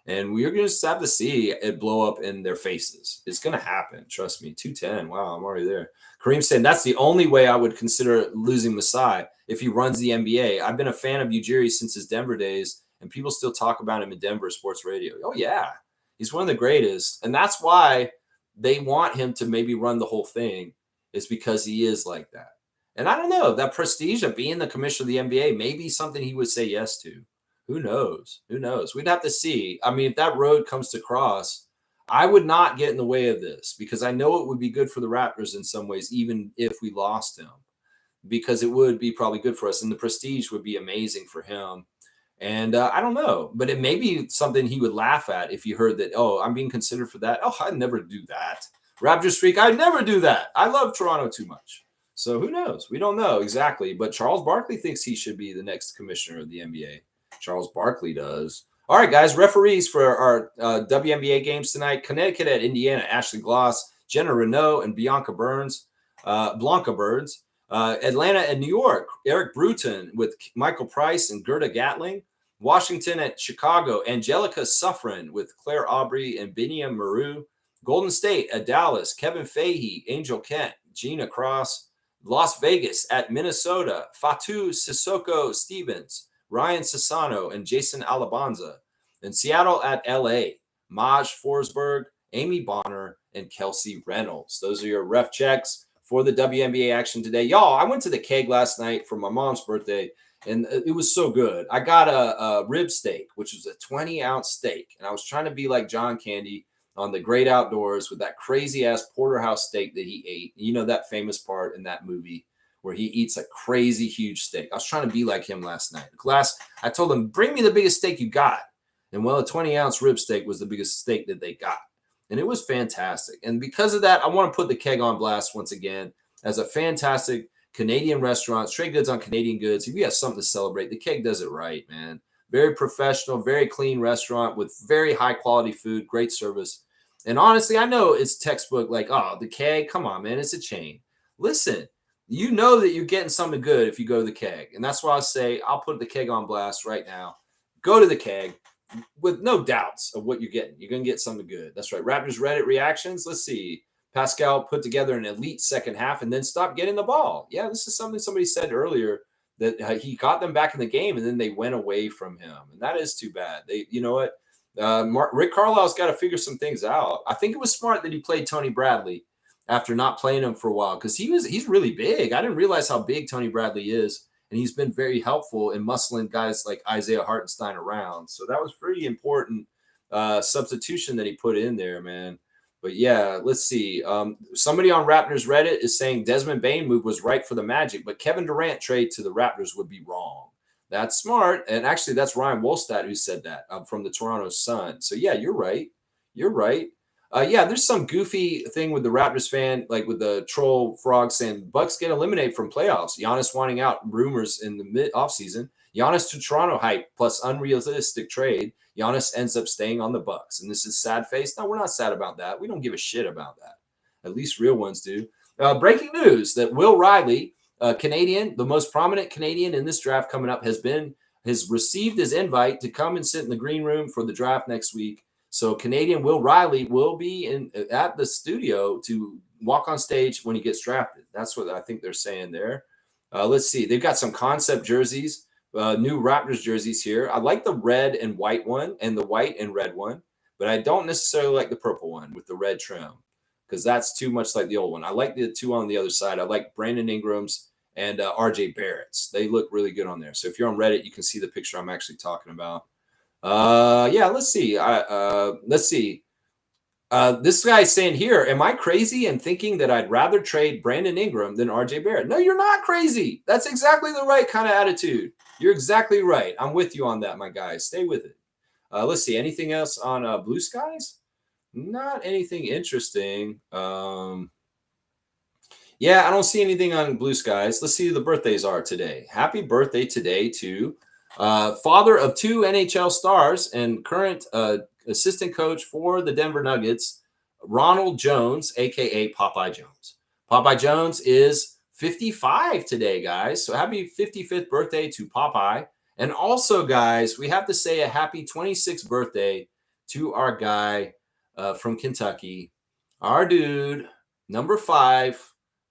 And we're going to have to see it blow up in their faces. It's going to happen. Trust me. 210. Wow, I'm already there. Kareem saying that's the only way I would consider losing Masai if he runs the NBA. I've been a fan of Ujiri since his Denver days, and people still talk about him in Denver sports radio. Oh, yeah. He's one of the greatest. And that's why they want him to maybe run the whole thing, is because he is like that. And I don't know, that prestige of being the commissioner of the NBA may be something he would say yes to. Who knows? We'd have to see. I mean, if that road comes to cross, I would not get in the way of this because I know it would be good for the Raptors in some ways, even if we lost him, because it would be probably good for us. And the prestige would be amazing for him. And I don't know, but it may be something he would laugh at if he heard that, oh, I'm being considered for that. Oh, I'd never do that. Raptors Freak, I'd never do that. I love Toronto too much. So who knows? We don't know exactly. But Charles Barkley thinks he should be the next commissioner of the NBA. Charles Barkley does. All right, guys, referees for our WNBA games tonight. Connecticut at Indiana, Ashley Gloss, Jenna Renault, and Blanca Burns. Atlanta and New York, Eric Bruton with Michael Price and Gerda Gatling. Washington at Chicago, Angelica Suffren with Claire Aubrey and Binia Maru. Golden State at Dallas, Kevin Fahey, Angel Kent, Gina Cross. Las Vegas at Minnesota, Fatu Sissoko Stevens, Ryan Sassano, and Jason Alabanza. And Seattle at LA, Maj Forsberg, Amy Bonner, and Kelsey Reynolds. Those are your ref checks for the WNBA action today. Y'all, I went to the keg last night for my mom's birthday, and it was so good. I got a rib steak, which was a 20-ounce steak, and I was trying to be like John Candy on the Great Outdoors with that crazy-ass porterhouse steak that he ate. You know that famous part in that movie where he eats a crazy huge steak. I was trying to be like him last night. I told him, bring me the biggest steak you got. And well, a 20-ounce rib steak was the biggest steak that they got. And it was fantastic. And because of that, I want to put the keg on blast once again as a fantastic Canadian restaurant, straight goods on Canadian goods. If you have something to celebrate, the keg does it right, man. Very professional, very clean restaurant with very high quality food, great service. And honestly, I know it's textbook like, oh, the keg, come on, man, it's a chain. Listen, you know that you're getting something good if you go to the keg. And that's why I say I'll put the keg on blast right now. Go to the keg with no doubts of what you're getting. You're going to get something good. That's right. Raptors Reddit reactions. Let's see. Pascal put together an elite second half and then stopped getting the ball. Yeah, this is something somebody said earlier, that he got them back in the game and then they went away from him. And that is too bad. You know what? Rick Carlisle's got to figure some things out. I think it was smart that he played Tony Bradley after not playing him for a while because he's really big. I didn't realize how big Tony Bradley is, and he's been very helpful in muscling guys like Isaiah Hartenstein around. So that was pretty important substitution that he put in there, man. But yeah, let's see. Somebody on Raptors Reddit is saying Desmond Bane move was right for the Magic, but Kevin Durant trade to the Raptors would be wrong. That's smart. And actually, that's Ryan Wolstad who said that from the Toronto Sun. So yeah, you're right. Yeah, there's some goofy thing with the Raptors fan, like with the troll frog saying Bucks get eliminated from playoffs. Giannis wanting out, rumors in the mid-offseason. Giannis to Toronto hype plus unrealistic trade. Giannis ends up staying on the Bucks. And this is sad face. No, we're not sad about that. We don't give a shit about that. At least real ones do. Breaking news that Will Riley, Canadian, the most prominent Canadian in this draft coming up, has received his invite to come and sit in the green room for the draft next week. So Canadian Will Riley will be at the studio to walk on stage when he gets drafted. That's what I think they're saying there. Let's see. They've got some concept jerseys new Raptors jerseys here. I like the red and white one and the white and red one, but I don't necessarily like the purple one with the red trim because that's too much like the old one. I like the two on the other side. I like Brandon Ingram's and RJ Barrett's. They look really good on there. So if you're on Reddit, you can see the picture I'm actually talking about. Yeah, let's see. Let's see. This guy's saying here, am I crazy in thinking that I'd rather trade Brandon Ingram than RJ Barrett? No, you're not crazy. That's exactly the right kind of attitude. You're exactly right. I'm with you on that, my guy. Stay with it. Let's see. Anything else on Blue Skies? Not anything interesting. Yeah, I don't see anything on Blue Skies. Let's see who the birthdays are today. Happy birthday today to father of 2 NHL stars and current assistant coach for the Denver Nuggets, Ronald Jones, a.k.a. Popeye Jones. Popeye Jones is 55 today, guys. So happy 55th birthday to Popeye. And also, guys, we have to say a happy 26th birthday to our guy from Kentucky, our dude, number 5,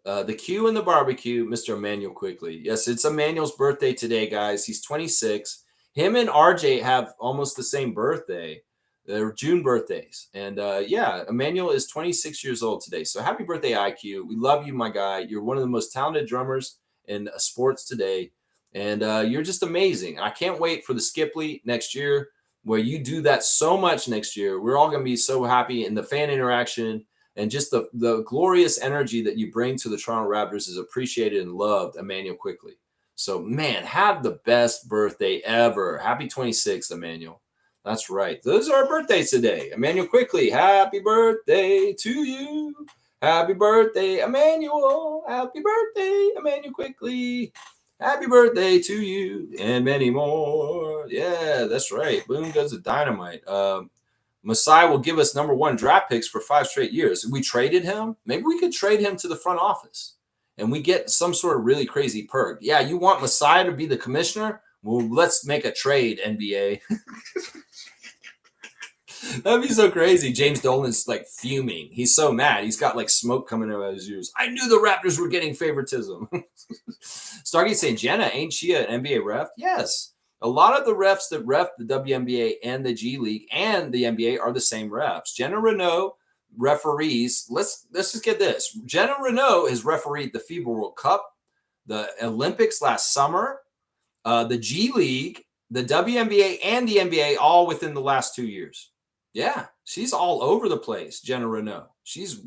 the Q in the barbecue, Mr. Emmanuel Quickly. Yes, it's Emmanuel's birthday today, guys. He's 26. Him and RJ have almost the same birthday. They're June birthdays. And yeah, Emmanuel is 26 years old today. So happy birthday, IQ. We love you, my guy. You're one of the most talented drummers in sports today. And you're just amazing. I can't wait for the Skipley next year where you do that so much next year. We're all going to be so happy in the fan interaction. And just the glorious energy that you bring to the Toronto Raptors is appreciated and loved, Emmanuel Quickly. So, man, have the best birthday ever. Happy 26th, Emmanuel. That's right. Those are our birthdays today. Emmanuel Quickly, happy birthday to you. Happy birthday, Emmanuel. Happy birthday, Emmanuel Quickly. Happy birthday to you and many more. Yeah, that's right. Boom goes the dynamite. Masai will give us number 1 draft picks for 5 straight years. We traded him. Maybe we could trade him to the front office and we get some sort of really crazy perk. Yeah, you want Masai to be the commissioner? Well, let's make a trade, NBA. That'd be so crazy. James Dolan's like fuming. He's so mad. He's got like smoke coming out of his ears. I knew the Raptors were getting favoritism. Stargate saying, Jenna, ain't she an NBA ref? Yes. A lot of the refs that ref the WNBA and the G League and the NBA are the same refs. Jenna Renault referees. Let's just get this. Jenna Renault has refereed the FIBA World Cup, the Olympics last summer, the G League, the WNBA, and the NBA all within the last 2 years. Yeah, she's all over the place, Jenna Renault. She's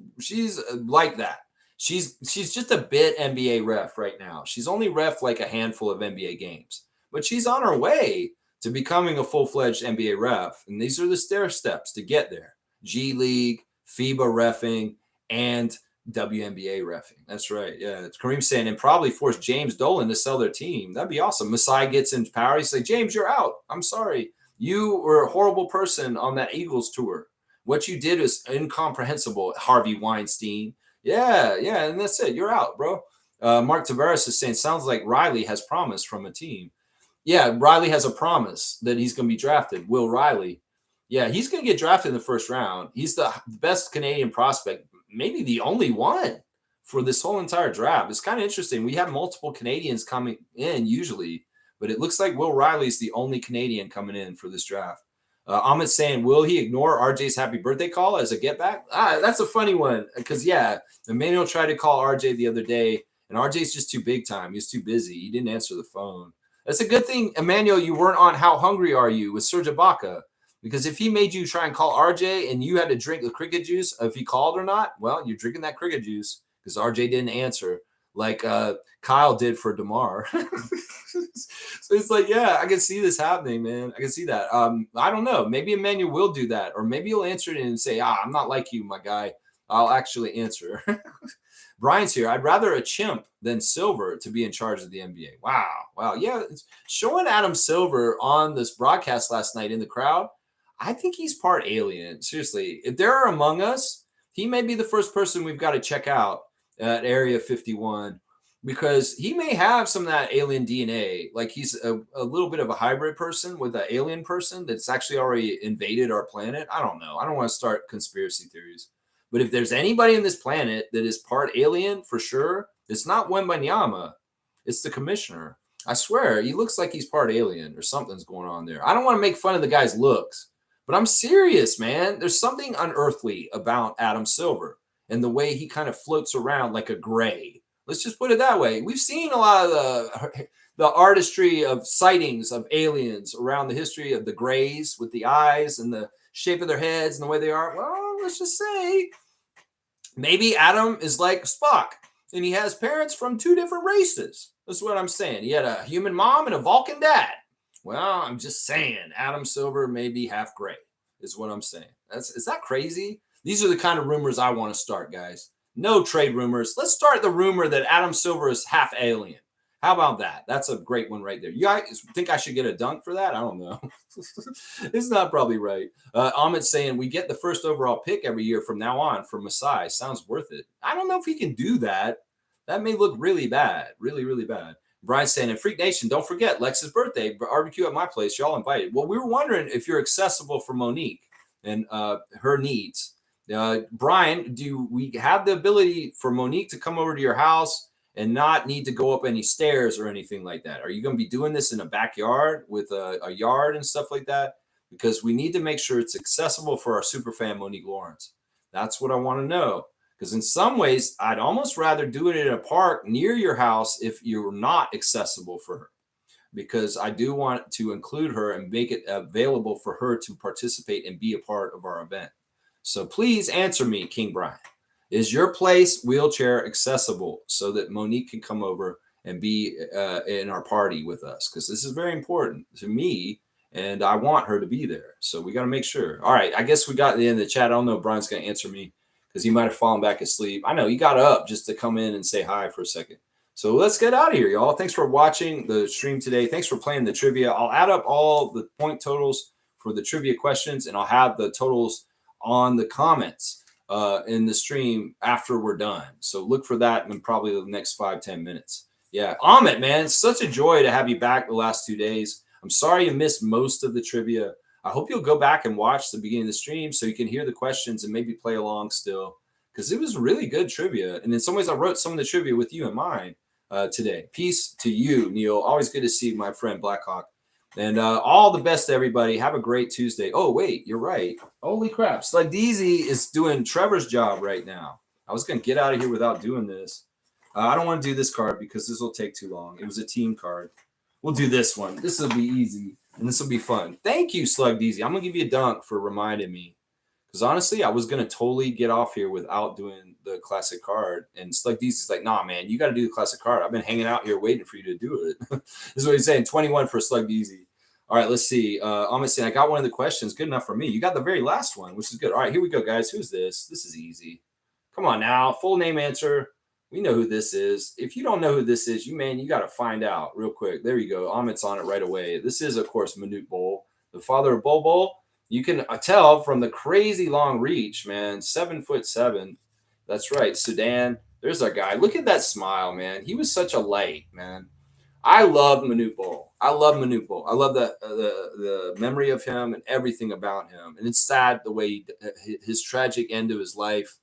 like that. She's just a bit NBA ref right now. She's only ref like a handful of NBA games, but she's on her way to becoming a full-fledged NBA ref. And these are the stair steps to get there. G League, FIBA reffing, and WNBA reffing. That's right. Yeah, it's Kareem saying, and probably force James Dolan to sell their team. That'd be awesome. Masai gets in power. He's like, James, you're out. I'm sorry. You were a horrible person on that Eagles tour. What you did is incomprehensible, Harvey Weinstein. Yeah, and that's it. You're out, bro. Mark Tavares is saying, sounds like Riley has promise from a team. Yeah, Riley has a promise that he's going to be drafted. Will Riley. Yeah, he's going to get drafted in the first round. He's the best Canadian prospect, maybe the only one for this whole entire draft. It's kind of interesting. We have multiple Canadians coming in usually, but it looks like Will Riley's the only Canadian coming in for this draft. Amit's saying, will he ignore RJ's happy birthday call as a get back? That's a funny one because, yeah, Emmanuel tried to call RJ the other day, and RJ's just too big time. He's too busy. He didn't answer the phone. That's a good thing, Emmanuel, you weren't on How Hungry Are You with Serge Ibaka, because if he made you try and call RJ and you had to drink the cricket juice, if he called or not, well, you're drinking that cricket juice because RJ didn't answer like Kyle did for DeMar. So it's like, yeah, I can see this happening, man. I can see that. I don't know. Maybe Emmanuel will do that, or maybe he'll answer it and say, I'm not like you, my guy. I'll actually answer. Brian's here. I'd rather a chimp than Silver to be in charge of the NBA. Wow. Yeah, showing Adam Silver on this broadcast last night in the crowd, I think he's part alien. Seriously, if they're among us, he may be the first person we've got to check out at Area 51. Because he may have some of that alien DNA. Like he's a little bit of a hybrid person with an alien person that's actually already invaded our planet. I don't know. I don't want to start conspiracy theories. But if there's anybody in this planet that is part alien for sure, it's not Wembanyama. It's the commissioner. I swear, he looks like he's part alien or something's going on there. I don't want to make fun of the guy's looks, but I'm serious, man. There's something unearthly about Adam Silver and the way he kind of floats around like a gray. Let's just put it that way. We've seen a lot of the artistry of sightings of aliens around the history of the grays with the eyes and the shape of their heads and the way they are. Well, let's just say maybe Adam is like Spock and he has parents from two different races. That's what I'm saying. He had a human mom and a Vulcan dad. Well, I'm just saying Adam Silver may be half gray, is what I'm saying. Is that crazy? These are the kind of rumors I want to start, guys. No trade rumors. Let's start the rumor that Adam Silver is half alien. How about that? That's a great one right there. You guys think I should get a dunk for that? I don't know. It's not probably right. Amit's saying we get the first overall pick every year from now on for Masai. Sounds worth it. I don't know if he can do that. That may look really bad. Really, really bad. Brian's saying, in Freak Nation, don't forget Lex's birthday, barbecue at my place. Y'all invited. Well, we were wondering if you're accessible for Monique and her needs. Brian, do we have the ability for Monique to come over to your house and not need to go up any stairs or anything like that? Are you going to be doing this in a backyard with a yard and stuff like that? Because we need to make sure it's accessible for our super fan, Monique Lawrence. That's what I want to know. Because in some ways, I'd almost rather do it in a park near your house if you're not accessible for her. Because I do want to include her and make it available for her to participate and be a part of our event. So please answer me, King Brian. Is your place wheelchair accessible so that Monique can come over and be in our party with us? Because this is very important to me, and I want her to be there. So we got to make sure. All right, I guess we got to the end of the chat. I don't know if Brian's going to answer me because he might have fallen back asleep. I know he got up just to come in and say hi for a second. So let's get out of here, y'all. Thanks for watching the stream today. Thanks for playing the trivia. I'll add up all the point totals for the trivia questions, and I'll have the totals on the comments in the stream after we're done. So look for that in probably the next 5-10 minutes. Yeah, Amit, man, it's such a joy to have you back the last 2 days. I'm sorry you missed most of the trivia. I hope you'll go back and watch the beginning of the stream so you can hear the questions and maybe play along still, because it was really good trivia. And in some ways, I wrote some of the trivia with you in mind today. Peace to you, Neil. Always good to see my friend Blackhawk. And all the best to everybody. Have a great Tuesday. Oh, wait, you're right. Holy crap. Slug Deezy is doing Trevor's job right now. I was going to get out of here without doing this. I don't want to do this card because this will take too long. It was a team card. We'll do this one. This will be easy, and this will be fun. Thank you, Slug Deezy. I'm going to give you a dunk for reminding me. Because honestly, I was going to totally get off here without doing the classic card. And Slug Deezy's like, nah, man, you got to do the classic card. I've been hanging out here waiting for you to do it. This is what he's saying. 21 for Slug Deezy. All right, let's see. I'm saying I got one of the questions. Good enough for me. You got the very last one, which is good. All right, here we go, guys. Who's this? This is easy. Come on now. Full name answer. We know who this is. If you don't know who this is, you got to find out real quick. There you go. Amit's on it right away. This is, of course, Manute Bol, the father of Bol Bol. You can tell from the crazy long reach, man. 7'7". That's right. Sudan. There's our guy. Look at that smile, man. He was such a light, man. I love Manute Bol. I love Manute Bol. I love the memory of him and everything about him. And it's sad the way his tragic end of his life.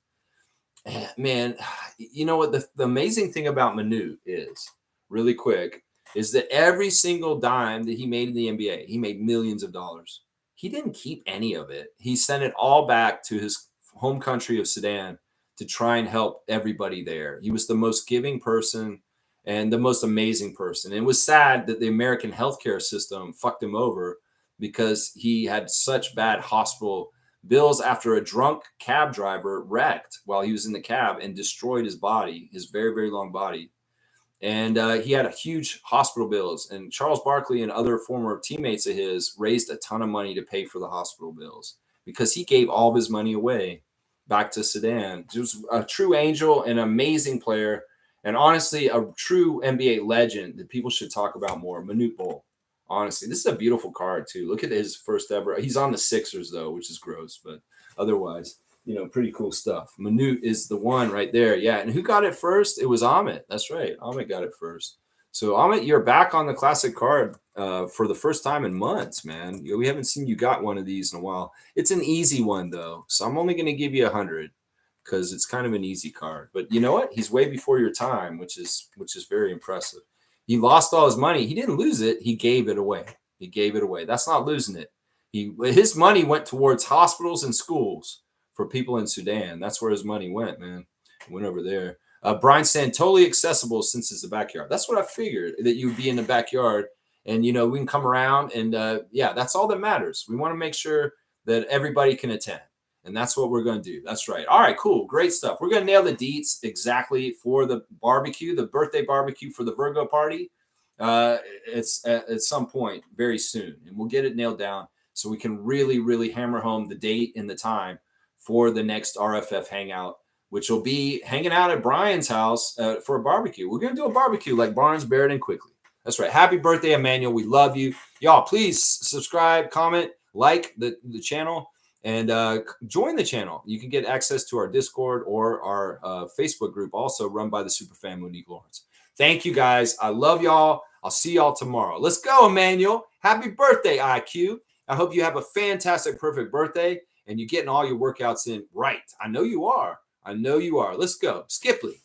Man, you know what? The amazing thing about Manute is, really quick, is that every single dime that he made in the NBA, he made millions of dollars. He didn't keep any of it. He sent it all back to his home country of Sudan to try and help everybody there. He was the most giving person and the most amazing person. And it was sad that the American healthcare system fucked him over because he had such bad hospital bills after a drunk cab driver wrecked while he was in the cab and destroyed his body, his very, very long body. And he had a huge hospital bills. And Charles Barkley and other former teammates of his raised a ton of money to pay for the hospital bills because he gave all of his money away back to Sudan. He was a true angel, an amazing player, and honestly, a true NBA legend that people should talk about more. Manute Bol. Honestly, this is a beautiful card too. Look at his first ever. He's on the Sixers though, which is gross, but otherwise, pretty cool stuff. Manute is the one right there. Yeah, and who got it first? It was Amit. That's right. Amit got it first. So Amit, you're back on the classic card for the first time in months, man. We haven't seen you got one of these in a while. It's an easy one though, so I'm only going to give you 100 because it's kind of an easy card. But you know what? He's way before your time, which is very impressive. He lost all his money. He didn't lose it. He gave it away. He gave it away. That's not losing it. His money went towards hospitals and schools for people in Sudan. That's where his money went, man. It went over there. Brian saying totally accessible since it's the backyard. That's what I figured, that you would be in the backyard and, you know, we can come around and yeah, that's all that matters. We want to make sure that everybody can attend. And that's what we're going to do. That's right. All right, cool. Great stuff. We're going to nail the deets exactly for the barbecue, the birthday barbecue for the Virgo party. It's at some point very soon, and we'll get it nailed down so we can really, really hammer home the date and the time for the next RFF hangout, which will be hanging out at Brian's house for a barbecue. We're going to do a barbecue like Barnes, Barrett, and Quickly. That's right. Happy birthday, Emmanuel. We love you. Y'all, please subscribe, comment, like the channel, and join the channel. You can get access to our Discord or our Facebook group, also run by the super fan Monique Lawrence. Thank you, guys. I love y'all. I'll see y'all tomorrow. Let's go, Emmanuel. Happy birthday, IQ. I hope you have a fantastic, perfect birthday, and you're getting all your workouts in right. I know you are. I know you are. Let's go. Skipley.